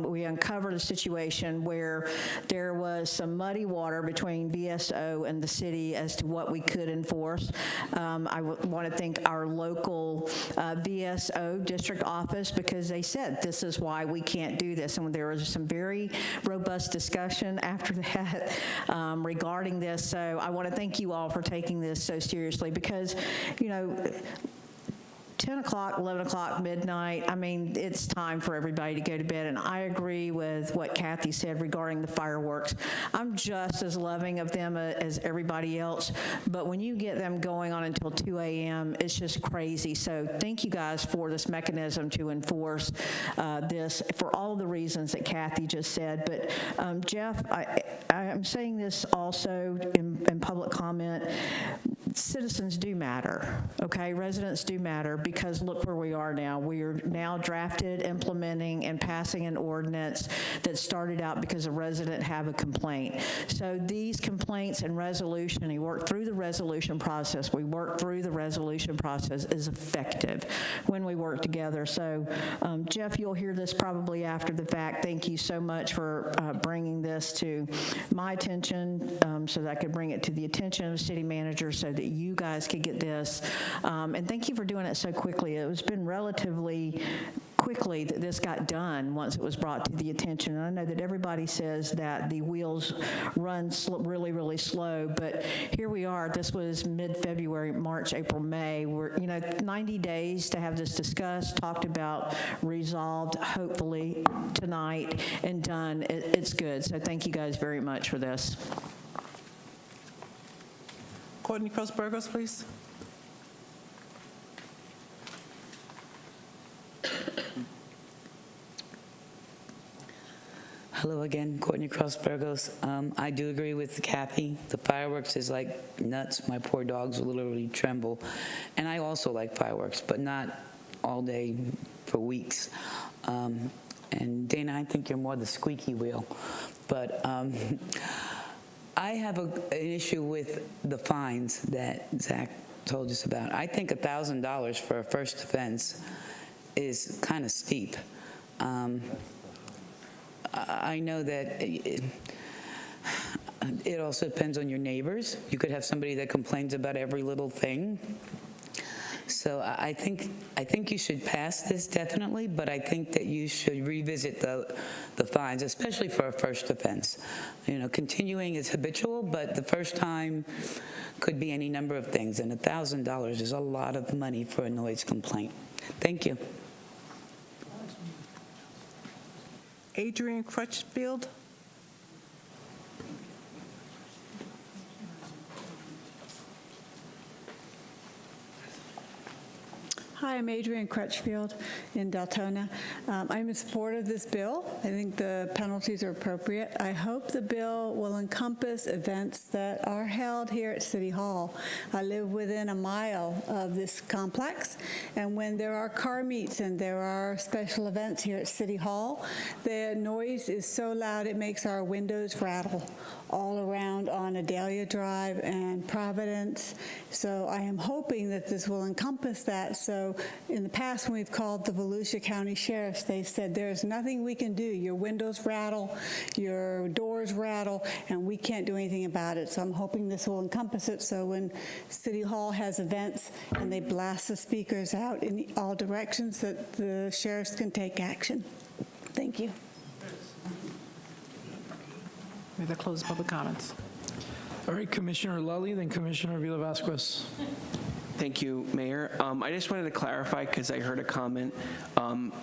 We uncovered a situation where there was some muddy water between VSO and the city as to what we could enforce. I want to thank our local VSO district office because they said this is why we can't do this, and there was some very robust discussion after that regarding this. So I want to thank you all for taking this so seriously because 10 o'clock, 11 o'clock, midnight, it's time for everybody to go to bed. And I agree with what Kathy said regarding the fireworks. I'm just as loving of them as everybody else. But when you get them going on until 2 a.m., it's just crazy. So thank you guys for this mechanism to enforce this for all the reasons that Kathy just said. But Jeff, I'm saying this also in public comment. Citizens do matter, okay? Residents do matter because look where we are now. We are now drafted, implementing, and passing an ordinance that started out because a resident had a complaint. So these complaints and resolution, he worked through the resolution process. We worked through the resolution process is effective when we work together. So Jeff, you'll hear this probably after the fact. Thank you so much for bringing this to my attention so that I could bring it to the attention of the city manager so that you guys could get this. And thank you for doing it so quickly. It was been relatively quickly that this got done once it was brought to the attention. And I know that everybody says that the wheels run really, really slow, but here we are. This was mid-February, March, April, May. We're, 90 days to have this discussed, talked about, resolved, hopefully tonight, and done. It's good. So thank you guys very much for this. Courtney Cross Burgos, please. Hello again, Courtney Cross Burgos. I do agree with Kathy. The fireworks is like nuts. My poor dogs will literally tremble. And I also like fireworks, but not all day for weeks. And Dana, I think you're more the squeaky wheel. But I have an issue with the fines that Zach told us about. I think $1,000 for a first offense is kind of steep. I know that it also depends on your neighbors. You could have somebody that complains about every little thing. So I think you should pass this definitely, but I think that you should revisit the fines, especially for a first offense. Continuing is habitual, but the first time could be any number of things, and $1,000 is a lot of money for a noise complaint. Thank you. Adrian Crutchfield. Hi, I'm Adrian Crutchfield in Deltona. I'm in support of this bill. I think the penalties are appropriate. I hope the bill will encompass events that are held here at City Hall. I live within a mile of this complex, and when there are car meets and there are special events here at City Hall, the noise is so loud it makes our windows rattle all around on Adelia Drive and Providence. So I am hoping that this will encompass that. So in the past, when we've called the Volusia County Sheriffs, they've said there's nothing we can do. Your windows rattle, your doors rattle, and we can't do anything about it. So I'm hoping this will encompass it. So when City Hall has events and they blast the speakers out in all directions, that the sheriffs can take action. Thank you. May that close public comments. All right, Commissioner Lully, then Commissioner Villa-Vasquez. Thank you, Mayor. I just wanted to clarify because I heard a comment, and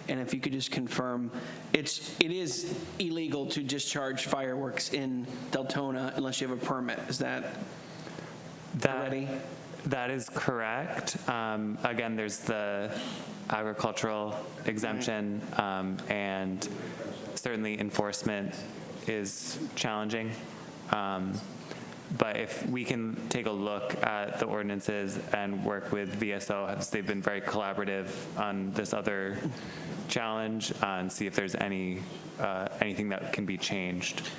if you could just confirm, it is illegal to discharge fireworks in Deltona unless you have a permit. Is that already? That is correct. Again, there's the agricultural exemption, and certainly enforcement is challenging. But if we can take a look at the ordinances and work with VSO, as they've been very collaborative on this other challenge, and see if there's anything that can be changed.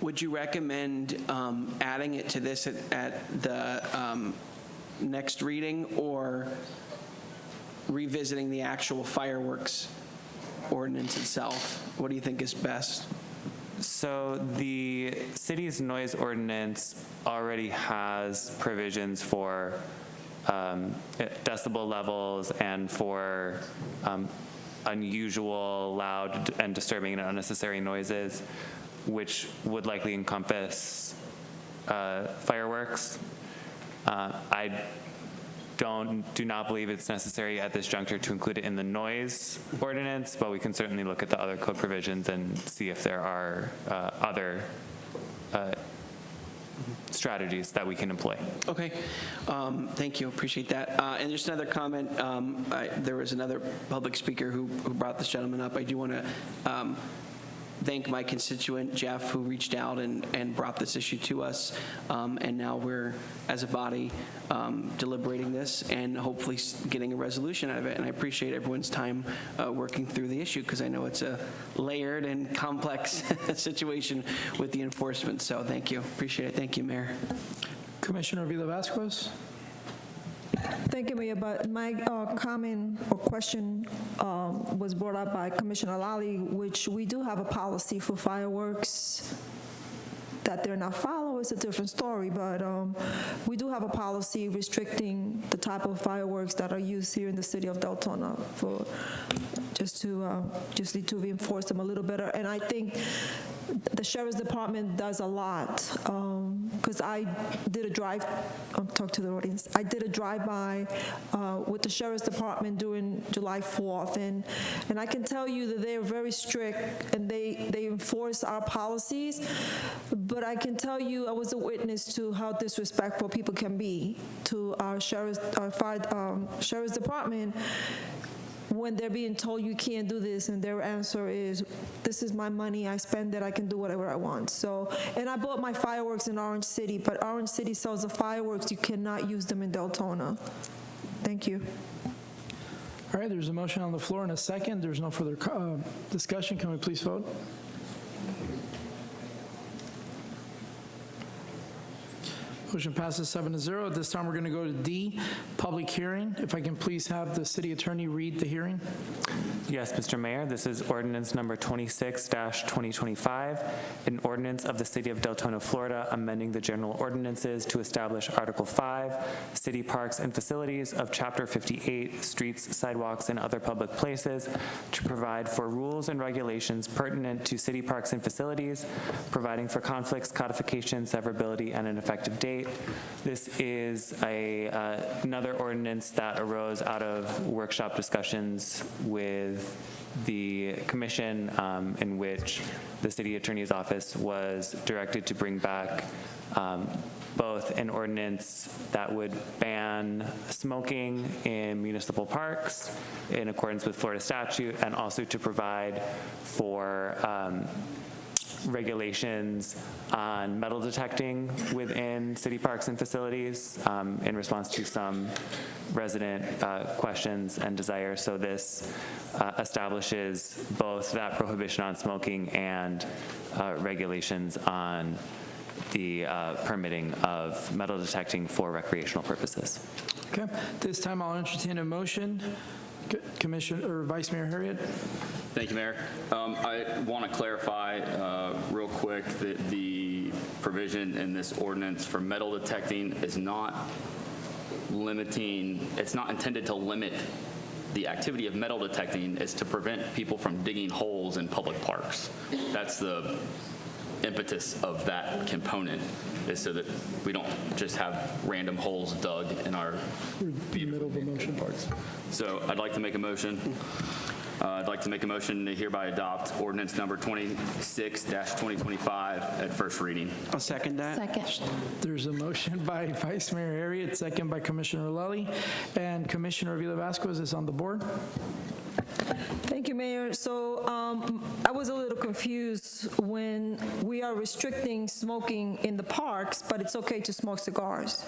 Would you recommend adding it to this at the next reading, or revisiting the actual fireworks ordinance itself? What do you think is best? So the city's noise ordinance already has provisions for decibel levels and for unusual, loud, and disturbing and unnecessary noises, which would likely encompass fireworks. I do not believe it's necessary at this juncture to include it in the noise ordinance, but we can certainly look at the other code provisions and see if there are other strategies that we can employ. Okay, thank you, appreciate that. And just another comment, there was another public speaker who brought this gentleman up. I do want to thank my constituent, Jeff, who reached out and brought this issue to us. And now we're, as a body, deliberating this and hopefully getting a resolution out of it. And I appreciate everyone's time working through the issue, because I know it's a layered and complex situation with the enforcement. So thank you. Appreciate it. Thank you, Mayor. Commissioner Villa-Vasquez? Thank you, Mayor. But my comment or question was brought up by Commissioner Lally, which we do have a policy for fireworks. That they're not followed is a different story, but we do have a policy restricting the type of fireworks that are used here in the city of Deltona for just need to reinforce them a little better. And I think the Sheriff's Department does a lot, because I did a talk to the audience. I did a drive-by with the Sheriff's Department during July 4th, and I can tell you that they are very strict and they enforce our policies. But I can tell you, I was a witness to how disrespectful people can be to our Sheriff's Department when they're being told you can't do this, and their answer is, this is my money, I spend it, I can do whatever I want. So, and I bought my fireworks in Orange City, but Orange City sells the fireworks, you cannot use them in Deltona. Thank you. All right, there's a motion on the floor and a second. There's no further discussion. Can we please vote? Motion passes 7-0. At this time, we're going to go to D, public hearing. If I can please have the city attorney read the hearing. Yes, Mr. Mayor, this is ordinance number 26-2025, an ordinance of the City of Deltona, Florida, amending the general ordinances to establish Article 5, city parks and facilities of Chapter 58, streets, sidewalks, and other public places, to provide for rules and regulations pertinent to city parks and facilities, providing for conflicts, codification, severability, and an effective date. This is another ordinance that arose out of workshop discussions with the commission, in which the city attorney's office was directed to bring back both an ordinance that would ban smoking in municipal parks in accordance with Florida statute, and also to provide for regulations on metal detecting within city parks and facilities in response to some resident questions and desires. So this establishes both that prohibition on smoking and regulations on the permitting of metal detecting for recreational purposes. Okay. This time I'll entertain a motion. Commissioner or Vice Mayor Harriet. Thank you, Mayor. I want to clarify real quick that the provision in this ordinance for metal detecting is not limiting, it's not intended to limit the activity of metal detecting. It's to prevent people from digging holes in public parks. That's the impetus of that component, is so that we don't just have random holes dug in our beautiful parks. So I'd like to make a motion. I'd like to make a motion to hereby adopt ordinance number 26-2025 at first reading. I'll second that. Second. There's a motion by Vice Mayor Harriet, second by Commissioner Lally, and Commissioner Villa-Vasquez is on the board. Thank you, Mayor. So I was a little confused when we are restricting smoking in the parks, but it's okay to smoke cigars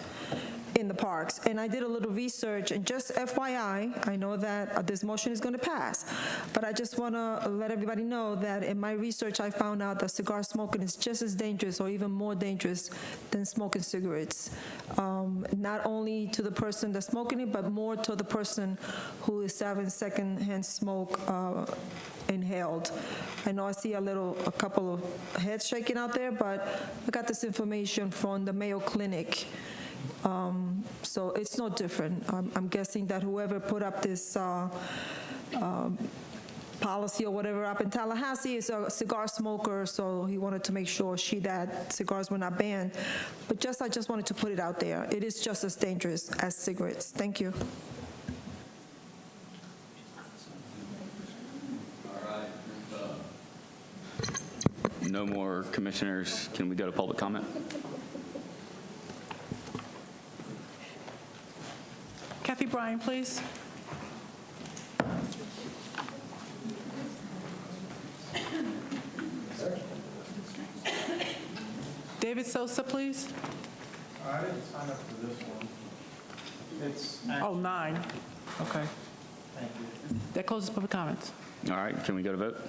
in the parks. And I did a little research, and just FYI, I know that this motion is going to pass, but I just want to let everybody know that in my research, I found out that cigar smoking is just as dangerous or even more dangerous than smoking cigarettes. Not only to the person that's smoking it, but more to the person who is having secondhand smoke inhaled. I know I see a couple of heads shaking out there, but I got this information from the Mayo Clinic. So it's no different. I'm guessing that whoever put up this policy or whatever up in Tallahassee is a cigar smoker, so he wanted to make sure that cigars were not banned. But I just wanted to put it out there. It is just as dangerous as cigarettes. Thank you. No more commissioners. Can we go to public comment? Kathy Bryan, please. David Sosa, please. I didn't sign up for this one. It's. Oh, 9. Okay. Thank you. That closes public comments. All right, can we go to vote?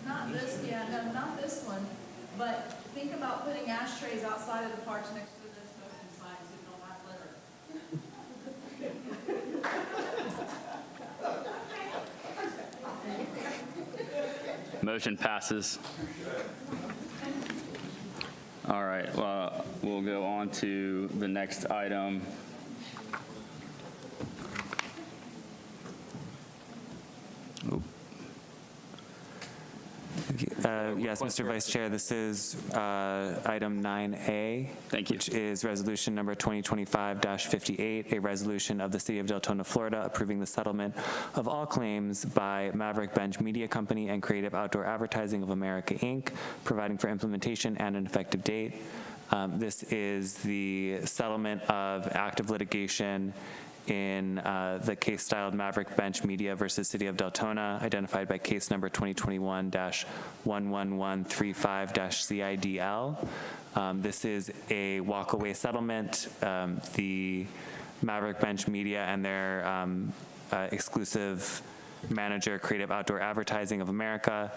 Not this, no, not this one, but think about putting ashtrays outside of the parks next to the smoking signs so you don't have litter. Motion passes. All right, well, we'll go on to the next item. Yes, Mr. Vice Chair, this is item 9A. Thank you. Which is resolution number 2025-58, a resolution of the City of Deltona, Florida, approving the settlement of all claims by Maverick Bench Media Company and Creative Outdoor Advertising of America, Inc., providing for implementation and an effective date. This is the settlement of active litigation in the case styled Maverick Bench Media versus City of Deltona, identified by case number 2021-11135-CIDL. This is a walkaway settlement. The Maverick Bench Media and their exclusive manager, Creative Outdoor Advertising of America,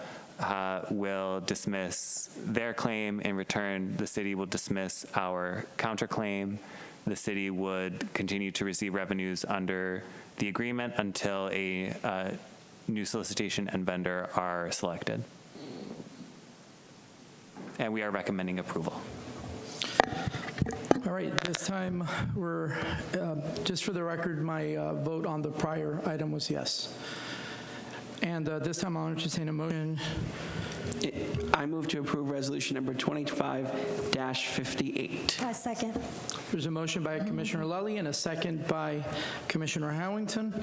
will dismiss their claim. In return, the city will dismiss our counterclaim. The city would continue to receive revenues under the agreement until a new solicitation and vendor are selected. And we are recommending approval. All right, this time we're, just for the record, my vote on the prior item was yes. And this time I'll entertain a motion. I move to approve resolution number 25-58. I second. There's a motion by Commissioner Lally and a second by Commissioner Howington.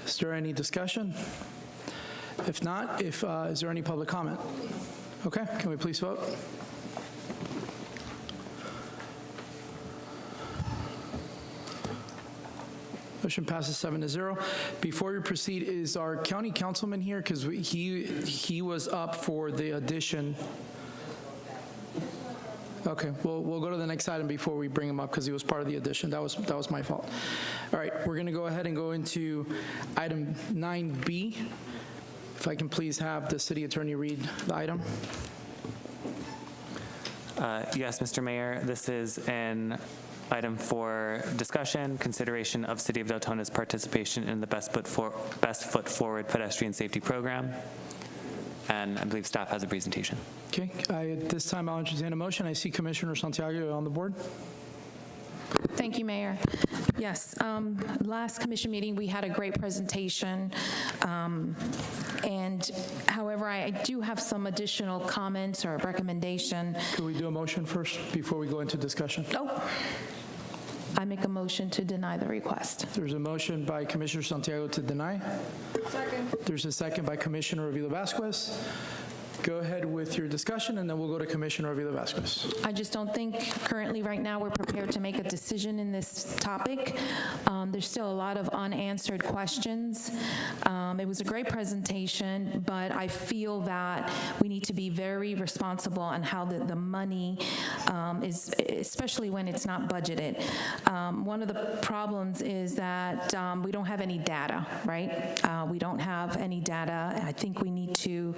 Is there any discussion? If not, is there any public comment? Okay, can we please vote? Motion passes 7-0. Before we proceed, is our county councilman here? Because he was up for the addition. Okay, we'll go to the next item before we bring him up because he was part of the addition. That was my fault. All right, we're going to go ahead and go into item 9B. If I can please have the city attorney read the item. Yes, Mr. Mayor, this is an item for discussion, consideration of City of Deltona's participation in the Best Foot Forward Pedestrian Safety Program. And I believe staff has a presentation. Okay, at this time I'll entertain a motion. I see Commissioner Santiago on the board. Thank you, Mayor. Yes, last commission meeting, we had a great presentation. And however, I do have some additional comments or recommendation. Could we do a motion first before we go into discussion? Oh, I make a motion to deny the request. There's a motion by Commissioner Santiago to deny. Second. There's a second by Commissioner Avila Vasquez. Go ahead with your discussion, and then we'll go to Commissioner Avila Vasquez. I just don't think currently right now we're prepared to make a decision in this topic. There's still a lot of unanswered questions. It was a great presentation, but I feel that we need to be very responsible on how the money is, especially when it's not budgeted. One of the problems is that we don't have any data, right? We don't have any data. I think we need to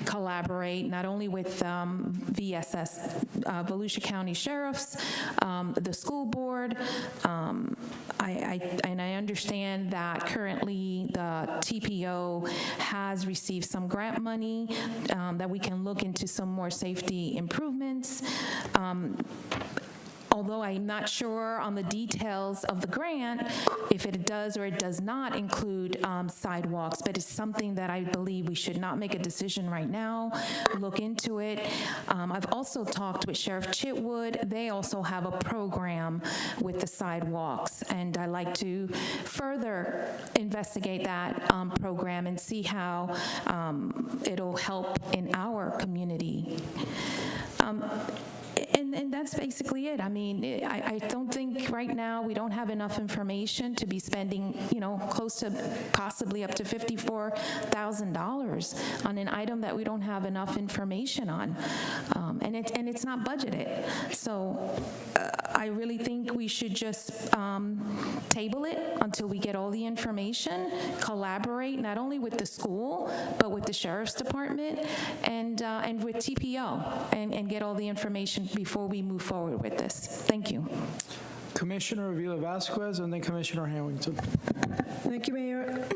collaborate not only with VSS, Volusia County Sheriffs, the school board. I understand that currently the TPO has received some grant money that we can look into some more safety improvements. Although I'm not sure on the details of the grant, if it does or it does not include sidewalks, but it's something that I believe we should not make a decision right now, look into it. I've also talked with Sheriff Chitwood. They also have a program with the sidewalks, and I'd like to further investigate that program and see how it'll help in our community. And And that's basically it. I mean, I don't think right now we don't have enough information to be spending, close to possibly up to $54,000 on an item that we don't have enough information on. And it's not budgeted. So I really think we should just table it until we get all the information, collaborate not only with the school, but with the Sheriff's Department and with TPO, and get all the information before we move forward with this. Thank you. Commissioner Avila Vasquez, and then Commissioner Hamilton. Thank you, Mayor.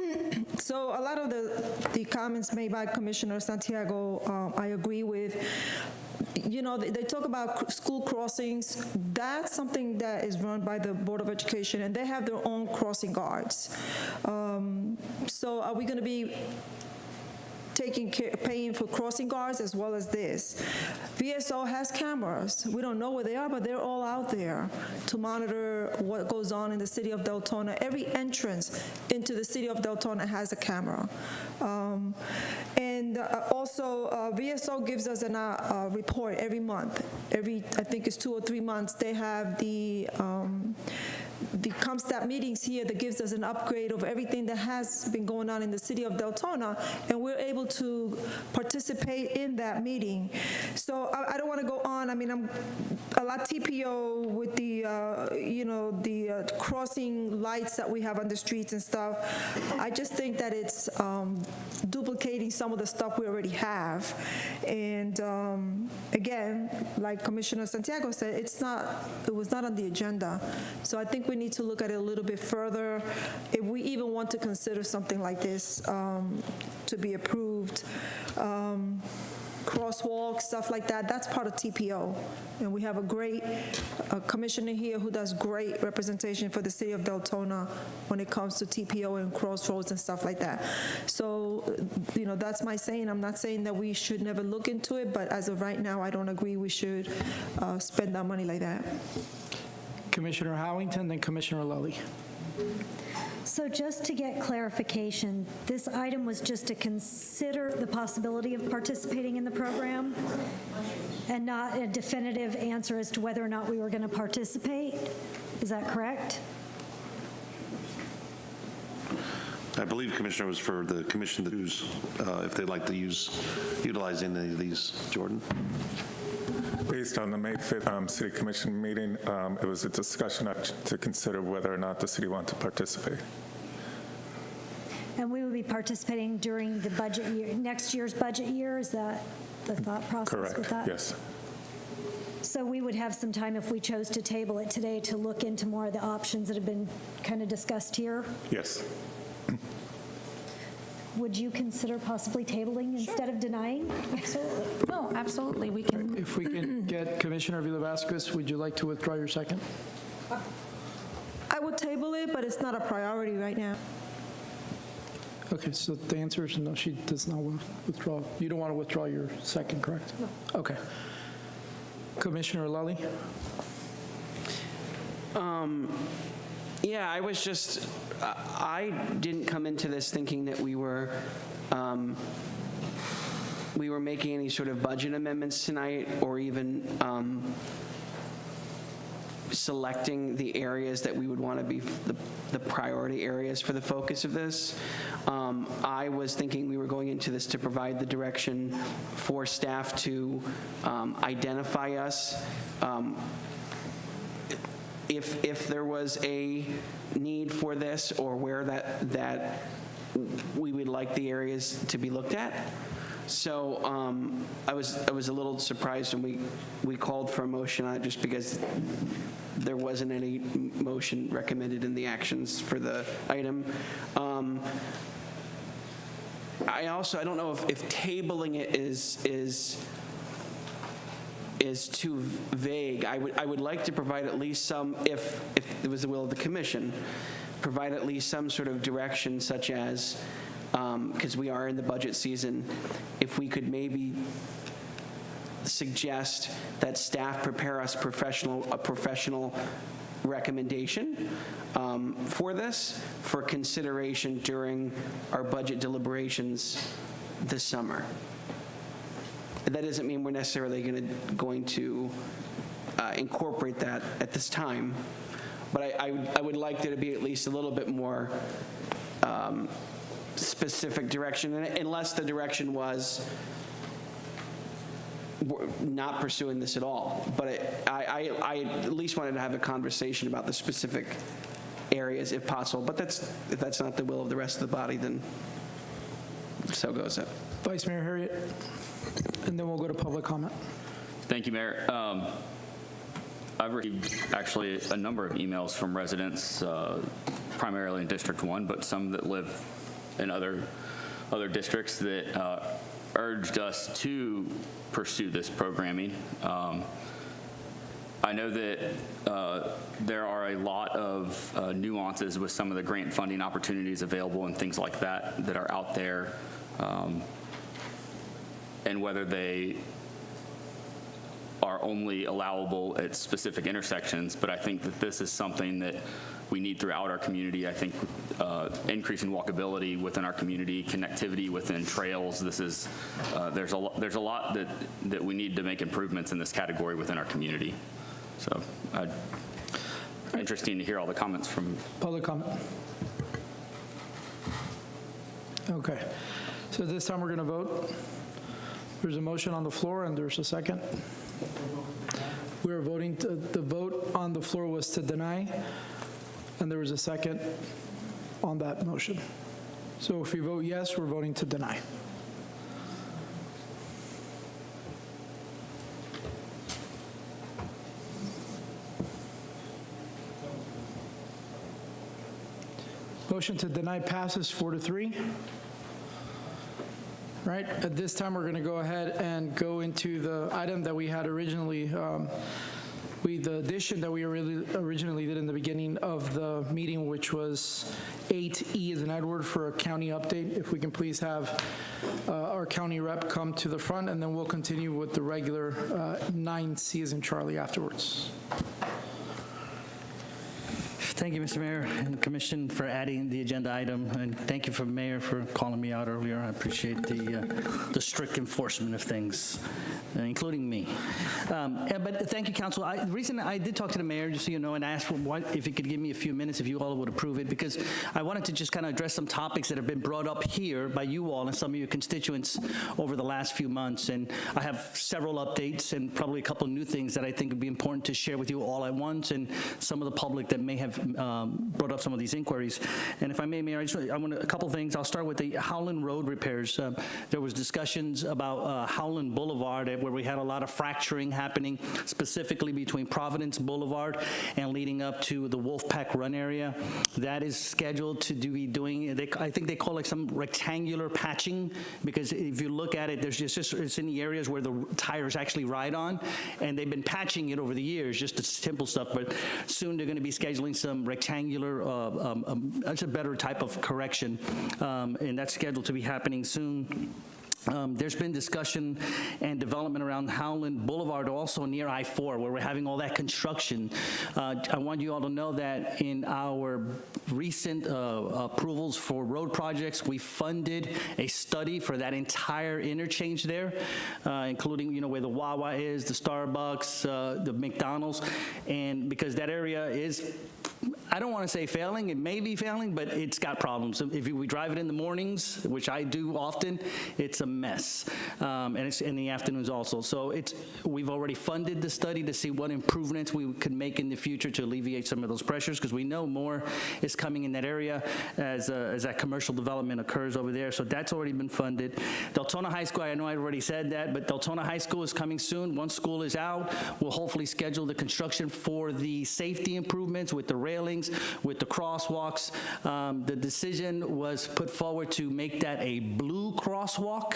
So a lot of the comments made by Commissioner Santiago, I agree with. They talk about school crossings. That's something that is run by the Board of Education, and they have their own crossing guards. So are we going to be paying for crossing guards as well as this? VSO has cameras. We don't know where they are, but they're all out there to monitor what goes on in the city of Deltona. Every entrance into the city of Deltona has a camera. Also, VSO gives us a report every month. I think it's 2 or 3 months, they have the ComStat meetings here that gives us an upgrade of everything that has been going on in the city of Deltona, and we're able to participate in that meeting. So I don't want to go on. I mean, I'm a lot TPO with the crossing lights that we have on the streets and stuff. I just think that it's duplicating some of the stuff we already have. And again, like Commissioner Santiago said, it was not on the agenda. So I think we need to look at it a little bit further if we even want to consider something like this to be approved. Crosswalks, stuff like that, that's part of TPO. And we have a great commissioner here who does great representation for the city of Deltona when it comes to TPO and crossroads and stuff like that. So, that's my saying. I'm not saying that we should never look into it, but as of right now, I don't agree we should spend our money like that. Commissioner Howington, then Commissioner Lally. So just to get clarification, this item was just to consider the possibility of participating in the program and not a definitive answer as to whether or not we were going to participate? Is that correct? I believe, Commissioner, was for the commission to choose if they'd like to utilize any of these. Jordan? Based on the May 5th City Commission meeting, it was a discussion to consider whether or not the city wanted to participate. And we will be participating during the budget year, next year's budget year? Is that the thought process with that? Correct, yes. So we would have some time if we chose to table it today to look into more of the options that have been kind of discussed here? Yes. Would you consider possibly tabling instead of denying? Absolutely. No, absolutely. We can. If we can get Commissioner Avila Vasquez, would you like to withdraw your second? I would table it, but it's not a priority right now. Okay, so the answer is no, she does not withdraw. You don't want to withdraw your second, correct? No. Okay. Commissioner Lally? Yeah, I was just, I didn't come into this thinking that we were making any sort of budget amendments tonight or even selecting the areas that we would want to be the priority areas for the focus of this. I was thinking we were going into this to provide the direction for staff to identify us. If there was a need for this or where that we would like the areas to be looked at. So I was a little surprised when we called for a motion on it just because there wasn't any motion recommended in the actions for the item. I don't know if tabling it is too vague. I would like to provide at least some, if it was the will of the commission, provide at least some sort of direction such as, because we are in the budget season, if we could maybe suggest that staff prepare us a professional recommendation for this for consideration during our budget deliberations this summer. That doesn't mean we're necessarily going to incorporate that at this time. But I would like there to be at least a little bit more specific direction, unless the direction was we're not pursuing this at all. But I at least wanted to have a conversation about the specific areas if possible. But if that's not the will of the rest of the body, then so goes it. Vice Mayor Harriet, and then we'll go to public comment. Thank you, Mayor. I've received actually a number of emails from residents, primarily in District 1, but some that live in other districts that urged us to pursue this programming. I know that there are a lot of nuances with some of the grant funding opportunities available and things like that that are out there, and whether they are only allowable at specific intersections. But I think that this is something that we need throughout our community. I think increasing walkability within our community, connectivity within trails. This is there's a lot that we need to make improvements in this category within our community. So interesting to hear all the comments from Public comment. Okay. So this time we're going to vote. There's a motion on the floor and there's a second. We are voting, the vote on the floor was to deny, and there was a second on that motion. So if we vote yes, we're voting to deny. Motion to deny passes 4-3. Right, at this time, we're going to go ahead and go into the item that we had originally, the addition that we originally did in the beginning of the meeting, which was 8E as in Edward for a county update. If we can please have our county rep come to the front, and then we'll continue with the regular 9C as in Charlie afterwards. Thank you, Mr. Mayor and the Commission, for adding the agenda item, and thank you, Mayor, for calling me out earlier. I appreciate the strict enforcement of things, including me. But thank you, Council. The reason I did talk to the Mayor, just so you know, and asked if he could give me a few minutes, if you all would approve it, because I wanted to just kind of address some topics that have been brought up here by you all and some of your constituents over the last few months. And I have several updates and probably a couple of new things that I think would be important to share with you all at once, and some of the public that may have brought up some of these inquiries. And if I may, Mayor, I want a couple things. I'll start with the Howland Road repairs. There was discussions about Howland Boulevard, where we had a lot of fracturing happening, specifically between Providence Boulevard and leading up to the Wolfpack Run area. That is scheduled to be doing, I think they call it some rectangular patching, because if you look at it, there's just it's in the areas where the tires actually ride on, and they've been patching it over the years, just the simple stuff, but soon they're going to be scheduling some rectangular, that's a better type of correction, and that's scheduled to be happening soon. There's been discussion and development around Howland Boulevard, also near I-4, where we're having all that construction. I want you all to know that in our recent approvals for road projects, we funded a study for that entire interchange there, including, where the Wawa is, the Starbucks, the McDonald's, and because that area is, I don't want to say failing, it may be failing, but it's got problems. If we drive it in the mornings, which I do often, it's a mess. And it's in the afternoons also. So we've already funded the study to see what improvements we could make in the future to alleviate some of those pressures, because we know more is coming in that area as that commercial development occurs over there. So that's already been funded. Deltona High School, I know I already said that, but Deltona High School is coming soon. Once school is out, we'll hopefully schedule the construction for the safety improvements with the railings, with the crosswalks. The decision was put forward to make that a blue crosswalk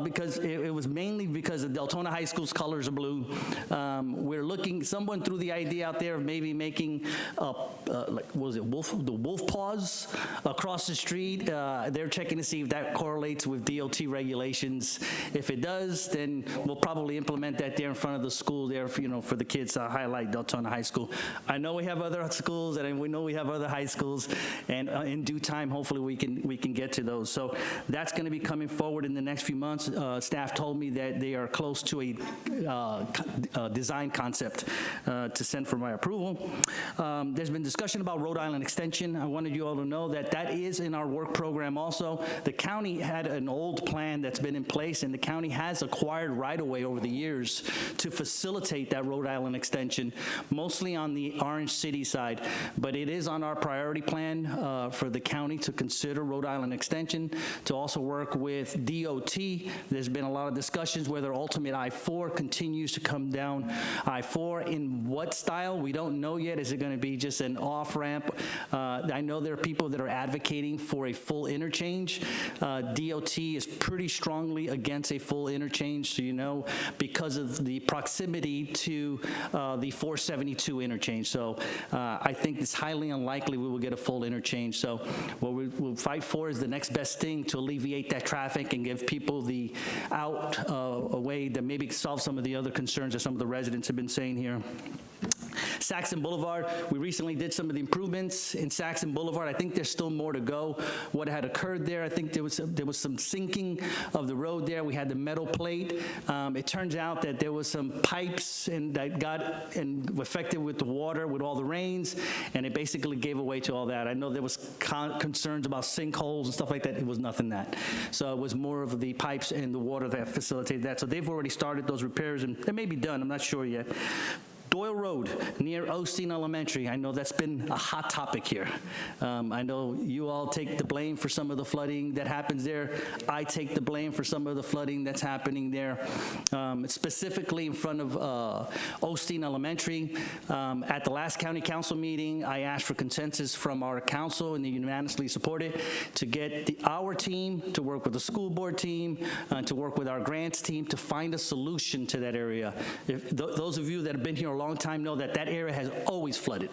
because it was mainly because of Deltona High School's colors are blue. We're looking, someone threw the idea out there of maybe making, what was it, the wolf paws across the street. They're checking to see if that correlates with DOT regulations. If it does, then we'll probably implement that there in front of the school there, for the kids to highlight Deltona High School. I know we have other schools schools, and we know we have other high schools, and in due time, hopefully we can get to those. So that's going to be coming forward in the next few months. Staff told me that they are close to a design concept to send for my approval. There's been discussion about Rhode Island Extension. I wanted you all to know that that is in our work program also. The county had an old plan that's been in place, and the county has acquired right-of-way over the years to facilitate that Rhode Island Extension, mostly on the Orange City side. But it is on our priority plan for the county to consider Rhode Island Extension, to also work with DOT. There's been a lot of discussions whether ultimate I-4 continues to come down I-4. In what style, we don't know yet. Is it going to be just an off-ramp? I know there are people that are advocating for a full interchange. DOT is pretty strongly against a full interchange, so you know, because of the proximity to the 472 interchange. So I think it's highly unlikely we will get a full interchange. So what we'll fight for is the next best thing to alleviate that traffic and give people the out a way that maybe solve some of the other concerns that some of the residents have been saying here. Saxon Boulevard, we recently did some of the improvements in Saxon Boulevard. I think there's still more to go. What had occurred there, I think there was some sinking of the road there. We had the metal plate. It turns out that there was some pipes that got affected with the water, with all the rains, and it basically gave away to all that. I know there was concerns about sinkholes and stuff like that. It was nothing that. So it was more of the pipes and the water that facilitated that. So they've already started those repairs, and they may be done. I'm not sure yet. Doyle Road, near Osteen Elementary. I know that's been a hot topic here. I know you all take the blame for some of the flooding that happens there. I take the blame for some of the flooding that's happening there. Specifically in front of Osteen Elementary. At the last county council meeting, I asked for consensus from our council, and they unanimously supported to get our team to work with the school board team, to work with our grants team to find a solution to that area. If those of you that have been here a long time know that that area has always flooded.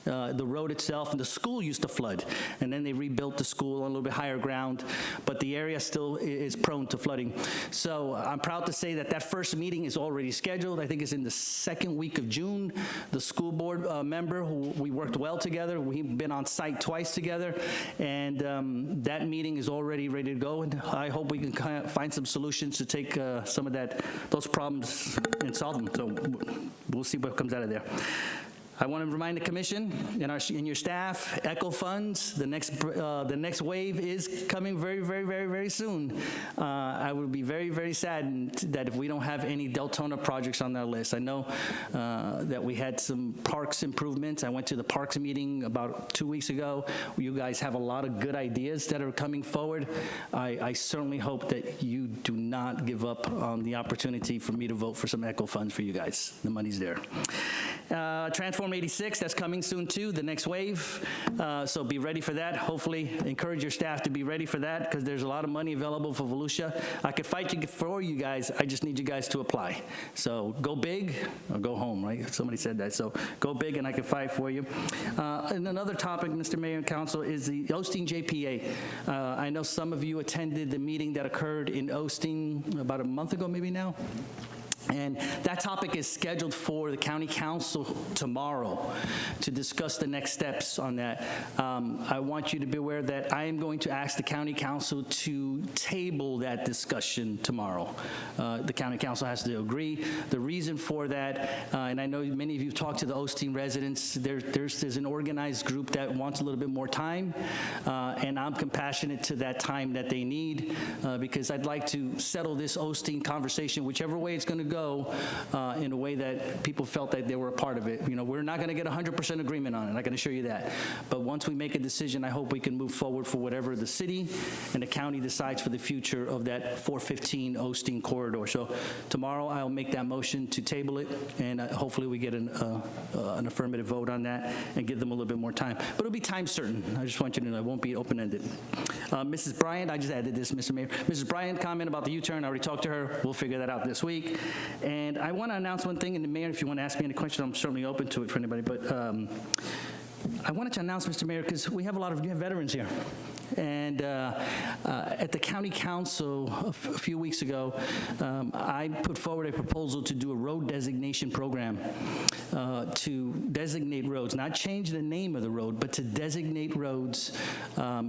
The road itself and the school used to flood, and then they rebuilt the school on a little bit higher ground, but the area still is prone to flooding. So I'm proud to say that that first meeting is already scheduled. I think it's in the second week of June. The school board member, who we worked well together, we've been on site twice together, and that meeting is already ready to go, and I hope we can kind of find some solutions to take some of those problems and solve them. So we'll see what comes out of there. I want to remind the commission and your staff, ECHO funds, the next wave is coming very, very, very, very soon. I would be very, very saddened that if we don't have any Deltona projects on that list. I know that we had some parks improvements. I went to the parks meeting about 2 weeks ago. You guys have a lot of good ideas that are coming forward. I certainly hope that you do not give up on the opportunity for me to vote for some ECHO funds for you guys. The money's there. Transform 86, that's coming soon too, the next wave. So be ready for that. Hopefully encourage your staff to be ready for that, because there's a lot of money available for Volusia. I could fight for you guys. I just need you guys to apply. So go big or go home, right? Somebody said that. So go big and I can fight for you. And another topic, Mr. Mayor and Council, is the Osteen JPA. I know some of you attended the meeting that occurred in Osteen about a month ago, maybe now. And that topic is scheduled for the county council tomorrow to discuss the next steps on that. I want you to be aware that I am going to ask the county council to table that discussion tomorrow. The county council has to agree. The reason for that, and I know many of you talked to the Osteen residents, there's an organized group that wants a little bit more time, and I'm compassionate to that time that they need, because I'd like to settle this Osteen conversation whichever way it's going to go, in a way that people felt that they were a part of it. You know, we're not going to get 100% agreement on it, I can assure you that. But once we make a decision, I hope we can move forward for whatever the city and the county decides for the future of that 415 Osteen corridor. So tomorrow I'll make that motion to table it, and hopefully we get an affirmative vote on that and give them a little bit more time. But it'll be time certain. I just want you to know it won't be open-ended. Mrs. Bryant, I just added this, Mr. Mayor. Mrs. Bryant, comment about the U-turn. I already talked to her. We'll figure that out this week. And I want to announce one thing, and the mayor, if you want to ask me any question, I'm certainly open to it for anybody. But I wanted to announce, Mr. Mayor, because we have a lot of veterans here. And at the county council a few weeks ago, I put forward a proposal to do a road designation program to designate roads, not change the name of the road, but to designate roads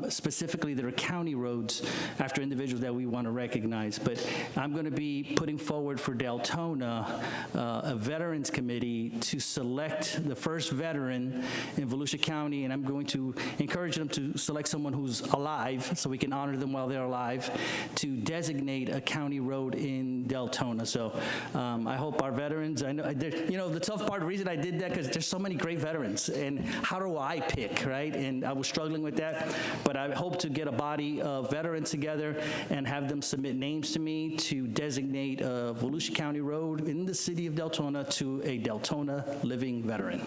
specifically that are county roads after individuals that we want to recognize. But I'm going to be putting forward for Deltona a veterans committee to select the first veteran in Volusia County, and I'm going to encourage them to select someone who's alive so we can honor them while they're alive, to designate a county road in Deltona. So I hope our veterans, I know, the tough part, the reason I did that, because there's so many great veterans, and how do I pick, right? And I was struggling with that, but I hope to get a body of veterans together and have them submit names to me to designate a Volusia County road in the city of Deltona to a Deltona living veteran.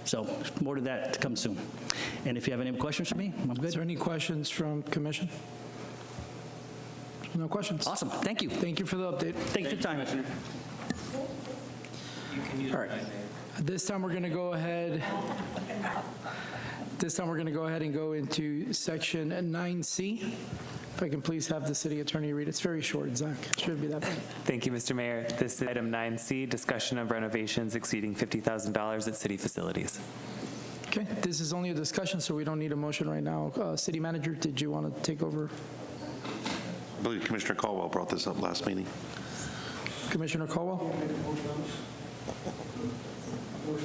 So more to that to come soon. And if you have any questions for me, I'm good. Is there any questions from commission? No questions. Awesome. Thank you. Thank you for the update. Thank you for your time. All right. This time we're going to go ahead. And go into section 9C. If I can please have the city attorney read. It's very short, Zach. It shouldn't be that bad. Thank you, Mr. Mayor. This is item 9C, discussion of renovations exceeding $50,000 at city facilities. Okay, this is only a discussion, so we don't need a motion right now. City manager, did you want to take over? I believe Commissioner Caldwell brought this up last meeting. Commissioner Caldwell? What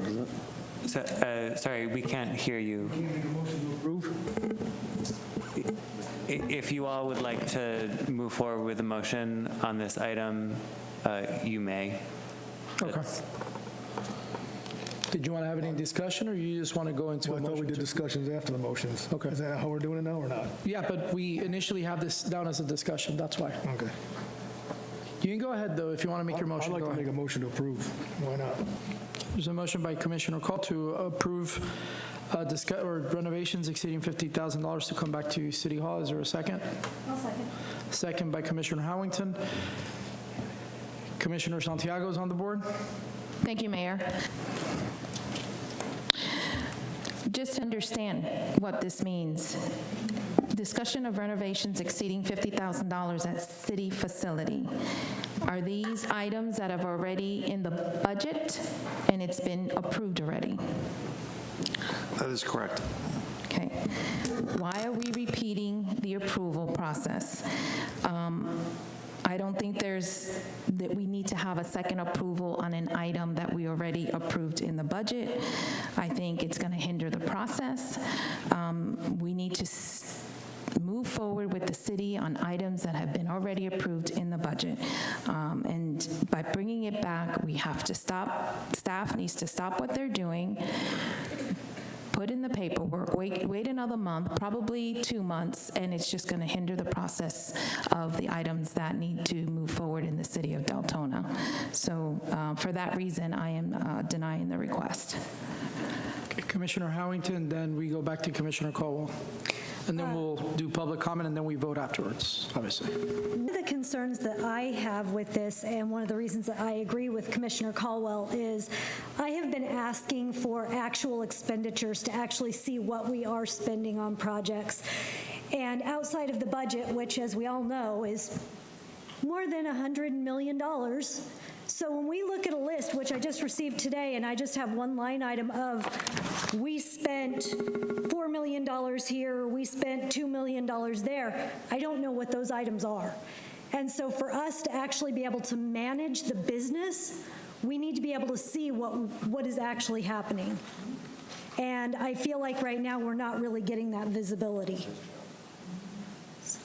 is it? So, sorry, we can't hear you. If you all would like to move forward with a motion on this item, you may. Okay. Did you want to have any discussion, or you just want to go into a I motion? thought we did discussions after the motions. Okay. Is that how we're doing it now or not? Yeah, but we initially have this down as a discussion, that's why. Okay. You can go ahead, though, if you want to make your motion. I'd like go to ahead. make a motion to approve. Why not? There's a motion by Commissioner Call to approve renovations exceeding $50,000 to come back to City Hall. Is there a second? I'll second. Second by Commissioner Howington. Commissioner Santiago is on the board. Thank you, Mayor. Just to understand what this means, discussion of renovations exceeding $50,000 at city facility. Are these items that have already in the budget and it's been approved already? That is correct. Okay. Why are we repeating the approval process? I don't think that we need to have a second approval on an item that we already approved in the budget. I think it's going to hinder the process. We need to move forward with the city on items that have been already approved in the budget. And by bringing it back, we have to stop, staff needs to stop what they're doing, put in the paperwork, wait another month, probably 2 months, and it's just going to hinder the process of the items that need to move forward in the city of Deltona. So for that reason, I am denying the request. Okay, Commissioner Howington, then we go back to Commissioner Caldwell. And then we'll do public comment, and then we vote afterwards, obviously. One of the concerns that I have with this, and one of the reasons that I agree with Commissioner Caldwell, is I have been asking for actual expenditures to actually see what we are spending on projects. And outside of the budget, which, as we all know, is more than $100 million. So when we look at a list, which I just received today, and I just have one line item of, we spent $4 million here, we spent $2 million there, I don't know what those items are. And so for us to actually be able to manage the business, we need to be able to see what is actually happening. And I feel like right now we're not really getting that visibility. So,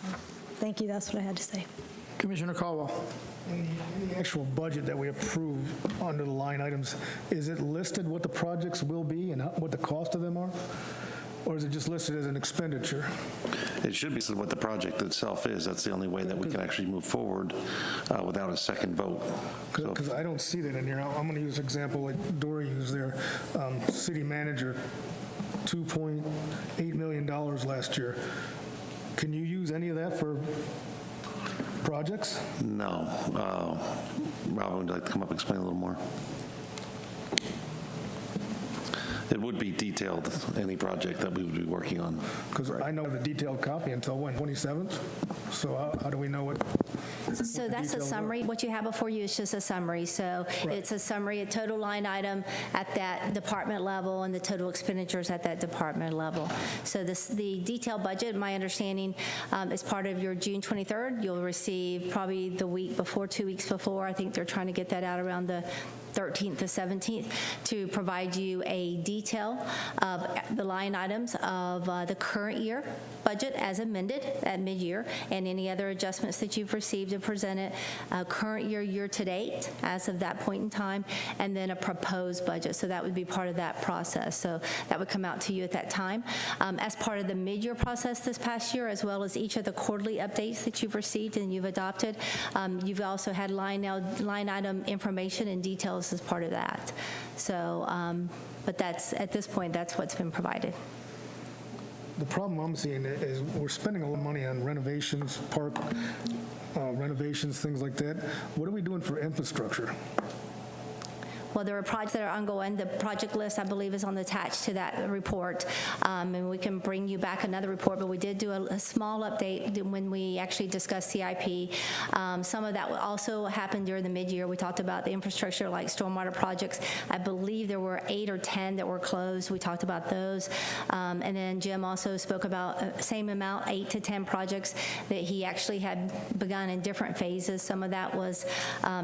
thank you, that's what I had to say. Commissioner Caldwell. In the actual budget that we approve under the line items, is it listed what the projects will be and what the cost of them are? Or is it just listed as an expenditure? It should be listed what the project itself is. That's the only way that we can actually move forward without a second vote. Because I don't see that in here. I'm going to use an example like Dory used there. City manager, $2.8 million last year. Can you use any of that for projects? No. Robin, would you like to come up and explain a little more? it would be detailed, any project that we would be working on. Because I know the detailed copy until when, 27th? So how do we know what? So that's a summary. What you have before you is just a summary. So it's a summary, a total line item at that department level and the total expenditures at that department level. So the detailed budget, my understanding, is part of your June 23rd. You'll receive probably the week before, 2 weeks before. I think they're trying to get that out around the 13th to 17th to provide you a detail of the line items of the current year budget as amended at mid-year, and any other adjustments that you've received and presented current year to date as of that point in time, and then a proposed budget. So that would be part of that process. So that would come out to you at that time. As part of the mid-year process this past year, as well as each of the quarterly updates that you've received and you've adopted, you've also had line item information and details as part of that. So, but that's, at this point, that's what's been provided. The problem I'm seeing is we're spending a lot of money on renovations, park renovations, things like that. What are we doing for infrastructure? Well, there are projects that are ongoing. The project list, I believe, is attached to that report, and we can bring you back another report, but we did do a small update when we actually discussed CIP. Some of that also happened during the mid-year. We talked about the infrastructure like stormwater projects. I believe there were 8 or 10 that were closed. We talked about those. And then Jim also spoke about same amount, 8 to 10 projects that he actually had begun in different phases. Some of that was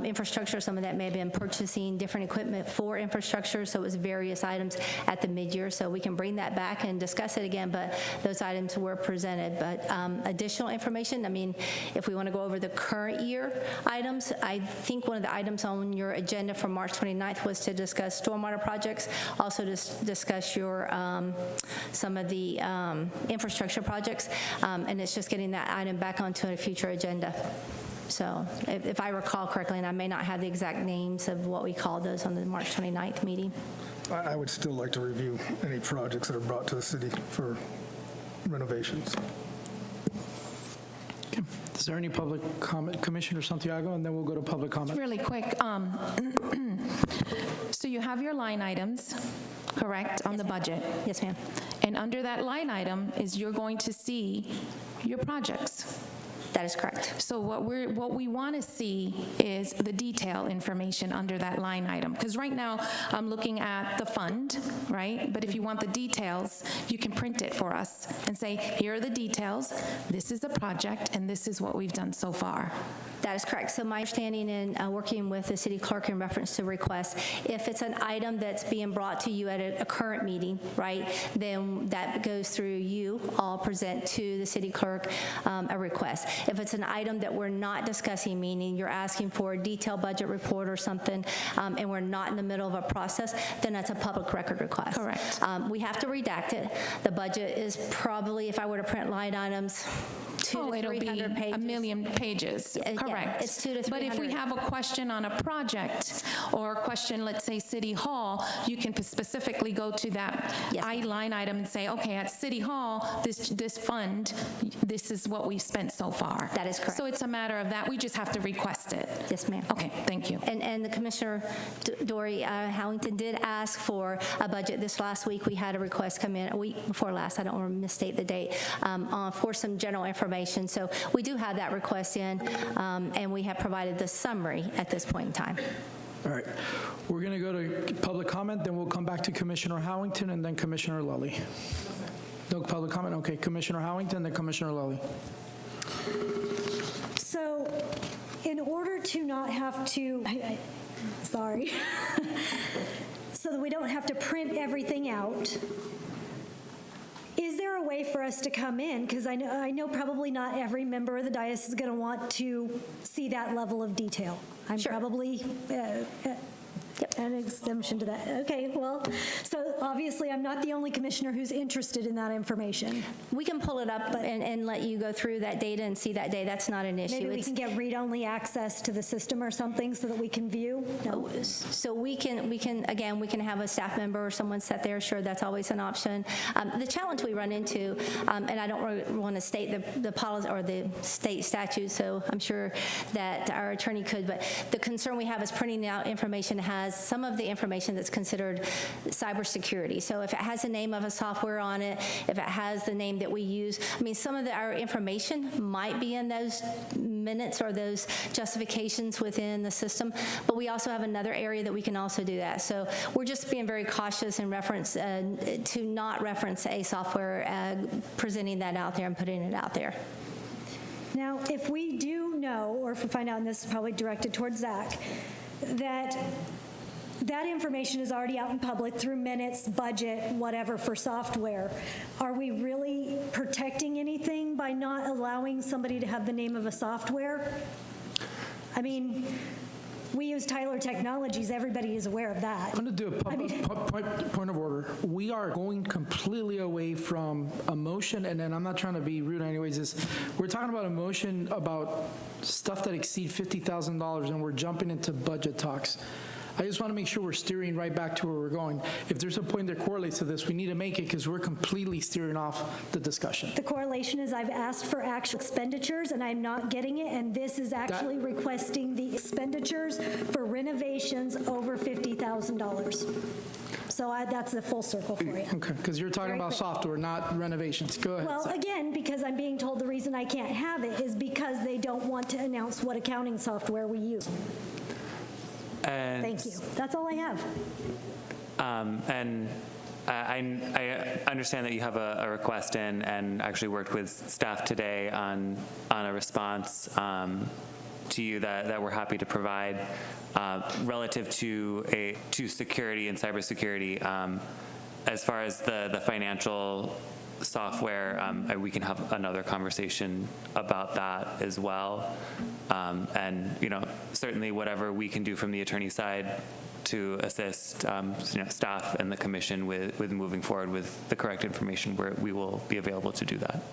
infrastructure. Some of that may have been purchasing different equipment for infrastructure, so it was various items at the mid-year, so we can bring that back and discuss it again, but those items were presented. But additional information, I mean, if we want to go over the current year items, I think one of the items on your agenda for March 29th was to discuss stormwater projects, also to discuss your some of the infrastructure projects, and it's just getting that item back onto a future agenda. So if I recall correctly, and I may not have the exact names of what we called those on the March 29th meeting. I would still like to review any projects that are brought to the city for renovations. Okay. Is there any public comment? Commissioner Santiago, and then we'll go to public comment. Really quick. So you have your line items, correct, on the budget? Yes, ma'am. And under that line item is you're going to see your projects. That is correct. So what we want to see is the detail information under that line item. Because right now, I'm looking at the fund, right? But if you want the details, you can print it for us and say, here are the details, this is the project, and this is what we've done so far. That is correct. So my understanding in working with the city clerk in reference to requests, if it's an item that's being brought to you at a current meeting, right, then that goes through you, all present to the city clerk a request. If it's an item that we're not discussing, meaning you're asking for a detailed budget report or something, and we're not in the middle of a process, then that's a public record request. Correct. We have to redact it. The budget is probably, if I were to print line items, 200 to 300 pages. A million pages. Correct. Yeah, it's 200 to 300. But if we have a question on a project or a question, let's say City Hall, you can specifically go to that line item and say, okay, at City Hall, this fund, this is what we've spent so far. That is correct. So it's a matter of that. We just have to request it. Yes, ma'am. Okay, thank you. And the Commissioner Dory Howington did ask for a budget this last week. We had a request come in a week before last. I don't want to misstate the date, for some general information. So we do have that request in, and we have provided the summary at this point in time. All right. We're going to go to public comment, then we'll come back to Commissioner Howington and then Commissioner Lully. No public comment? Okay, Commissioner Howington, then Commissioner Lully. So in order to not have to, sorry, so that we don't have to print everything out, is there a way for us to come in? Because I know probably not every member of the dais is going to want to see that level of detail. I'm probably an exemption to that. Okay, well, so obviously I'm not the only commissioner who's interested in that information. We can pull it up and let you go through that data and see that data. That's not an issue. Maybe we can get read-only access to the system or something so that we can view? No. So we can have a staff member or someone sit there. Sure, that's always an option. The challenge we run into, and I don't really want to state the policy or the state statute, so I'm sure that our attorney could, but the concern we have is printing out information has some of the information that's considered cybersecurity. So if it has the name of a software on it, if it has the name that we use, I mean, some of our information might be in those minutes or those justifications within the system, but we also have another area that we can also do that. So we're just being very cautious in reference to not reference a software, presenting that out there and putting it out there. Now, if we do know, or if we find out, and this is probably directed towards Zach, that information is already out in public through minutes, budget, whatever, for software, are we really protecting anything by not allowing somebody to have the name of a software? I mean, we use Tyler Technologies. Everybody is aware of that. I'm going to do a point of order. We are going completely away from a motion, and then I'm not trying to be rude anyways. We're talking about a motion about stuff that exceed $50,000, and we're jumping into budget talks. I just want to make sure we're steering right back to where we're going. If there's a point that correlates to this, we need to make it because we're completely steering off the discussion. The correlation is I've asked for actual expenditures and I'm not getting it, and this is actually requesting the expenditures for renovations over $50,000. So that's a full circle for you. Okay, because you're talking about software, not renovations. Go ahead. Well, again, because I'm being told the reason I can't have it is because they don't want to announce what accounting software we use. Thank you. That's all I have. And I understand that you have a request in, and actually worked with staff today on a response to you that we're happy to provide relative to security and cybersecurity. As far as the financial software, we can have another conversation about that as well. And certainly whatever we can do from the attorney side to assist staff and the commission with moving forward with the correct information, we will be available to do that.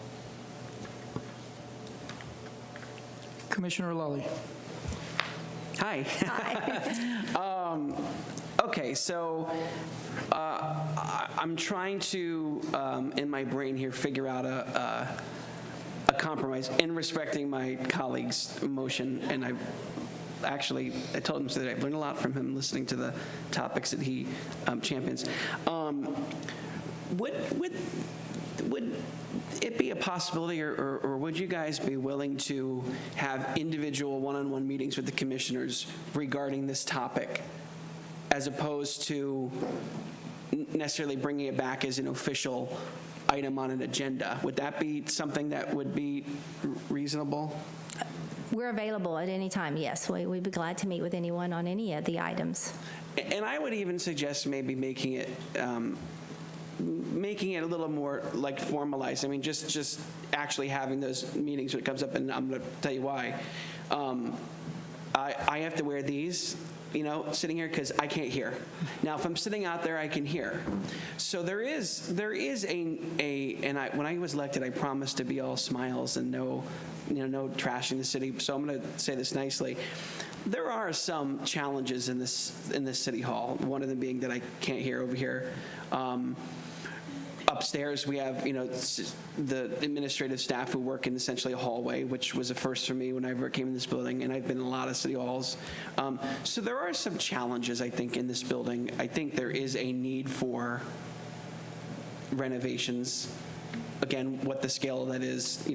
Commissioner Lally. Hi. Okay, so I'm trying to, in my brain here, figure out a compromise in respecting my colleague's motion, and I told him that I've learned a lot from him listening to the topics that he champions. Would it be a possibility, or would you guys be willing to have individual one-on-one meetings with the commissioners regarding this topic, as opposed to necessarily bringing it back as an official item on an agenda? Would that be something that would be reasonable? We're available at any time, yes. We'd be glad to meet with anyone on any of the items. And I would even suggest maybe making it a little more like formalized. I mean, just actually having those meetings when it comes up, and I'm going to tell you why. I have to wear these, sitting here because I can't hear. Now, if I'm sitting out there, I can hear. So there is when I was elected, I promised to be all smiles and no trashing the city. So I'm going to say this nicely. There are some challenges in this city hall. One of them being that I can't hear over here. Upstairs, we have, the administrative staff who work in essentially a hallway, which was a first for me when I came in this building, and I've been in a lot of city halls. So there are some challenges, I think, in this building. I think there is a need for renovations. Again, what the scale of that is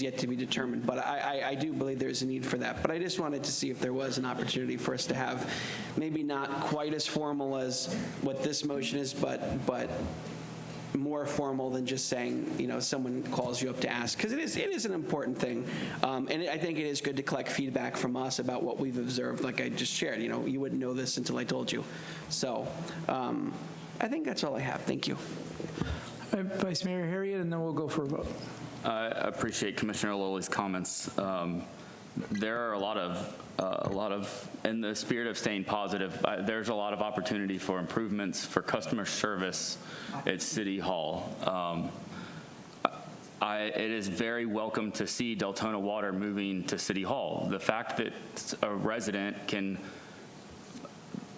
yet to be determined. But I do believe there's a need for that. But I just wanted to see if there was an opportunity for us to have maybe not quite as formal as what this motion is, but more formal than just saying, someone calls you up to ask, because it is an important thing. And I think it is good to collect feedback from us about what we've observed, like I just shared. You wouldn't know this until I told you. So I think that's all I have. Thank you. Vice Mayor Harriet, and then we'll go for a vote. I appreciate Commissioner Lowley's comments. There are a lot of, in the spirit of staying positive, there's a lot of opportunity for improvements for customer service at City Hall. It is very welcome to see Deltona Water moving to City Hall. The fact that a resident can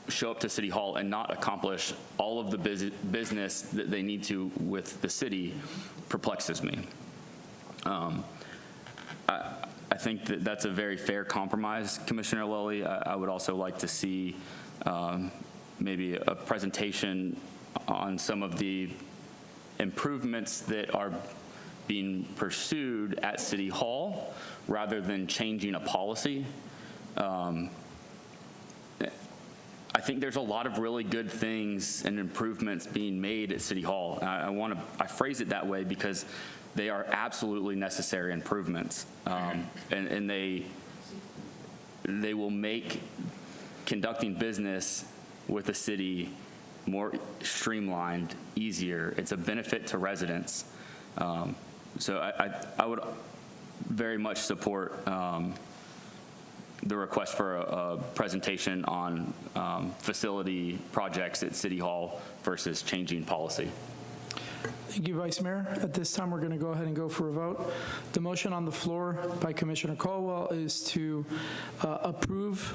show up to City Hall and not accomplish all of the business that they need to with the city perplexes me. I think that's a very fair compromise, Commissioner Lowley. I would also like to see maybe a presentation on some of the improvements that are being pursued at City Hall rather than changing a policy. I think there's a lot of really good things and improvements being made at City Hall. I phrase it that way because they are absolutely necessary improvements, and they will make conducting business with the city more streamlined, easier. It's a benefit to residents. So I would very much support the request for a presentation on facility projects at City Hall versus changing policy. Thank you, Vice Mayor. At this time, we're going to go ahead and go for a vote. The motion on the floor by Commissioner Caldwell is to approve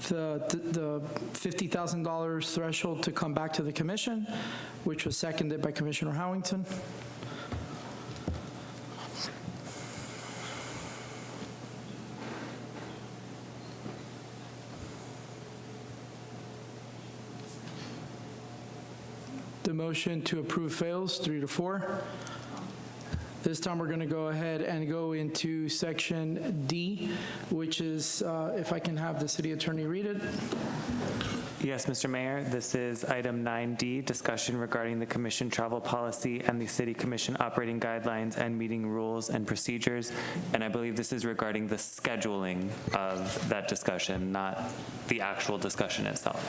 the $50,000 threshold to come back to the commission, which was seconded by Commissioner Howington. The motion to approve fails, 3-4. This time, we're going to go ahead and go into section D, which is, if I can have the city attorney read it. Yes, Mr. Mayor, this is item 9D, discussion regarding the commission travel policy and the city commission operating guidelines and meeting rules and procedures. And I believe this is regarding the scheduling of that discussion, not the actual discussion itself.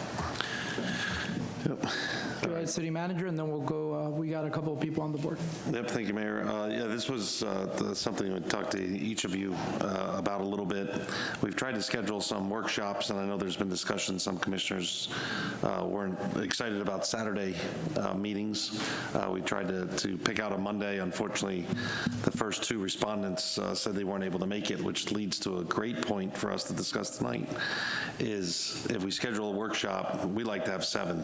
Go ahead, City Manager, and then we'll go, we got a couple of people on the board. Yep, thank you, Mayor. Yeah, this was something we talked to each of you about a little bit. We've tried to schedule some workshops, and I know there's been discussion. Some commissioners weren't excited about Saturday meetings. We tried to pick out a Monday. Unfortunately, the first two respondents said they weren't able to make it, which leads to a great point for us to discuss tonight, is if we schedule a workshop, we like to have 7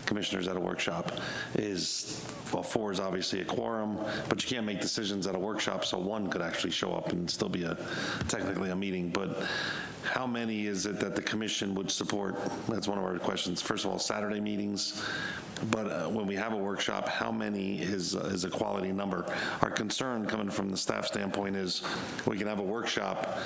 commissioners at a workshop. Well, 4 is obviously a quorum, but you can't make decisions at a workshop, so 1 could actually show up and still be technically a meeting. But how many is it that the commission would support? That's one of our questions. First of all, Saturday meetings, but when we have a workshop, how many is a quality number? Our concern coming from the staff standpoint is we can have a workshop,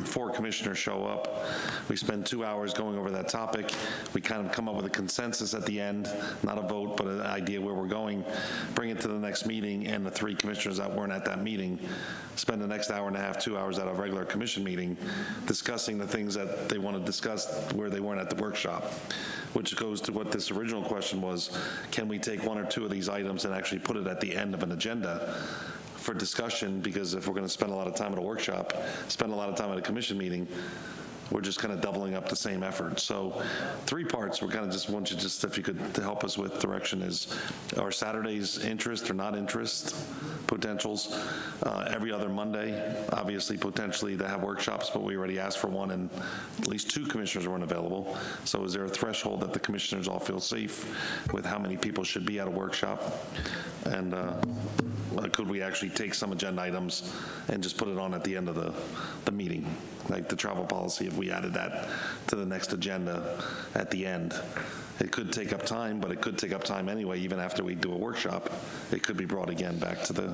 4 commissioners show up, we spend 2 hours going over that topic, we kind of come up with a consensus at the end, not a vote, but an idea where we're going, bring it to the next meeting, and the 3 commissioners that weren't at that meeting spend the next hour and a half, 2 hours at a regular commission meeting discussing the things that they want to discuss where they weren't at the workshop, which goes to what this original question was, can we take 1 or 2 of these items and actually put it at the end of an agenda for discussion? Because if we're going to spend a lot of time at a workshop, spend a lot of time at a commission meeting, we're just kind of doubling up the same effort. So 3 parts, we're kind of just want you just, if you could to help us with direction, is are Saturdays interest or not interest potentials? Every other Monday, obviously potentially to have workshops, but we already asked for 1 and at least 2 commissioners weren't available. So is there a threshold that the commissioners all feel safe with how many people should be at a workshop? And could we actually take some agenda items and just put it on at the end of the meeting? Like the travel policy, if we added that to the next agenda at the end. It could take up time, but it could take up time anyway, even after we do a workshop. It could be brought again back to the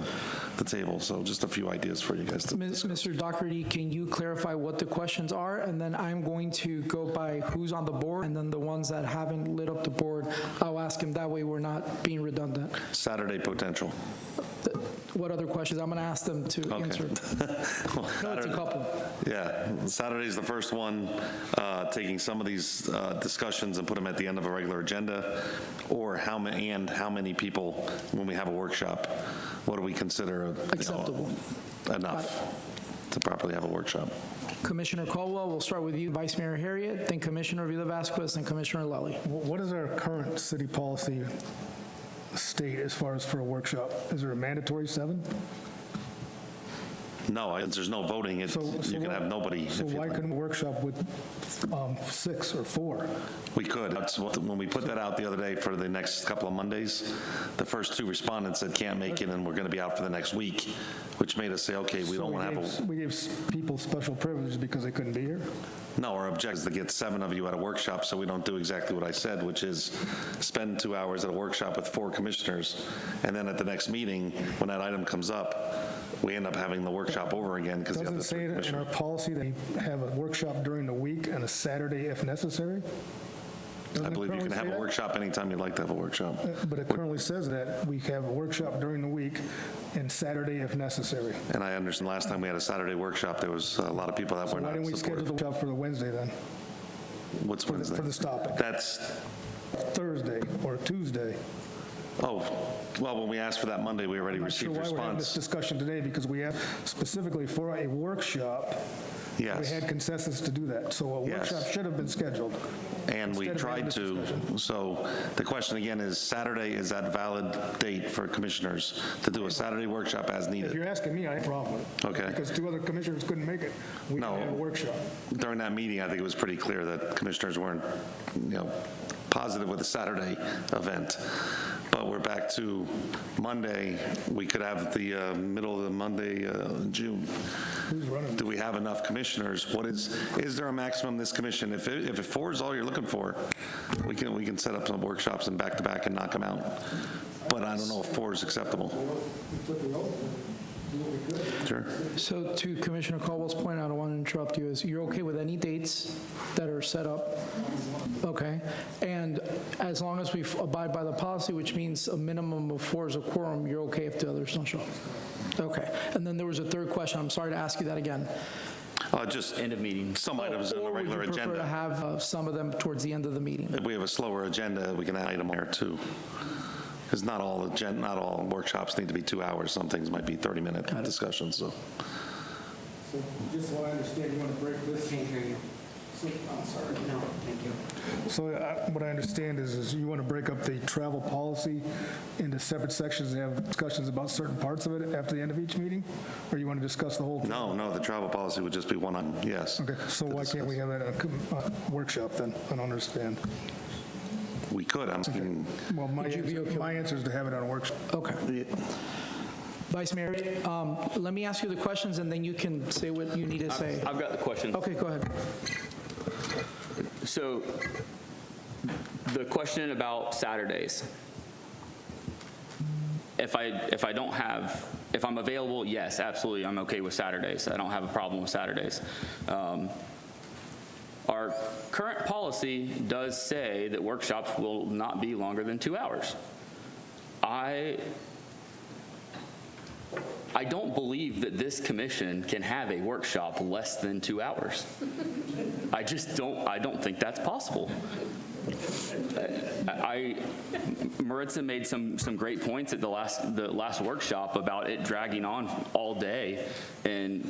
table. So just a few ideas for you guys to discuss. Mr. Doherty, can you clarify what the questions are? And then I'm going to go by who's on the board, and then the ones that haven't lit up the board, I'll ask him. That way we're not being redundant. Saturday potential. What other questions? I'm going to ask them to answer. Well, No, it's a couple. Yeah, Saturday's the first one, taking some of these discussions and put them at the end of a regular agenda, or how many people when we have a workshop, what do we consider acceptable enough to properly have a workshop? Commissioner Caldwell, we'll start with you, Vice Mayor Harriet, then Commissioner Villa-Vasquez, then Commissioner Lally. What is our current city policy state as far as for a workshop? Is there a mandatory 7? No, there's no voting. You can have nobody. So why couldn't we workshop with 6 or 4? We could. When we put that out the other day for the next couple of Mondays, the first 2 respondents said can't make it and we're going to be out for the next week, which made us say, okay, we don't want to have We gave people special privileges because they couldn't be here? No, our objective is to get 7 of you at a workshop, so we don't do exactly what I said, which is spend 2 hours at a workshop with 4 commissioners, and then at the next meeting, when that item comes up, we end up having the workshop over again because the Doesn't other it say 3 in our commissioners. policy that you have a workshop during the week and a Saturday if necessary? I believe you can have a workshop anytime you'd like to have a workshop. But it currently says that we have a workshop during the week and Saturday if necessary. And I understand last time we had a Saturday workshop, there was a lot of people that So were why not didn't we schedule supportive. the workshop for the Wednesday then? What's Wednesday? For this topic? That's, Thursday or Tuesday? oh, well, when we asked for that Monday, we already I'm not sure received why we're having this response. discussion today, because we have specifically for a workshop, we Yes. had consensus to do that. So a Yes. workshop should have been scheduled. And we Instead of having tried this to, discussion. so the question again is, Saturday, is that valid date for commissioners to do a Saturday workshop as If needed? you're asking me, I have a problem with it. Okay. Because 2 other commissioners couldn't make it. We No. didn't have a workshop. During that meeting, I think it was pretty clear that commissioners weren't, positive with the Saturday event. But we're back to Monday. We could have the middle of the Monday in June. Who's running? Do we have enough commissioners? Is there a maximum in this commission? If 4 is all you're looking for, we can set up some workshops and back-to-back and knock them out. But I don't know if 4 is acceptable. Sure. So to Commissioner Caldwell's point, I don't want to interrupt you, is you're okay with any dates that are set up? Okay. And as long as we abide by the policy, which means a minimum of 4 is a quorum, you're okay if the others don't show up? Okay. And then there was a third question. I'm sorry to ask you that again. Just end of meeting. Some items on the Or would you regular prefer to agenda. have some of them towards the end of the meeting? If we have a slower agenda, we can add item there too. Because not all workshops need to be 2 hours. Some things might be 30-minute discussions, so. So just so I understand, you want to break this? Can't hear you. I'm sorry. No, thank you. So what I understand is you want to break up the travel policy into separate sections and have discussions about certain parts of it after the end of each meeting? Or you want to discuss the whole? No, the travel policy would just be one item, yes. Okay, so why can't we have that in a workshop then? I don't understand. We could, I'm asking. Well, my answer is to have it on a workshop. Okay. Vice Mayor, let me ask you the questions, and then you can say what you need to say. I've got the question. Okay, go ahead. So the question about Saturdays. If I'm available, yes, absolutely, I'm okay with Saturdays. I don't have a problem with Saturdays. Our current policy does say that workshops will not be longer than 2 hours. I don't believe that this commission can have a workshop less than 2 hours. I don't think that's possible. Maritza made some great points at the last workshop about it dragging on all day, and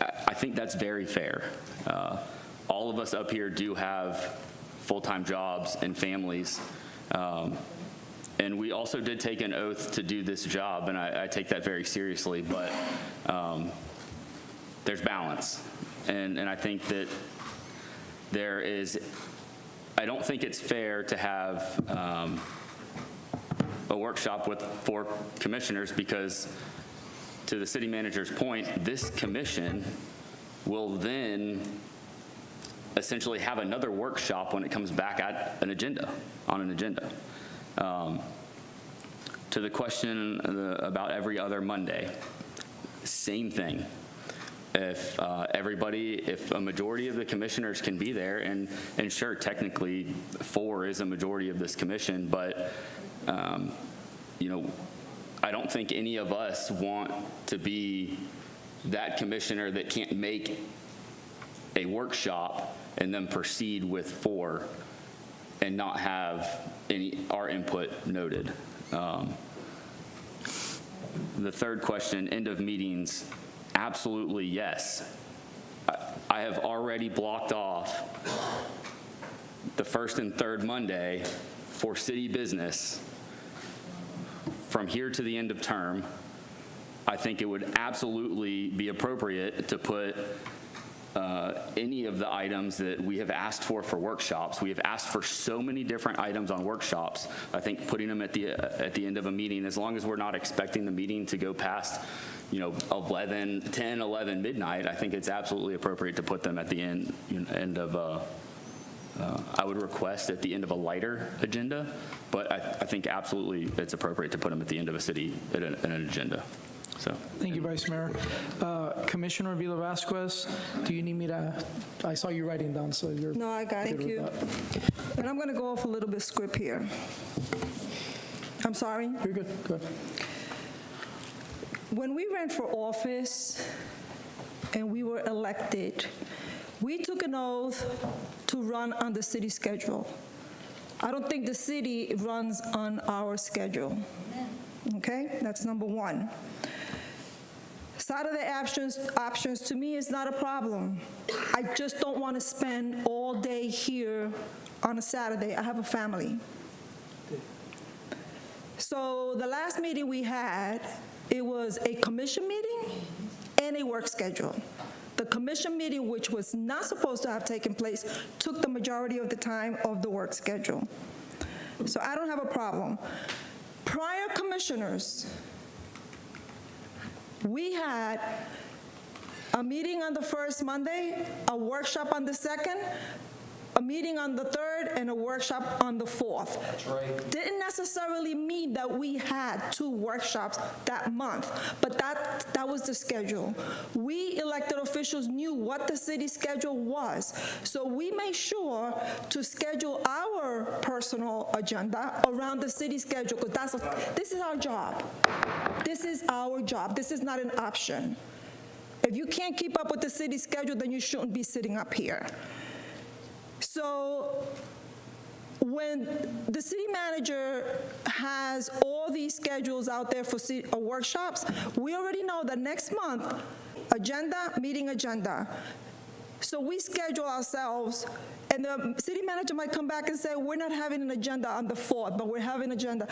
I think that's very fair. All of us up here do have full-time jobs and families, and we also did take an oath to do this job, and I take that very seriously, but there's balance, and I think that I don't think it's fair to have a workshop with 4 commissioners, because to the city manager's point, this commission will then essentially have another workshop when it comes back on an agenda. To the question about every other Monday, same thing. If a majority of the commissioners can be there, and sure, technically 4 is a majority of this commission, but I don't think any of us want to be that commissioner that can't make a workshop and then proceed with 4 and not have our input noted. The third question, end of meetings, absolutely yes. I have already blocked off the first and third Monday for city business from here to the end of term. I think it would absolutely be appropriate to put any of the items that we have asked for workshops. We have asked for so many different items on workshops. I think putting them at the end of a meeting, as long as we're not expecting the meeting to go past, 10, 11 midnight, I think it's absolutely appropriate to put them at the end of I would request at the end of a lighter agenda, but I think absolutely it's appropriate to put them at the end of an agenda. So. Thank you, Vice Mayor. Commissioner Vila Vasquez, do you need me to, I saw you writing down, so you're. No, I got it. Thank you. And I'm going to go off a little bit script here. I'm sorry? You're good. Go ahead. When we ran for office and we were elected, we took an oath to run on the city schedule. I don't think the city runs on our schedule. Okay? That's number one. Saturday options to me is not a problem. I just don't want to spend all day here on a Saturday. I have a family. So the last meeting we had, it was a commission meeting and a work schedule. The commission meeting, which was not supposed to have taken place, took the majority of the time of the work schedule. So I don't have a problem. Prior commissioners, we had a meeting on the first Monday, a workshop on the second, a meeting on the third, and a workshop on the fourth. That's right. Didn't necessarily mean that we had 2 workshops that month, but that was the schedule. We elected officials knew what the city schedule was, so we made sure to schedule our personal agenda around the city schedule, because this is our job. This is our job. This is not an option. If you can't keep up with the city schedule, then you shouldn't be sitting up here. So when the city manager has all these schedules out there for workshops, we already know that next month, agenda, meeting agenda. So we schedule ourselves, and the city manager might come back and say, we're not having an agenda on the 4th, but we're having an agenda.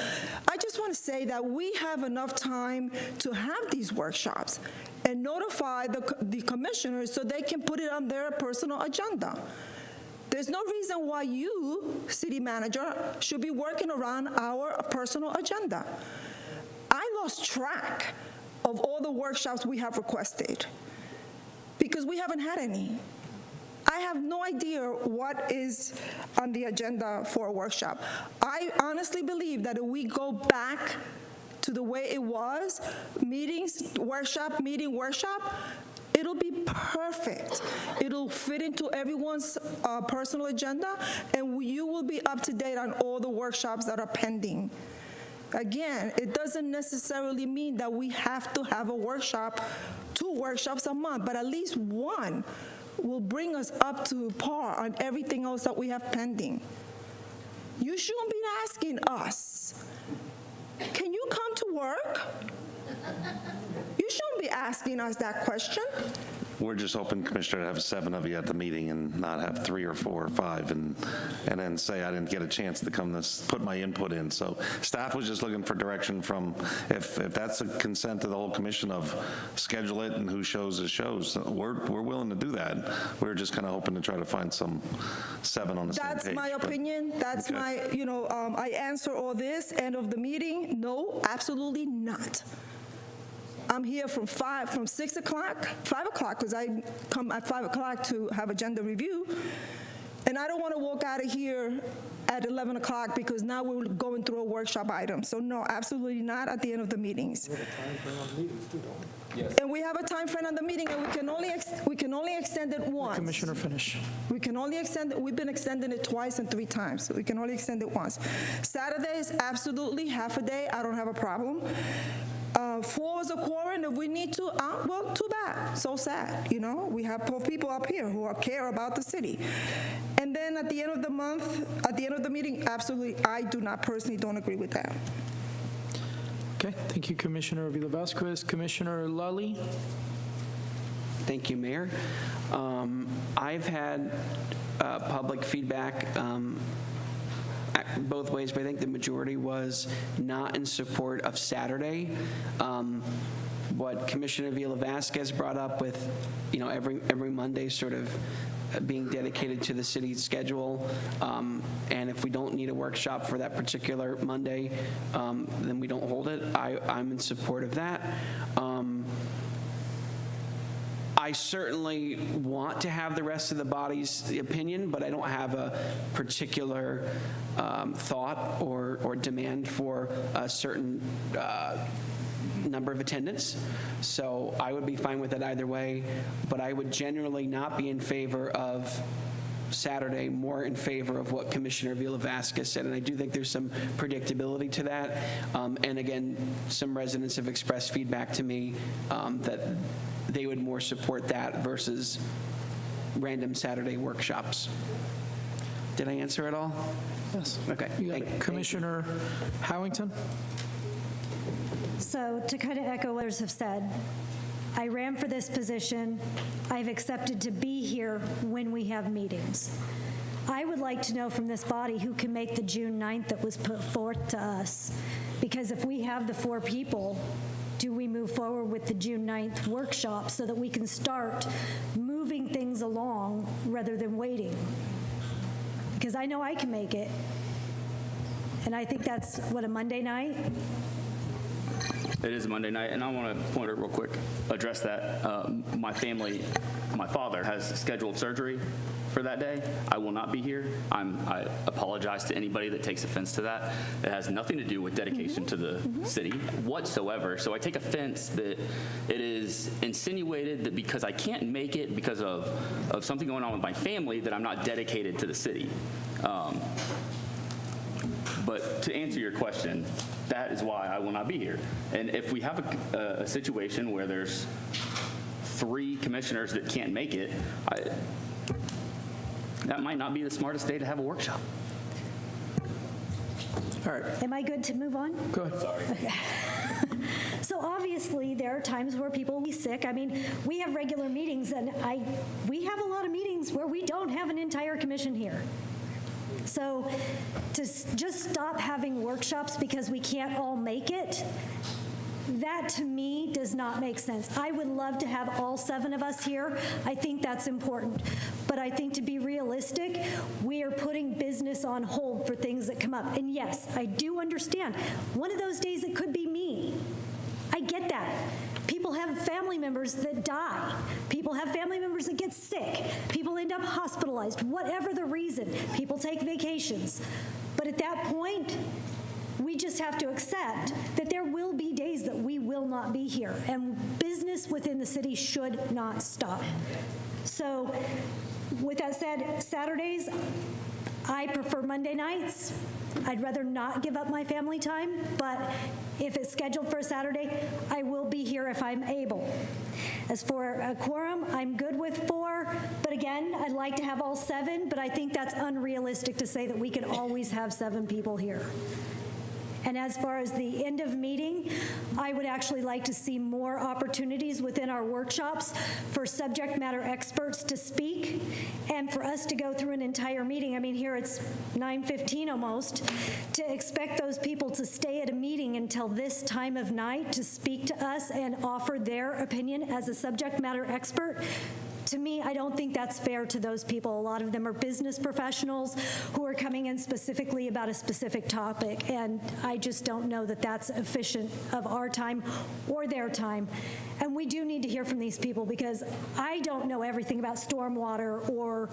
I just want to say that we have enough time to have these workshops and notify the commissioners so they can put it on their personal agenda. There's no reason why you, city manager, should be working around our personal agenda. I lost track of all the workshops we have requested because we haven't had any. I have no idea what is on the agenda for a workshop. I honestly believe that if we go back to the way it was, meetings, workshop, meeting, workshop, it'll be perfect. It'll fit into everyone's personal agenda, and you will be up to date on all the workshops that are pending. Again, it doesn't necessarily mean that we have to have a workshop, 2 workshops a month, but at least one will bring us up to par on everything else that we have pending. You shouldn't be asking us, can you come to work? You shouldn't be asking us that question. We're just hoping, Commissioner, to have 7 of you at the meeting and not have 3 or 4 or 5 and then say I didn't get a chance to come put my input in. So staff was just looking for direction from, if that's a consent to the whole commission of schedule it and who shows is shows, we're willing to do that. We're just kind of hoping to try to find some 7 on the same page. That's my opinion. That's my, I answer all this. End of the meeting. No, absolutely not. I'm here from 6 o'clock, 5 o'clock, because I come at 5 o'clock to have agenda review. And I don't want to walk out of here at 11 o'clock because now we're going through a workshop item. So no, absolutely not at the end of the meetings. Yes. And we have a time frame on the meeting, and we can only extend it once. Commissioner, finish. We can only extend it. We've been extending it twice and 3 times. So we can only extend it once. Saturday is absolutely half a day. I don't have a problem. 4 is a quorum. If we need to, well, too bad. So sad. We have poor people up here who care about the city. And then at the end of the month, at the end of the meeting, absolutely, I don't agree with that. Okay, thank you, Commissioner Vila Vasquez. Commissioner Lally? Thank you, Mayor. I've had public feedback both ways, but I think the majority was not in support of Saturday. what Commissioner Vila Vasquez brought up with, every Monday sort of being dedicated to the city's schedule. And if we don't need a workshop for that particular Monday, then we don't hold it. I'm in support of that. I certainly want to have the rest of the body's opinion, but I don't have a particular thought or demand for a certain number of attendance. So I would be fine with it either way, but I would generally not be in favor of Saturday, more in favor of what Commissioner Vila Vasquez said. And I do think there's some predictability to that. And again, some residents have expressed feedback to me that they would more support that versus random Saturday workshops. Did I answer it all? Yes. Okay. Commissioner Howington? So to kind of echo what others have said, I ran for this position. I've accepted to be here when we have meetings. I would like to know from this body who can make the June 9th that was put forth to us. Because if we have the 4 people, do we move forward with the June 9th workshop so that we can start moving things along rather than waiting? Because I know I can make it. And I think that's, what, a Monday night? It is a Monday night, and I want to point out real quick, address that. My family, my father has scheduled surgery for that day. I will not be here. I apologize to anybody that takes offense to that. It has nothing to do with dedication to the city whatsoever. So I take offense that it is insinuated that because I can't make it because of something going on with my family that I'm not dedicated to the city. But to answer your question, that is why I will not be here. And if we have a situation where there's 3 commissioners that can't make it, that might not be the smartest day to have a workshop. All right. Am I good to move on? Go ahead. Sorry. Okay. So obviously, there are times where people will be sick. I mean, we have regular meetings, and we have a lot of meetings where we don't have an entire commission here. So to just stop having workshops because we can't all make it, that to me does not make sense. I would love to have all 7 of us here. I think that's important. But I think to be realistic, we are putting business on hold for things that come up. And yes, I do understand. One of those days it could be me. I get that. People have family members that die. People have family members that get sick. People end up hospitalized. Whatever the reason, people take vacations. But at that point, we just have to accept that there will be days that we will not be here, and business within the city should not stop. So with that said, Saturdays, I prefer Monday nights. I'd rather not give up my family time, but if it's scheduled for a Saturday, I will be here if I'm able. As for a quorum, I'm good with 4, but again, I'd like to have all 7, but I think that's unrealistic to say that we can always have 7 people here. And as far as the end of meeting, I would actually like to see more opportunities within our workshops for subject matter experts to speak and for us to go through an entire meeting. I mean, here it's 9:15 almost. To expect those people to stay at a meeting until this time of night to speak to us and offer their opinion as a subject matter expert, to me, I don't think that's fair to those people. A lot of them are business professionals who are coming in specifically about a specific topic, and I just don't know that that's efficient of our time or their time. And we do need to hear from these people because I don't know everything about stormwater or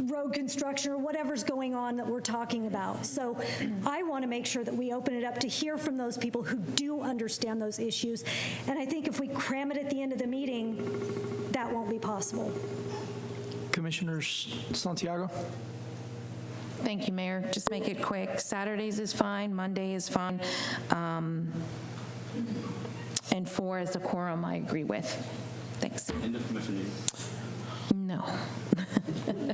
road construction or whatever's going on that we're talking about. So I want to make sure that we open it up to hear from those people who do understand those issues. And I think if we cram it at the end of the meeting, that won't be possible. Commissioner Santiago? Thank you, Mayor. Just make it quick. Saturdays is fine, Monday is fine. And 4 is the quorum I agree with. Thanks. End of commission meeting. No.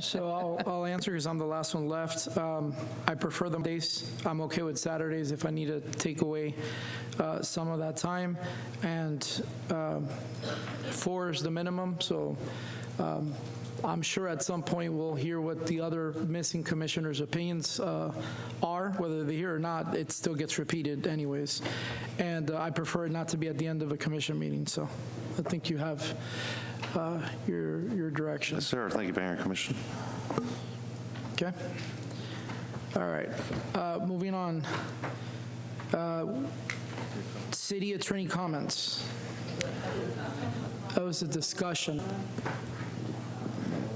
So I'll answer because I'm the last one left. I prefer the days. I'm okay with Saturdays if I need to take away some of that time. And 4 is the minimum, so I'm sure at some point we'll hear what the other missing commissioners' opinions are, whether they're here or not. It still gets repeated anyways. And I prefer it not to be at the end of a commission meeting, so I think you have your direction. Yes, sir. Thank you, Mayor and Commission. Okay. All right. Moving on. City attorney comments. That was a discussion.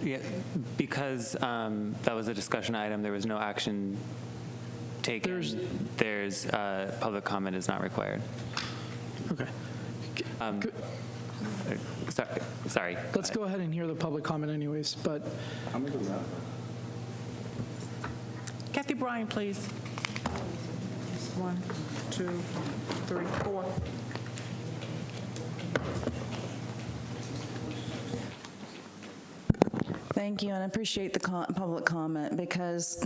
Yeah, because that was a discussion item, there was no action taken. There's public comment is not required. Okay. Sorry. Let's go ahead and hear the public comment anyways, but. Kathy Bryan, please. 1, 2, 3, 4. Thank you, and I appreciate the public comment because,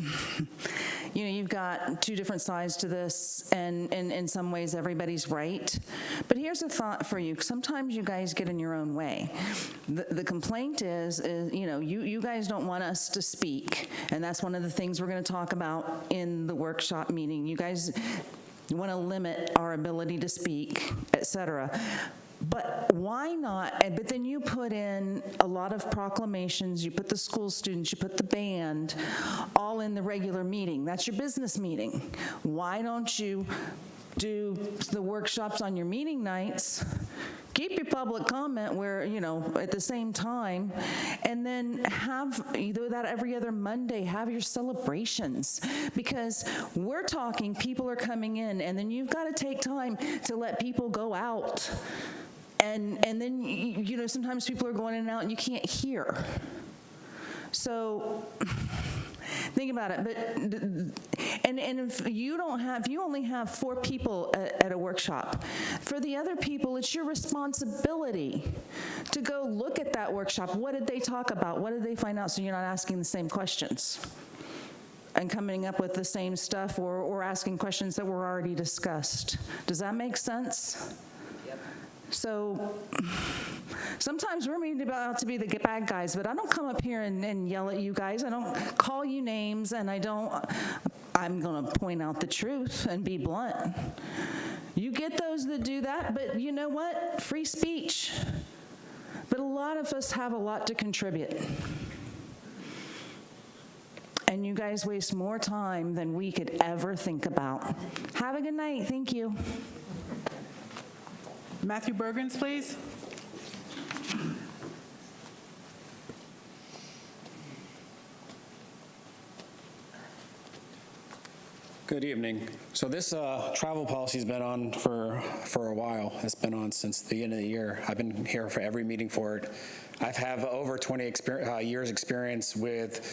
you've got two different sides to this, and in some ways everybody's right. But here's a thought for you. Sometimes you guys get in your own way. The complaint is you guys don't want us to speak, and that's one of the things we're going to talk about in the workshop meeting. You guys want to limit our ability to speak, et cetera. But why not? But then you put in a lot of proclamations, you put the school students, you put the band, all in the regular meeting. That's your business meeting. Why don't you do the workshops on your meeting nights? Keep your public comment where, at the same time, and then do that every other Monday, have your celebrations. Because we're talking, people are coming in, and then you've got to take time to let people go out. And then, sometimes people are going in and out and you can't hear. So think about it. But and if you only have 4 people at a workshop, for the other people, it's your responsibility to go look at that workshop. What did they talk about? What did they find out? So you're not asking the same questions and coming up with the same stuff or asking questions that were already discussed. Does that make sense? So sometimes we're made out to be the bad guys, but I don't come up here and yell at you guys. I don't call you names, and I'm going to point out the truth and be blunt. You get those that do that, but you know what? Free speech. But a lot of us have a lot to contribute. And you guys waste more time than we could ever think about. Have a good night. Thank you. Matthew Bergens, please. Good evening. So this travel policy's been on for a while. It's been on since the end of the year. I've been here for every meeting for it. I have over 20 years experience with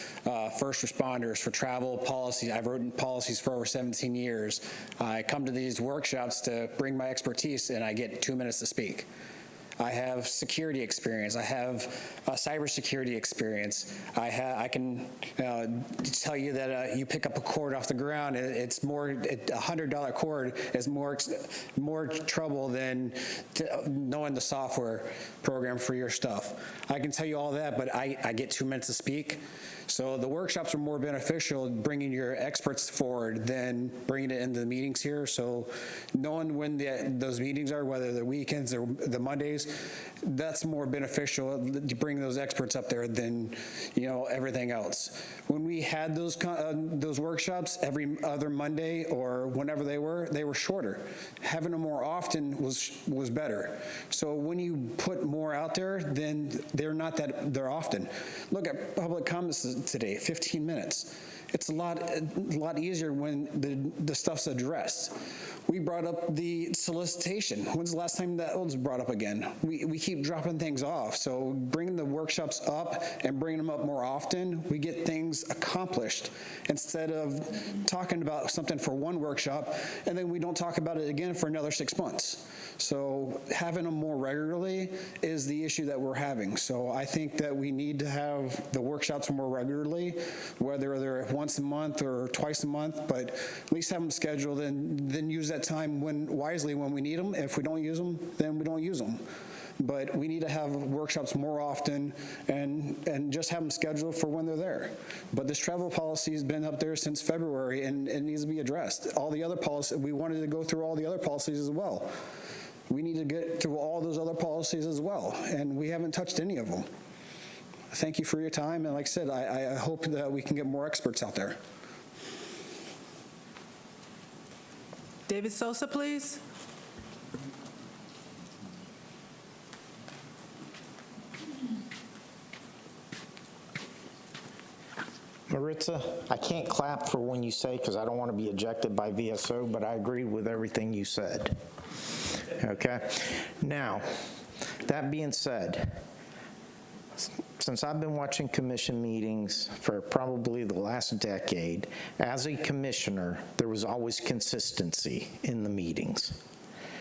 first responders for travel policy. I've written policies for over 17 years. I come to these workshops to bring my expertise, and I get 2 minutes to speak. I have security experience. I have cybersecurity experience. I can tell you that you pick up a cord off the ground, it's more, a $100 cord is more trouble than knowing the software program for your stuff. I can tell you all that, but I get 2 minutes to speak. So the workshops are more beneficial bringing your experts forward than bringing it into the meetings here. So knowing when those meetings are, whether they're weekends or the Mondays, that's more beneficial to bring those experts up there than everything else. When we had those workshops every other Monday or whenever they were shorter. Having them more often was better. So when you put more out there, then they're often. Look at public comments today, 15 minutes. It's a lot easier when the stuff's addressed. We brought up the solicitation. When's the last time that was brought up again? We keep dropping things off. So bringing the workshops up and bringing them up more often, we get things accomplished instead of talking about something for one workshop and then we don't talk about it again for another 6 months. So having them more regularly is the issue that we're having. So I think that we need to have the workshops more regularly, whether they're once a month or twice a month, but at least have them scheduled and then use that time wisely when we need them. If we don't use them, then we don't use them. but we need to have workshops more often and just have them scheduled for when they're there. But this travel policy has been up there since February, and it needs to be addressed. All the other policies, we wanted to go through all the other policies as well. We need to get through all those other policies as well, and we haven't touched any of them. Thank you for your time, and like I said, I hope that we can get more experts out there. David Sosa, please. Maritza, I can't clap for when you say, because I don't want to be ejected by VSO, but I agree with everything you said. Okay? Now, that being said, since I've been watching commission meetings for probably the last decade, as a commissioner, there was always consistency in the meetings.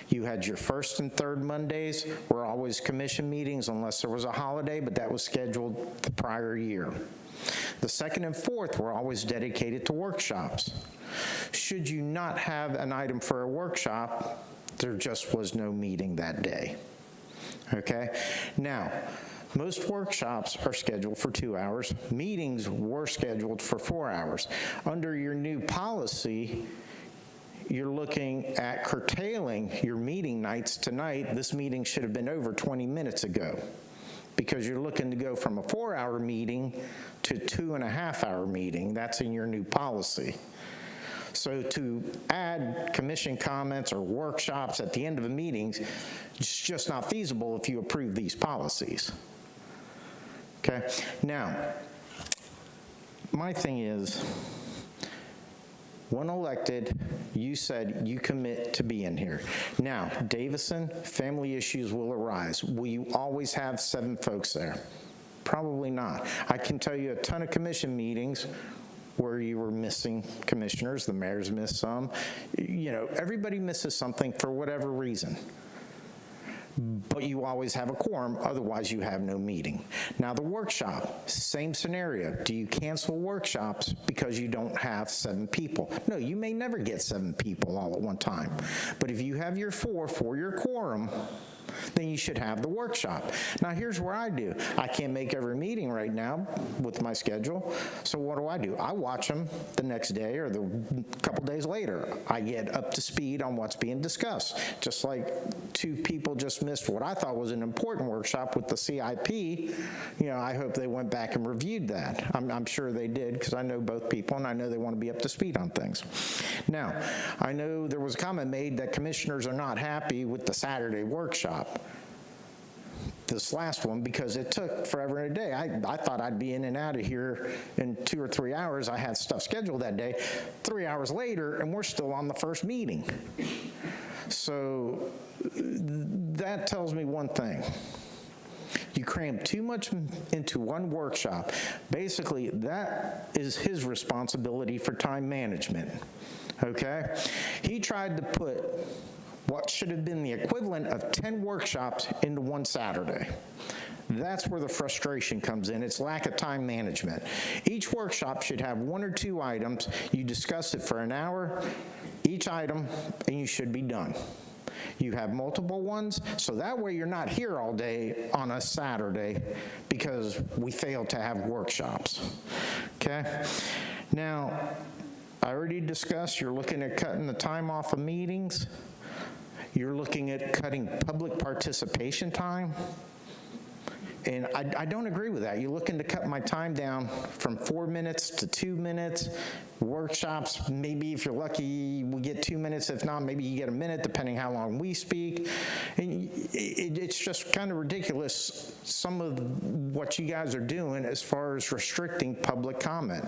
You had your first and third Mondays were always commission meetings unless there was a holiday, but that was scheduled the prior year. The second and fourth were always dedicated to workshops. Should you not have an item for a workshop, there just was no meeting that day. Okay? Now, most workshops are scheduled for 2 hours. Meetings were scheduled for 4 hours. Under your new policy, you're looking at curtailing your meeting nights tonight. This meeting should have been over 20 minutes ago, because you're looking to go from a 4-hour meeting to 2.5-hour meeting. That's in your new policy. So to add commission comments or workshops at the end of a meeting, it's just not feasible if you approve these policies. Okay? Now, my thing is, when elected, you said you commit to being here. Now, Davison, family issues will arise. Will you always have 7 folks there? Probably not. I can tell you a ton of commission meetings where you were missing commissioners. The mayor's missed some. You know, everybody misses something for whatever reason. But you always have a quorum, otherwise you have no meeting. Now the workshop, same scenario. Do you cancel workshops because you don't have 7 people? No, you may never get 7 people all at one time. But if you have your 4 for your quorum, then you should have the workshop. Now here's where I do. I can't make every meeting right now with my schedule, so what do? I watch them the next day or the couple days later. I get up to speed on what's being discussed. Just like 2 people just missed what I thought was an important workshop with the CIP. You know, I hope they went back and reviewed that. I'm sure they did, because I know both people and I know they want to be up to speed on things. Now, I know there was a comment made that commissioners are not happy with the Saturday workshop. This last one, because it took forever and a day. I thought I'd be in and out of here in 2 or 3 hours. I had stuff scheduled that day. 3 hours later, and we're still on the first meeting. So that tells me one thing. You cram too much into one workshop. Basically, that is his responsibility for time management. Okay? He tried to put what should have been the equivalent of 10 workshops into one Saturday. That's where the frustration comes in. It's lack of time management. Each workshop should have 1 or 2 items. You discuss it for an hour, each item, and you should be done. You have multiple ones, so that way you're not here all day on a Saturday because we failed to have workshops. Okay? Now, I already discussed you're looking at cutting the time off of meetings. You're looking at cutting public participation time. And I don't agree with that. You're looking to cut my time down from 4 minutes to 2 minutes. Workshops, maybe if you're lucky, we get 2 minutes. If not, maybe you get a minute, depending how long we speak. And it's just kind of ridiculous, some of what you guys are doing as far as restricting public comment.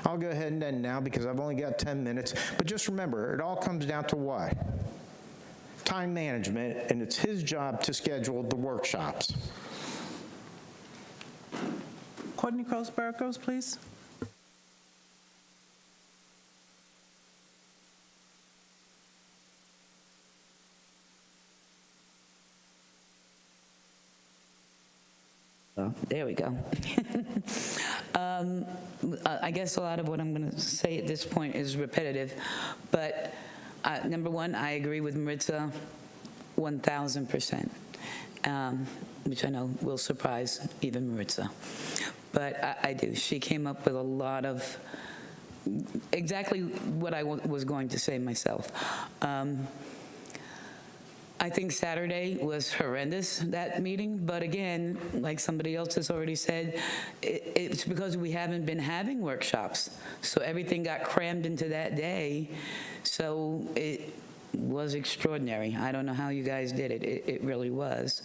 I'll go ahead and end now because I've only got 10 minutes. But just remember, it all comes down to what? Time management, and it's his job to schedule the workshops. Courtney Cross-Burgos, please. There we go. I guess a lot of what I'm going to say at this point is repetitive, but number one, I agree with Maritza 1,000%. which I know will surprise even Maritza. But I do. She came up with a lot of exactly what I was going to say myself. I think Saturday was horrendous, that meeting, but again, like somebody else has already said, it's because we haven't been having workshops. So everything got crammed into that day, so it was extraordinary. I don't know how you guys did it. It really was.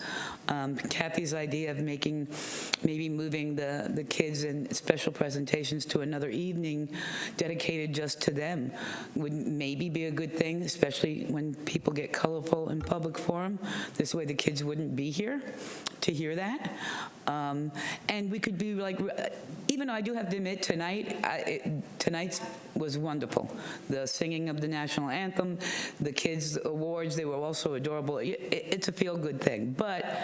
Kathy's idea of maybe moving the kids and special presentations to another evening dedicated just to them would maybe be a good thing, especially when people get colorful in public forum. This way the kids wouldn't be here to hear that. And we could be like, even though I do have to admit tonight's was wonderful. The singing of the national anthem, the kids' awards, they were also adorable. It's a feel-good thing, but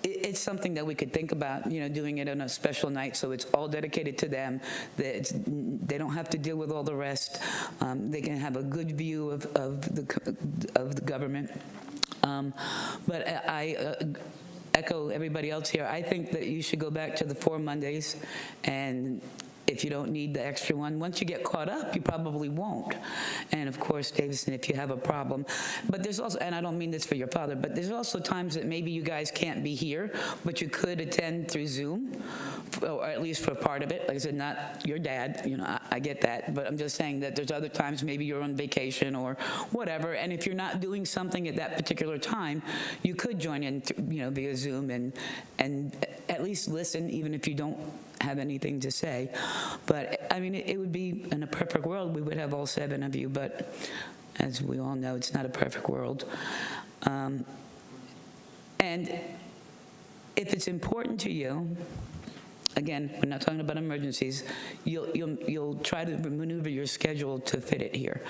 it's something that we could think about, doing it on a special night so it's all dedicated to them. They don't have to deal with all the rest. They can have a good view of the government. But I echo everybody else here. I think that you should go back to the 4 Mondays, and if you don't need the extra one, once you get caught up, you probably won't. And of course, Davison, if you have a problem. But there's also, and I don't mean this for your father, but there's also times that maybe you guys can't be here, but you could attend through Zoom, or at least for part of it. Like I said, not your dad, I get that, but I'm just saying that there's other times maybe you're on vacation or whatever, and if you're not doing something at that particular time, you could join in, via Zoom and at least listen, even if you don't have anything to say. But I mean, it would be, in a perfect world, we would have all 7 of you, but as we all know, it's not a perfect world. And if it's important to you, again, we're not talking about emergencies, you'll try to maneuver your schedule to fit it here.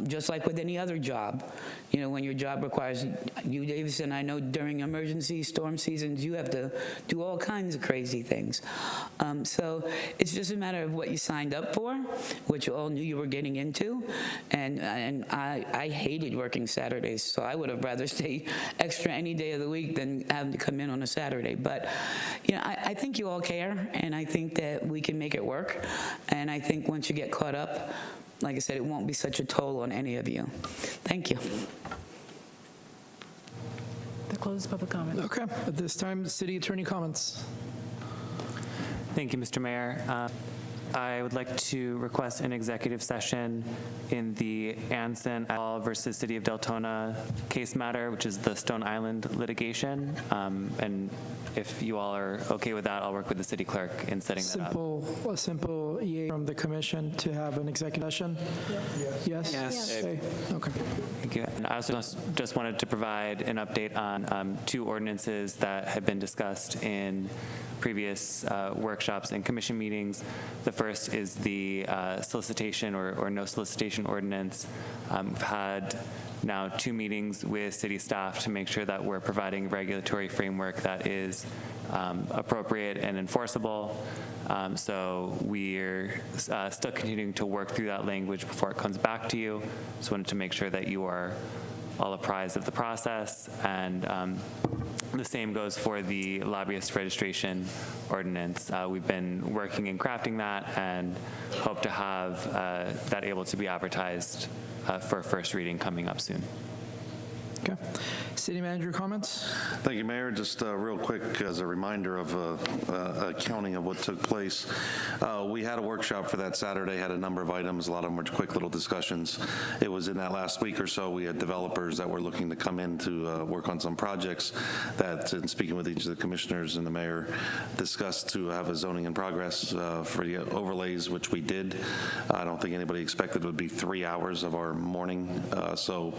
Just like with any other job, when your job requires you, Davison, I know during emergency storm seasons, you have to do all kinds of crazy things. So it's just a matter of what you signed up for, what you all knew you were getting into. And I hated working Saturdays, so I would have rather stay extra any day of the week than having to come in on a Saturday. But, I think you all care, and I think that we can make it work. And I think once you get caught up, like I said, it won't be such a toll on any of you. Thank you. That closes public comment. Okay, at this time, city attorney comments. Thank you, Mr. Mayor. I would like to request an executive session in the Anson et al. Versus City of Deltona case matter, which is the Stone Island litigation. And if you all are okay with that, I'll work with the city clerk in setting that up. A simple EA from the commission to have an executive session? Yes. Yes. Okay. Thank you. And I also just wanted to provide an update on 2 ordinances that have been discussed in previous workshops and commission meetings. The first is the solicitation or no solicitation ordinance. We've had now 2 meetings with city staff to make sure that we're providing a regulatory framework that is appropriate and enforceable. So we're still continuing to work through that language before it comes back to you. Just wanted to make sure that you are all apprised of the process. And the same goes for the lobbyist registration ordinance. We've been working and crafting that and hope to have that able to be advertised for first reading coming up soon. Okay. City manager comments? Thank you, Mayor. Just real quick, as a reminder of accounting of what took place. We had a workshop for that Saturday, had a number of items. A lot of them were quick little discussions. It was in that last week or so, we had developers that were looking to come in to work on some projects that, in speaking with each of the commissioners and the mayor, discussed to have a zoning in progress for the overlays, which we did. I don't think anybody expected it would be 3 hours of our morning. So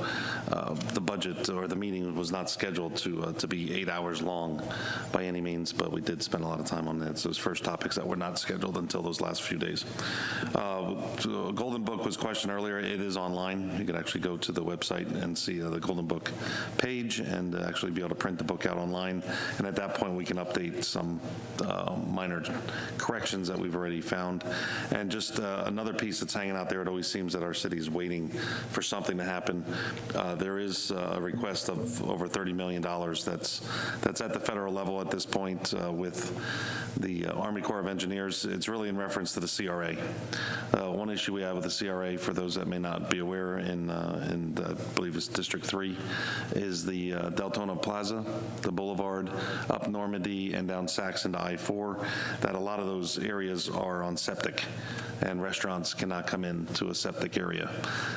the budget or the meeting was not scheduled to be 8 hours long by any means, but we did spend a lot of time on that. So those first topics that were not scheduled until those last few days. Golden Book was questioned earlier. It is online. You can actually go to the website and see the Golden Book page and actually be able to print the book out online. And at that point, we can update some minor corrections that we've already found. And just another piece that's hanging out there, it always seems that our city is waiting for something to happen. There is a request of over $30 million that's at the federal level at this point with the Army Corps of Engineers. It's really in reference to the CRA. One issue we have with the CRA, for those that may not be aware, in I believe it's District 3, is the Deltona Plaza, the Boulevard, up Normandy and down Saxon to I-4, that a lot of those areas are on septic, and restaurants cannot come into a septic area.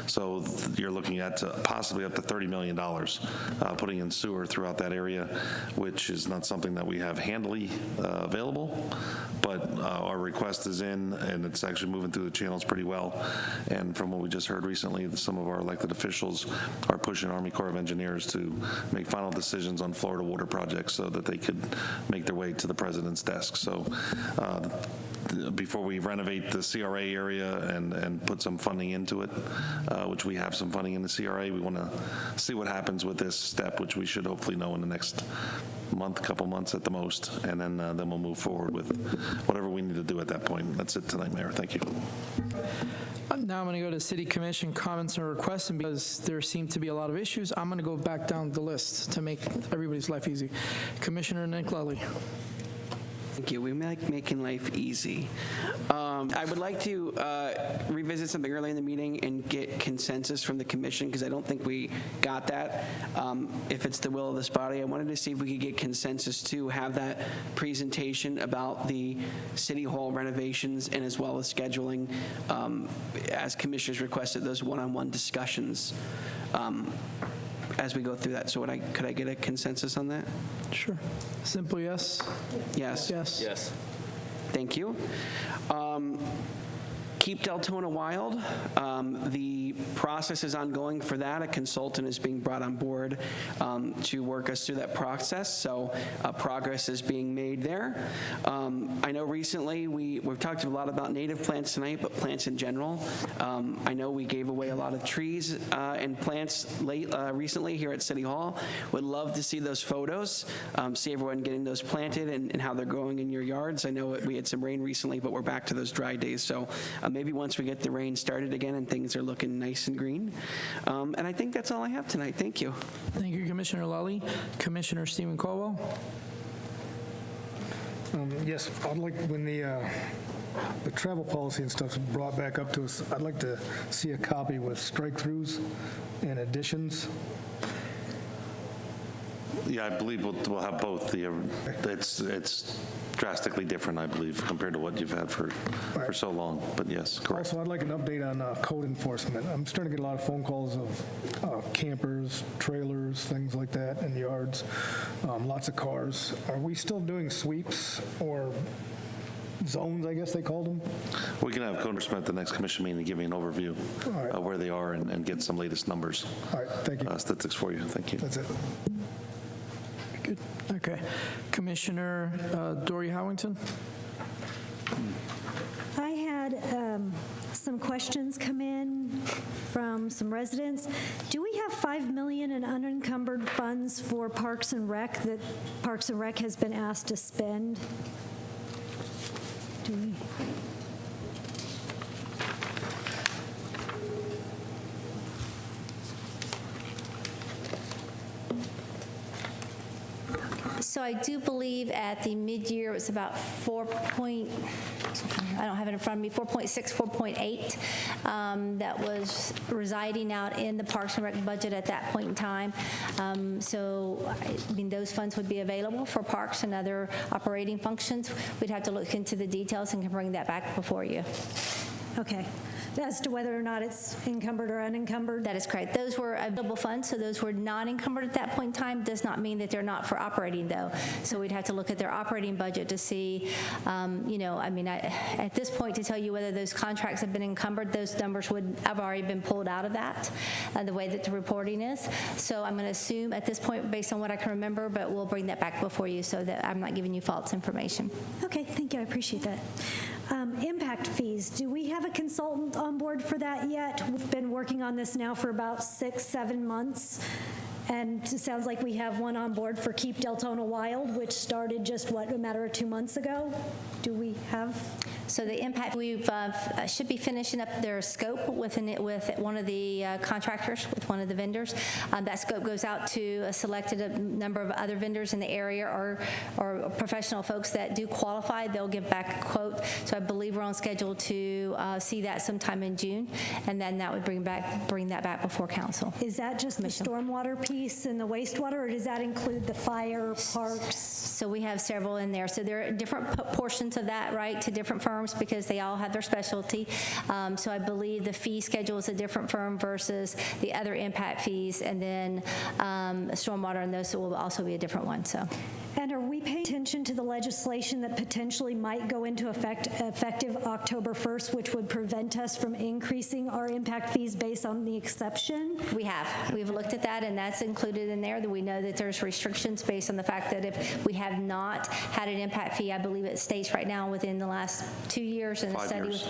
So you're looking at possibly up to $30 million putting in sewer throughout that area, which is not something that we have handily available, but our request is in, and it's actually moving through the channels pretty well. And from what we just heard recently, some of our elected officials are pushing Army Corps of Engineers to make final decisions on Florida water projects so that they could make their way to the president's desk. So before we renovate the CRA area and put some funding into it, which we have some funding in the CRA, we want to see what happens with this step, which we should hopefully know in the next month, couple months at the most, and then we'll move forward with whatever we need to do at that point. That's it tonight, Mayor. Thank you. Now I'm going to go to City Commission comments and requests, and because there seem to be a lot of issues, I'm going to go back down the list to make everybody's life easy. Commissioner Nick Lally. Thank you. We like making life easy. I would like to revisit something early in the meeting and get consensus from the commission, because I don't think we got that. If it's the will of this body, I wanted to see if we could get consensus to have that presentation about the City Hall renovations, and as well as scheduling, as commissioners requested, those one-on-one discussions as we go through that. So could I get a consensus on that? Sure. Simple yes. Yes. Yes. Yes. Thank you. Keep Deltona Wild. The process is ongoing for that. A consultant is being brought on board to work us through that process, so progress is being made there. I know recently we've talked a lot about native plants tonight, but plants in general. I know we gave away a lot of trees and plants recently here at City Hall. Would love to see those photos, see everyone getting those planted and how they're growing in your yards. I know we had some rain recently, but we're back to those dry days, so maybe once we get the rain started again and things are looking nice and green. And I think that's all I have tonight. Thank you. Thank you, Commissioner Lally. Commissioner Stephen Caldwell. Yes, I'd like, when the travel policy and stuff is brought back up to us, I'd like to see a copy with strike-throughs and additions. Yeah, I believe we'll have both. It's drastically different, I believe, compared to what you've had for so long. But yes, correct. Also, I'd like an update on code enforcement. I'm starting to get a lot of phone calls of campers, trailers, things like that in yards, lots of cars. Are we still doing sweeps or zones, I guess they called them? We can have code enforcement at the next commission meeting and give you an overview of where they are and get some latest numbers. All right, thank you. Statistics for you. Thank you. That's it. Good. Okay. Commissioner Dory Howington. I had some questions come in from some residents. Do we have $5 million in unencumbered funds for Parks and Rec that Parks and Rec has been asked to spend? Do we? So I do believe at the mid-year, it was about I don't have it in front of me, 4.6, 4.8, that was residing out in the Parks and Rec budget at that point in time. So, I mean, those funds would be available for parks and other operating functions. We'd have to look into the details and can bring that back before you. Okay. As to whether or not it's encumbered or unencumbered? That is correct. Those were available funds, so those were not encumbered at that point in time. Does not mean that they're not for operating, though. So we'd have to look at their operating budget to see, at this point, to tell you whether those contracts have been encumbered, those numbers would have already been pulled out of that, the way that the reporting is. So I'm going to assume at this point, based on what I can remember, but we'll bring that back before you so that I'm not giving you false information. Okay, thank you. I appreciate that. Impact fees. Do we have a consultant on board for that yet? We've been working on this now for about 6-7 months. And it sounds like we have one on board for Keep Deltona Wild, which started just, a matter of 2 months ago? Do we have? So the impact, we've should be finishing up their scope with one of the contractors, with one of the vendors. That scope goes out to a selected number of other vendors in the area or professional folks that do qualify. They'll give back a quote. So I believe we're on schedule to see that sometime in June, and then that would bring that back before council. Is that just the stormwater piece and the wastewater, or does that include the fire, parks? So we have several in there. So there are different portions of that, right, to different firms because they all have their specialty. So I believe the fee schedule is a different firm versus the other impact fees, and then stormwater and those will also be a different one. So. And are we paying attention to the legislation that potentially might go into effect effective October 1st, which would prevent us from increasing our impact fees based on the exception? We have. We've looked at that, and that's included in there. That we know that there's restrictions based on the fact that if we have not had an impact fee, I believe it states right now within the last 2 years in the 5 study. years.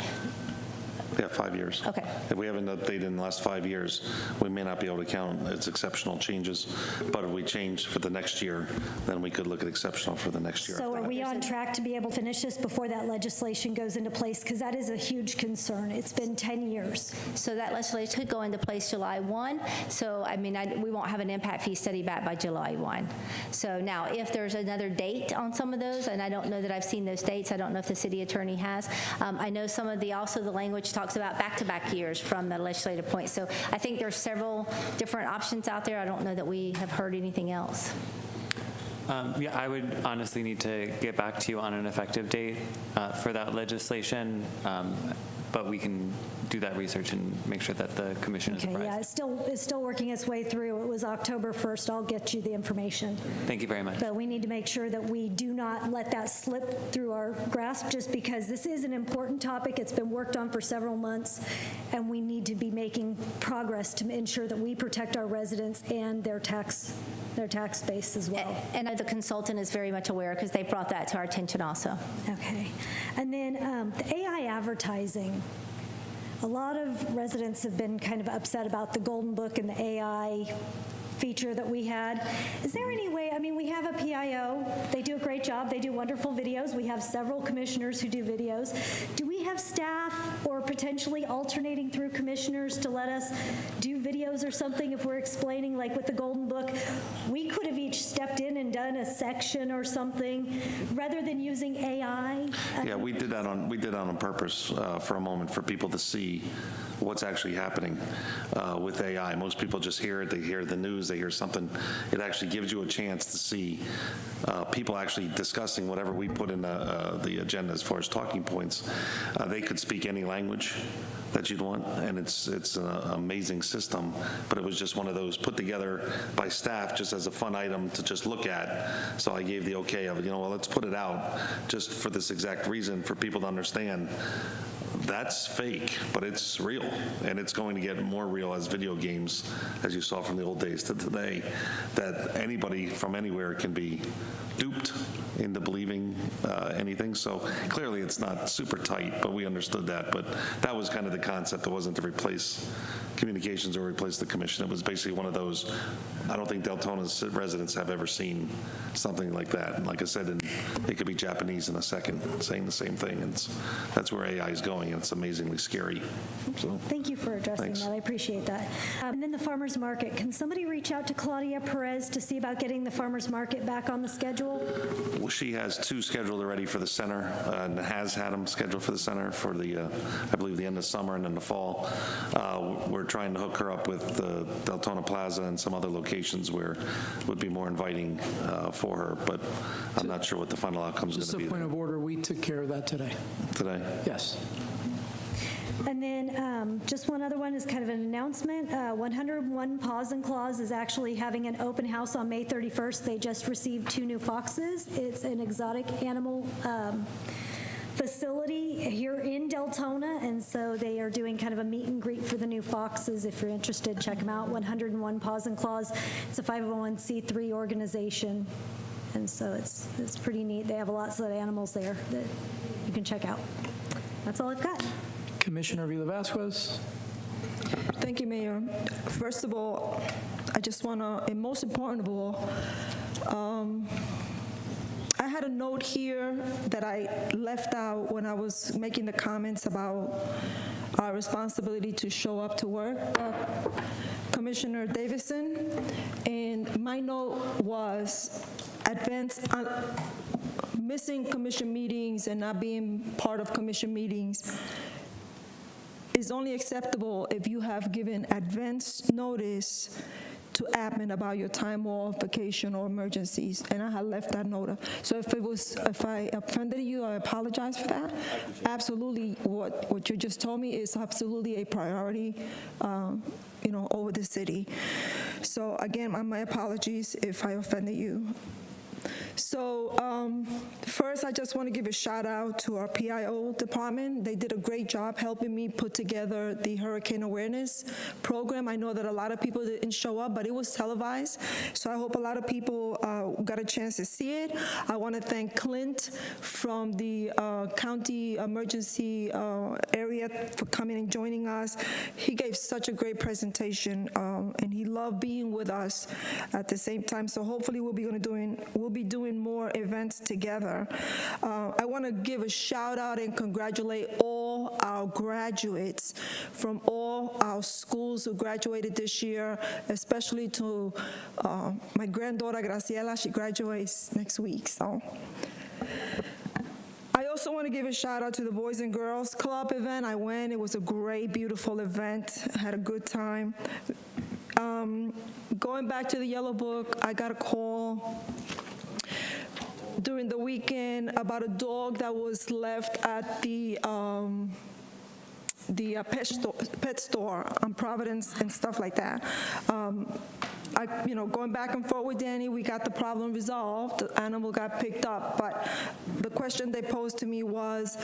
Yeah, 5 years. Okay. If we haven't updated in the last 5 years, we may not be able to count as exceptional changes. But if we change for the next year, then we could look at exceptional for the next year. So are we on track to be able to finish this before that legislation goes into place? Because that is a huge concern. It's been 10 years. So that legislation could go into place July 1. So, I mean, we won't have an impact fee study back by July 1. So now, if there's another date on some of those, and I don't know that I've seen those dates, I don't know if the city attorney has. I know some of the language talks about back-to-back years from the legislative point. So I think there's several different options out there. I don't know that we have heard anything else. Yeah, I would honestly need to get back to you on an effective date for that legislation, but we can do that research and make sure that the commission is apprised. Yeah, it's still working its way through. It was October 1st. I'll get you the information. Thank you very much. But we need to make sure that we do not let that slip through our grasp, just because this is an important topic. It's been worked on for several months, and we need to be making progress to ensure that we protect our residents and their tax base as well. And the consultant is very much aware because they brought that to our attention also. Okay. And then the AI advertising. A lot of residents have been kind of upset about the Golden Book and the AI feature that we had. Is there any way, I mean, we have a PIO. They do a great job. They do wonderful videos. We have several commissioners who do videos. Do we have staff or potentially alternating through commissioners to let us do videos or something if we're explaining, like with the Golden Book? We could have each stepped in and done a section or something rather than using AI. Yeah, we did that on purpose for a moment for people to see what's actually happening with AI. Most people just hear it, they hear the news, they hear something. It actually gives you a chance to see people actually discussing whatever we put in the agenda as far as talking points. They could speak any language that you'd want, and it's an amazing system, but it was just one of those put together by staff just as a fun item to just look at. So I gave the okay of, well, let's put it out just for this exact reason, for people to understand that's fake, but it's real, and it's going to get more real as video games, as you saw from the old days to today, that anybody from anywhere can be duped into believing anything. So clearly it's not super tight, but we understood that. But that was kind of the concept. It wasn't to replace communications or replace the commission. It was basically one of those, I don't think Deltona's residents have ever seen something like that. And like I said, it could be Japanese in a second saying the same thing. And that's where AI is going, and it's amazingly scary. So, thank you for addressing that. I appreciate that. And then the farmers market. Can somebody reach out to Claudia Perez to see about getting the farmers market back on the schedule? well, she has 2 scheduled already for the center, and has had them scheduled for the center for the, I believe, the end of summer and in the fall. We're trying to hook her up with Deltona Plaza and some other locations where it would be more inviting for her, but I'm not sure what the final outcome is going to be. Just a point of order, we took care of that today. Today? Yes. And then just one other one is kind of an announcement. 101 Paws and Claws is actually having an open house on May 31st. They just received 2 new foxes. It's an exotic animal facility here in Deltona, and so they are doing kind of a meet and greet for the new foxes. If you're interested, check them out. 101 Paws and Claws. It's a 501c3 organization, and so it's pretty neat. They have lots of animals there that you can check out. That's all I've got. Commissioner Villa-Vasquez. Thank you, Mayor. First of all, I just want to, and most important of all, I had a note here that I left out when I was making the comments about our responsibility to show up to work, Commissioner Davison, and my note was missing commission meetings and not being part of commission meetings is only acceptable if you have given advance notice to admin about your time off, vacation, or emergencies, and I had left that note. So if I offended you, I apologize for that. Absolutely, what you just told me is absolutely a priority, over the city. So again, my apologies if I offended you. So first, I just want to give a shout out to our PIO department. They did a great job helping me put together the hurricane awareness program. I know that a lot of people didn't show up, but it was televised. So I hope a lot of people got a chance to see it. I want to thank Clint from the county emergency area for coming and joining us. He gave such a great presentation, and he loved being with us at the same time. So hopefully we'll be doing more events together. I want to give a shout out and congratulate all our graduates from all our schools who graduated this year, especially to my granddaughter Graciela. She graduates next week. So I also want to give a shout out to the Boys and Girls Club event. I went. It was a great, beautiful event. I had a good time. Going back to the Yellow Book, I got a call during the weekend about a dog that was left at the pet store on Providence and stuff like that. Going back and forth with Danny, we got the problem resolved. The animal got picked up, but the question they posed to me was,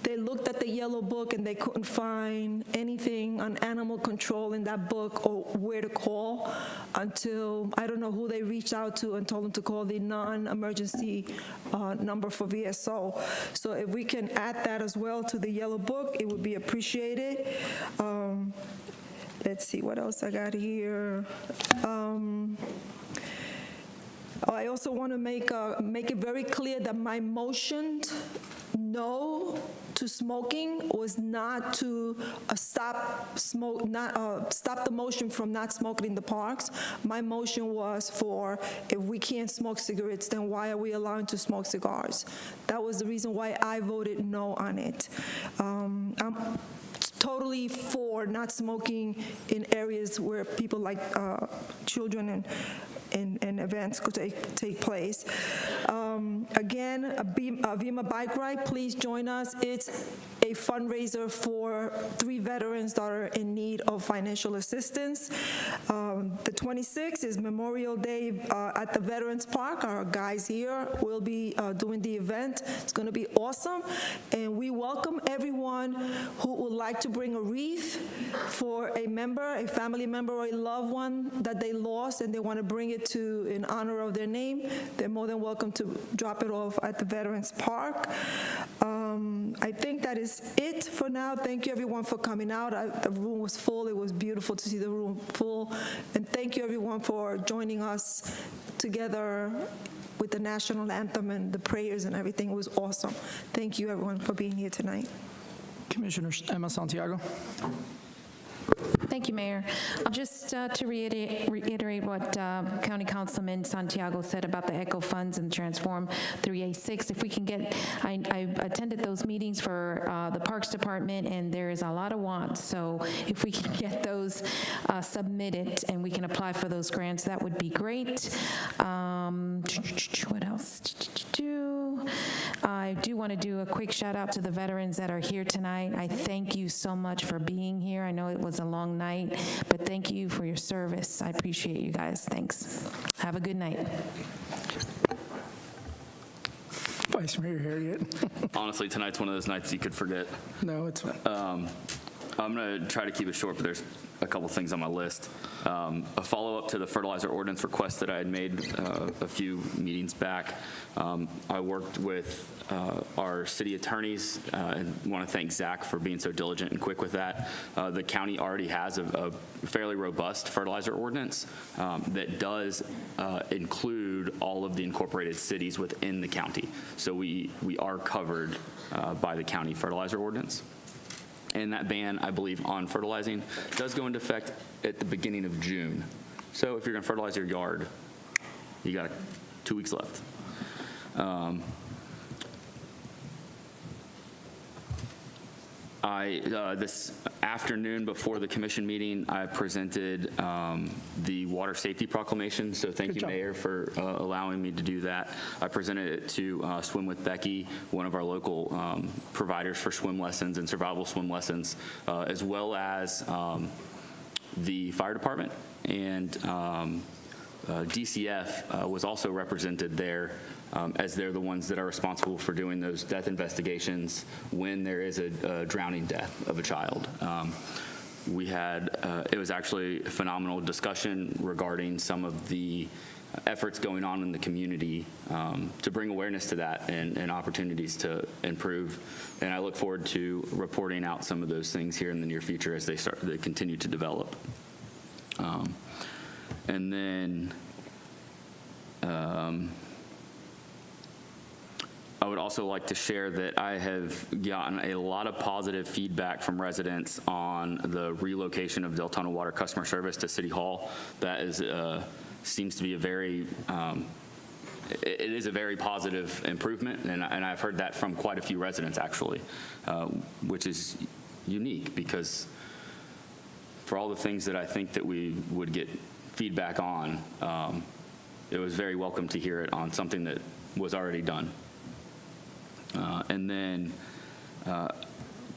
they looked at the Yellow Book and they couldn't find anything on animal control in that book or where to call until, I don't know who they reached out to and told them to call the non-emergency number for VSO. So if we can add that as well to the Yellow Book, it would be appreciated. Let's see what else I got here. I also want to make it very clear that my motion no to smoking was not to stop the motion from not smoking in the parks. My motion was for, if we can't smoke cigarettes, then why are we allowing to smoke cigars? That was the reason why I voted no on it. I'm totally for not smoking in areas where people like children and events could take place. Again, a Vima bike ride, please join us. It's a fundraiser for 3 veterans that are in need of financial assistance. The 26th is Memorial Day at the Veterans Park. Our guys here will be doing the event. It's going to be awesome, and we welcome everyone who would like to bring a wreath for a family member or a loved one that they lost, and they want to bring it to in honor of their name. They're more than welcome to drop it off at the Veterans Park. I think that is it for now. Thank you everyone for coming out. The room was full. It was beautiful to see the room full. And thank you everyone for joining us together with the national anthem and the prayers and everything. It was awesome. Thank you everyone for being here tonight. Commissioner Emma Santiago. Thank you, Mayor. Just to reiterate what County Councilman Santiago said about the ECHO funds and Transform 3A6, if we can get, I attended those meetings for the Parks Department, and there is a lot of wants, so if we can get those submitted and we can apply for those grants, that would be great. What else to do? I do want to do a quick shout out to the veterans that are here tonight. I thank you so much for being here. I know it was a long night, but thank you for your service. I appreciate you guys. Thanks. Have a good night. Vice Mayor Harriet. Honestly, tonight's one of those nights you could forget. No, it's fine. I'm going to try to keep it short, but there's a couple things on my list. A follow-up to the fertilizer ordinance request that I had made a few meetings back. I worked with our city attorneys and want to thank Zach for being so diligent and quick with that. The county already has a fairly robust fertilizer ordinance that does include all of the incorporated cities within the county. So we are covered by the county fertilizer ordinance. And that ban, I believe, on fertilizing does go into effect at the beginning of June. So if you're going to fertilize your yard, you got 2 weeks left. This afternoon before the commission meeting, I presented the water safety proclamation. So thank you, Mayor, for allowing me to do that. I presented it to Swim with Becky, one of our local providers for swim lessons and survival swim lessons, as well as the fire department. And DCF was also represented there, as they're the ones that are responsible for doing those death investigations when there is a drowning death of a child. We had, it was actually a phenomenal discussion regarding some of the efforts going on in the community to bring awareness to that and opportunities to improve. And I look forward to reporting out some of those things here in the near future as they continue to develop. And then I would also like to share that I have gotten a lot of positive feedback from residents on the relocation of Deltona Water customer service to City Hall. That is seems to be a very it is a very positive improvement, and I've heard that from quite a few residents actually, which is unique because for all the things that I think that we would get feedback on, it was very welcome to hear it on something that was already done. And then,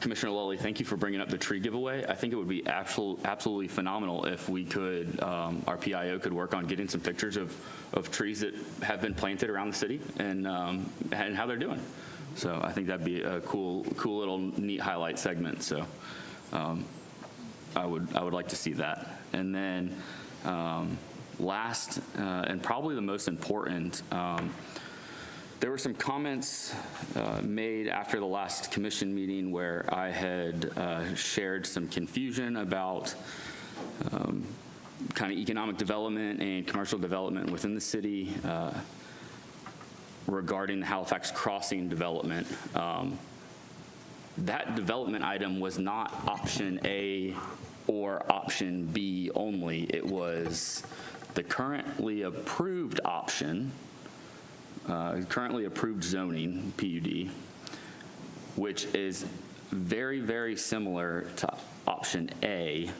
Commissioner Lully, thank you for bringing up the tree giveaway. I think it would be absolutely phenomenal if we could, our PIO could work on getting some pictures of trees that have been planted around the city and how they're doing. So I think that'd be a cool little neat highlight segment. So I would like to see that. And then last and probably the most important, there were some comments made after the last commission meeting where I had shared some confusion about kind of economic development and commercial development within the city regarding the Halifax Crossing development. That development item was not option A or option B only. It was the currently approved option, currently approved zoning, PUD, which is very, very similar to option A,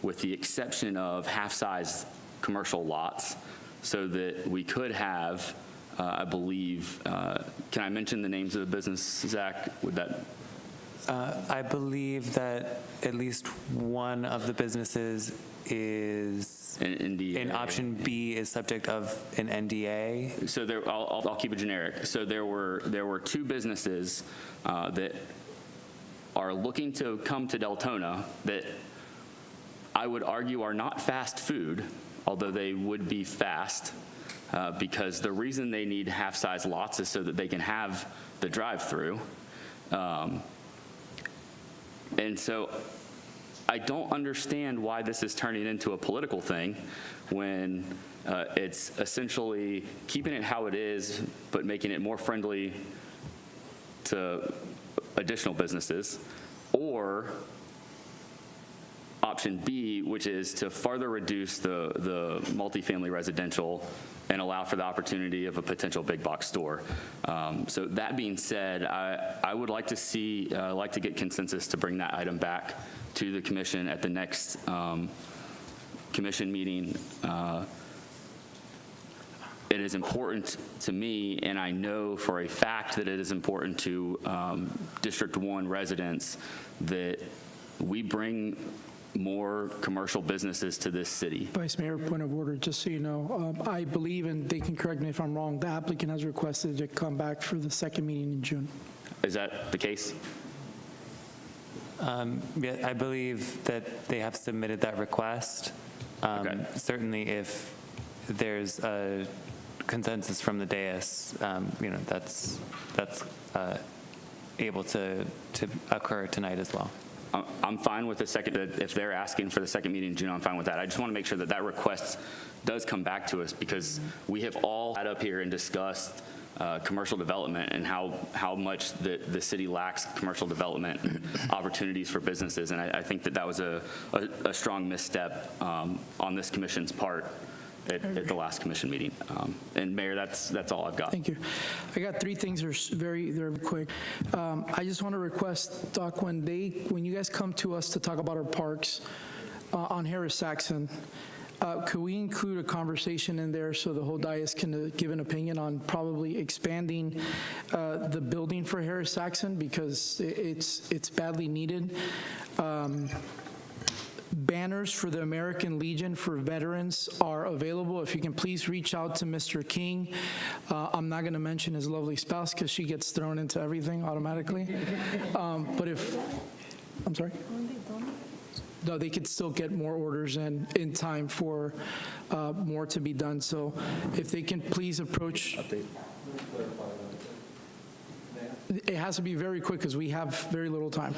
with the exception of half-size commercial lots, so that we could have, I believe, can I mention the names of the business, Zach? Would that? I believe that at least one of the businesses is in option B is subject of an NDA. So there, I'll keep it generic. So there were two businesses that are looking to come to Deltona that I would argue are not fast food, although they would be fast, because the reason they need half-size lots is so that they can have the drive-through. And so I don't understand why this is turning into a political thing when it's essentially keeping it how it is, but making it more friendly to additional businesses, or option B, which is to further reduce the multifamily residential and allow for the opportunity of a potential big box store. So that being said, I would like to see, like to get consensus to bring that item back to the commission at the next commission meeting. It is important to me, and I know for a fact that it is important to District 1 residents, that we bring more commercial businesses to this city. Vice Mayor, point of order, just so you know, I believe, and they can correct me if I'm wrong, the applicant has requested to come back for the second meeting in June. Is that the case? Yeah, I believe that they have submitted that request. Certainly, if there's a consensus from the dais, that's able to occur tonight as well. I'm fine with the second, if they're asking for the second meeting in June, I'm fine with that. I just want to make sure that that request does come back to us, because we have all sat up here and discussed commercial development and how much the city lacks commercial development opportunities for businesses. And I think that was a strong misstep on this commission's part at the last commission meeting. And Mayor, that's all I've got. Thank you. I got three things that are very quick. I just want to request, Doc, when you guys come to us to talk about our parks on Harris-Saxon, could we include a conversation in there so the whole dais can give an opinion on probably expanding the building for Harris-Saxon, because it's badly needed. Banners for the American Legion for veterans are available. If you can please reach out to Mr. King. I'm not going to mention his lovely spouse because she gets thrown into everything automatically. But I'm sorry? No, they could still get more orders in time for more to be done. So if they can please approach. It has to be very quick because we have very little time.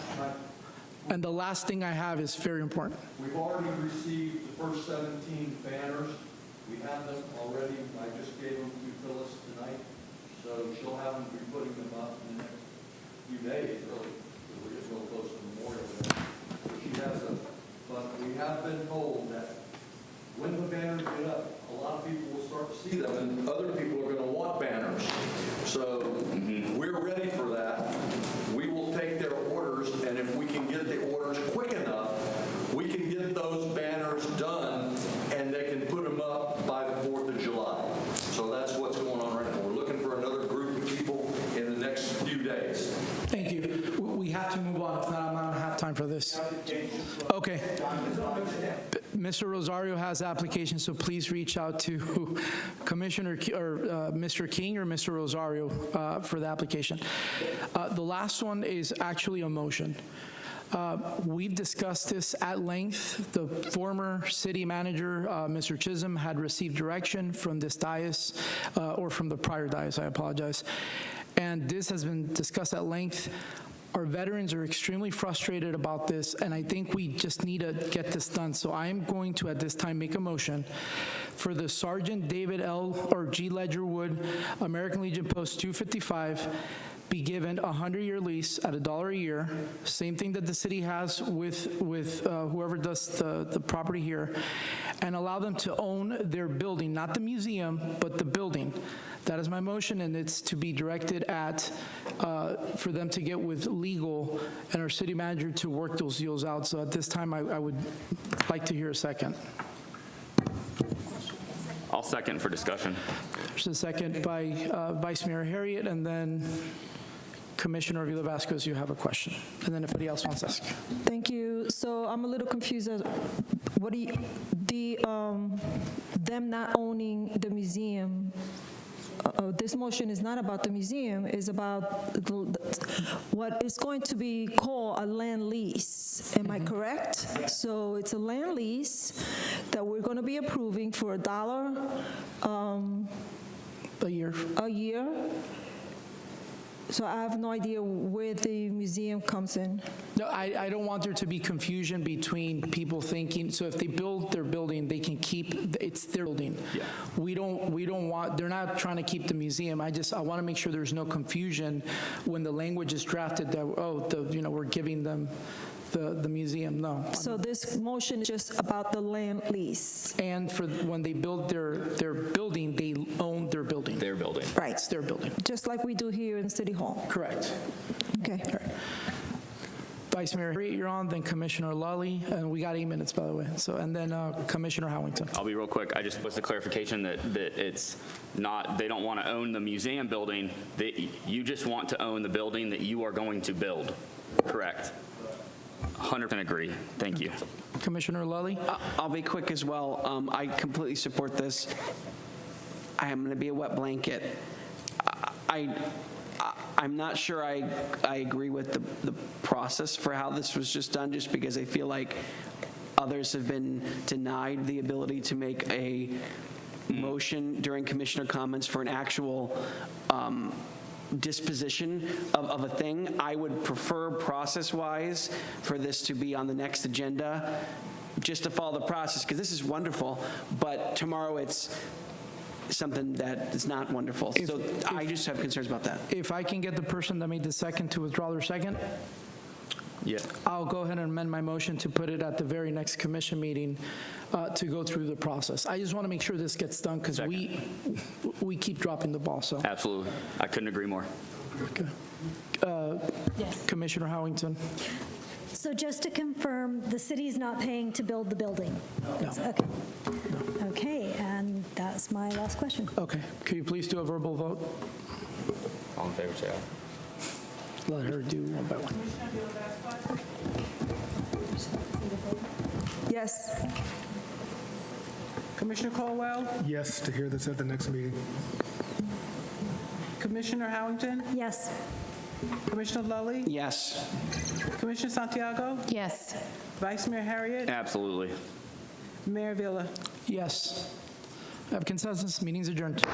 And the last thing I have is very important. We've already received the first 17 banners. We have them already. I just gave them to Phyllis tonight. So she'll have them, be putting them up in the next few days, really, because we're just real close to Memorial Day. So she has them. But we have been told that when the banners get up, a lot of people will start to see them, and other people are going to want banners. So we're ready for that. We will take their orders, and if we can get the orders quick enough, we can get those banners done, and they can put them up by the 4th of July. So that's what's going on right now. We're looking for another group of people in the next few days. Thank you. We have to move on. If not, I'm not going to have time for this. Okay. Mr. Rosario has application, so please reach out to Commissioner or Mr. King or Mr. Rosario for the application. The last one is actually a motion. We've discussed this at length. The former city manager, Mr. Chisholm, had received direction from this dais, or from the prior dais, I apologize. And this has been discussed at length. Our veterans are extremely frustrated about this, and I think we just need to get this done. So I am going to, at this time, make a motion for the Sergeant David L. or G. Ledgerwood American Legion Post 255 be given a 100-year lease at $1 a year, same thing that the city has with whoever does the property here, and allow them to own their building, not the museum, but the building. That is my motion, and it's to be directed at, for them to get with legal and our city manager to work those deals out. So at this time, I would like to hear a second. I'll second for discussion. There's a second by Vice Mayor Harriet, and then Commissioner Avila Vasquez, you have a question. And then if anybody else wants to ask. Thank you. So I'm a little confused. What do you, them not owning the museum, this motion is not about the museum, it's about what is going to be called a land lease. Am I correct? So it's a land lease that we're going to be approving for $1 a year. So I have no idea where the museum comes in. No, I don't want there to be confusion between people thinking, so if they build their building, they can keep, it's their building. Yeah. We don't want, they're not trying to keep the museum. I want to make sure there's no confusion when the language is drafted that, we're giving them the museum. No. So this motion is just about the land lease. And for when they build their building, they own their building. Their building. Right. It's their building. Just like we do here in City Hall. Correct. Okay. All right. Vice Mayor Harriet, you're on, then Commissioner Lully, and we got 8 minutes, by the way. So, and then Commissioner Howington. I'll be real quick. I just was the clarification that it's not, they don't want to own the museum building. You just want to own the building that you are going to build. Correct. 100% agree. Thank you. Commissioner Lully? I'll be quick as well. I completely support this. I am going to be a wet blanket. I I'm not sure I agree with the process for how this was just done, just because I feel like others have been denied the ability to make a motion during commissioner comments for an actual disposition of a thing. I would prefer process-wise for this to be on the next agenda, just to follow the process, because this is wonderful, but tomorrow it's something that is not wonderful. So I just have concerns about that. If I can get the person that made the second to withdraw their second, Yeah. I'll go ahead and amend my motion to put it at the very next commission meeting to go through the process. I just want to make sure this gets done because we keep dropping the ball, so. Absolutely. I couldn't agree more. Okay. Commissioner Howington? So just to confirm, the city's not paying to build the building? No. Okay. Okay, and that's my last question. Okay. Could you please do a verbal vote? All in favor, say aye. Let her do one by one. Yes. Commissioner Colwell? Yes, to hear this at the next meeting. Commissioner Howington? Yes. Commissioner Lully? Yes. Commissioner Santiago? Yes. Vice Mayor Harriet? Absolutely. Mayor Villa? Yes. I have consensus. Meeting's adjourned.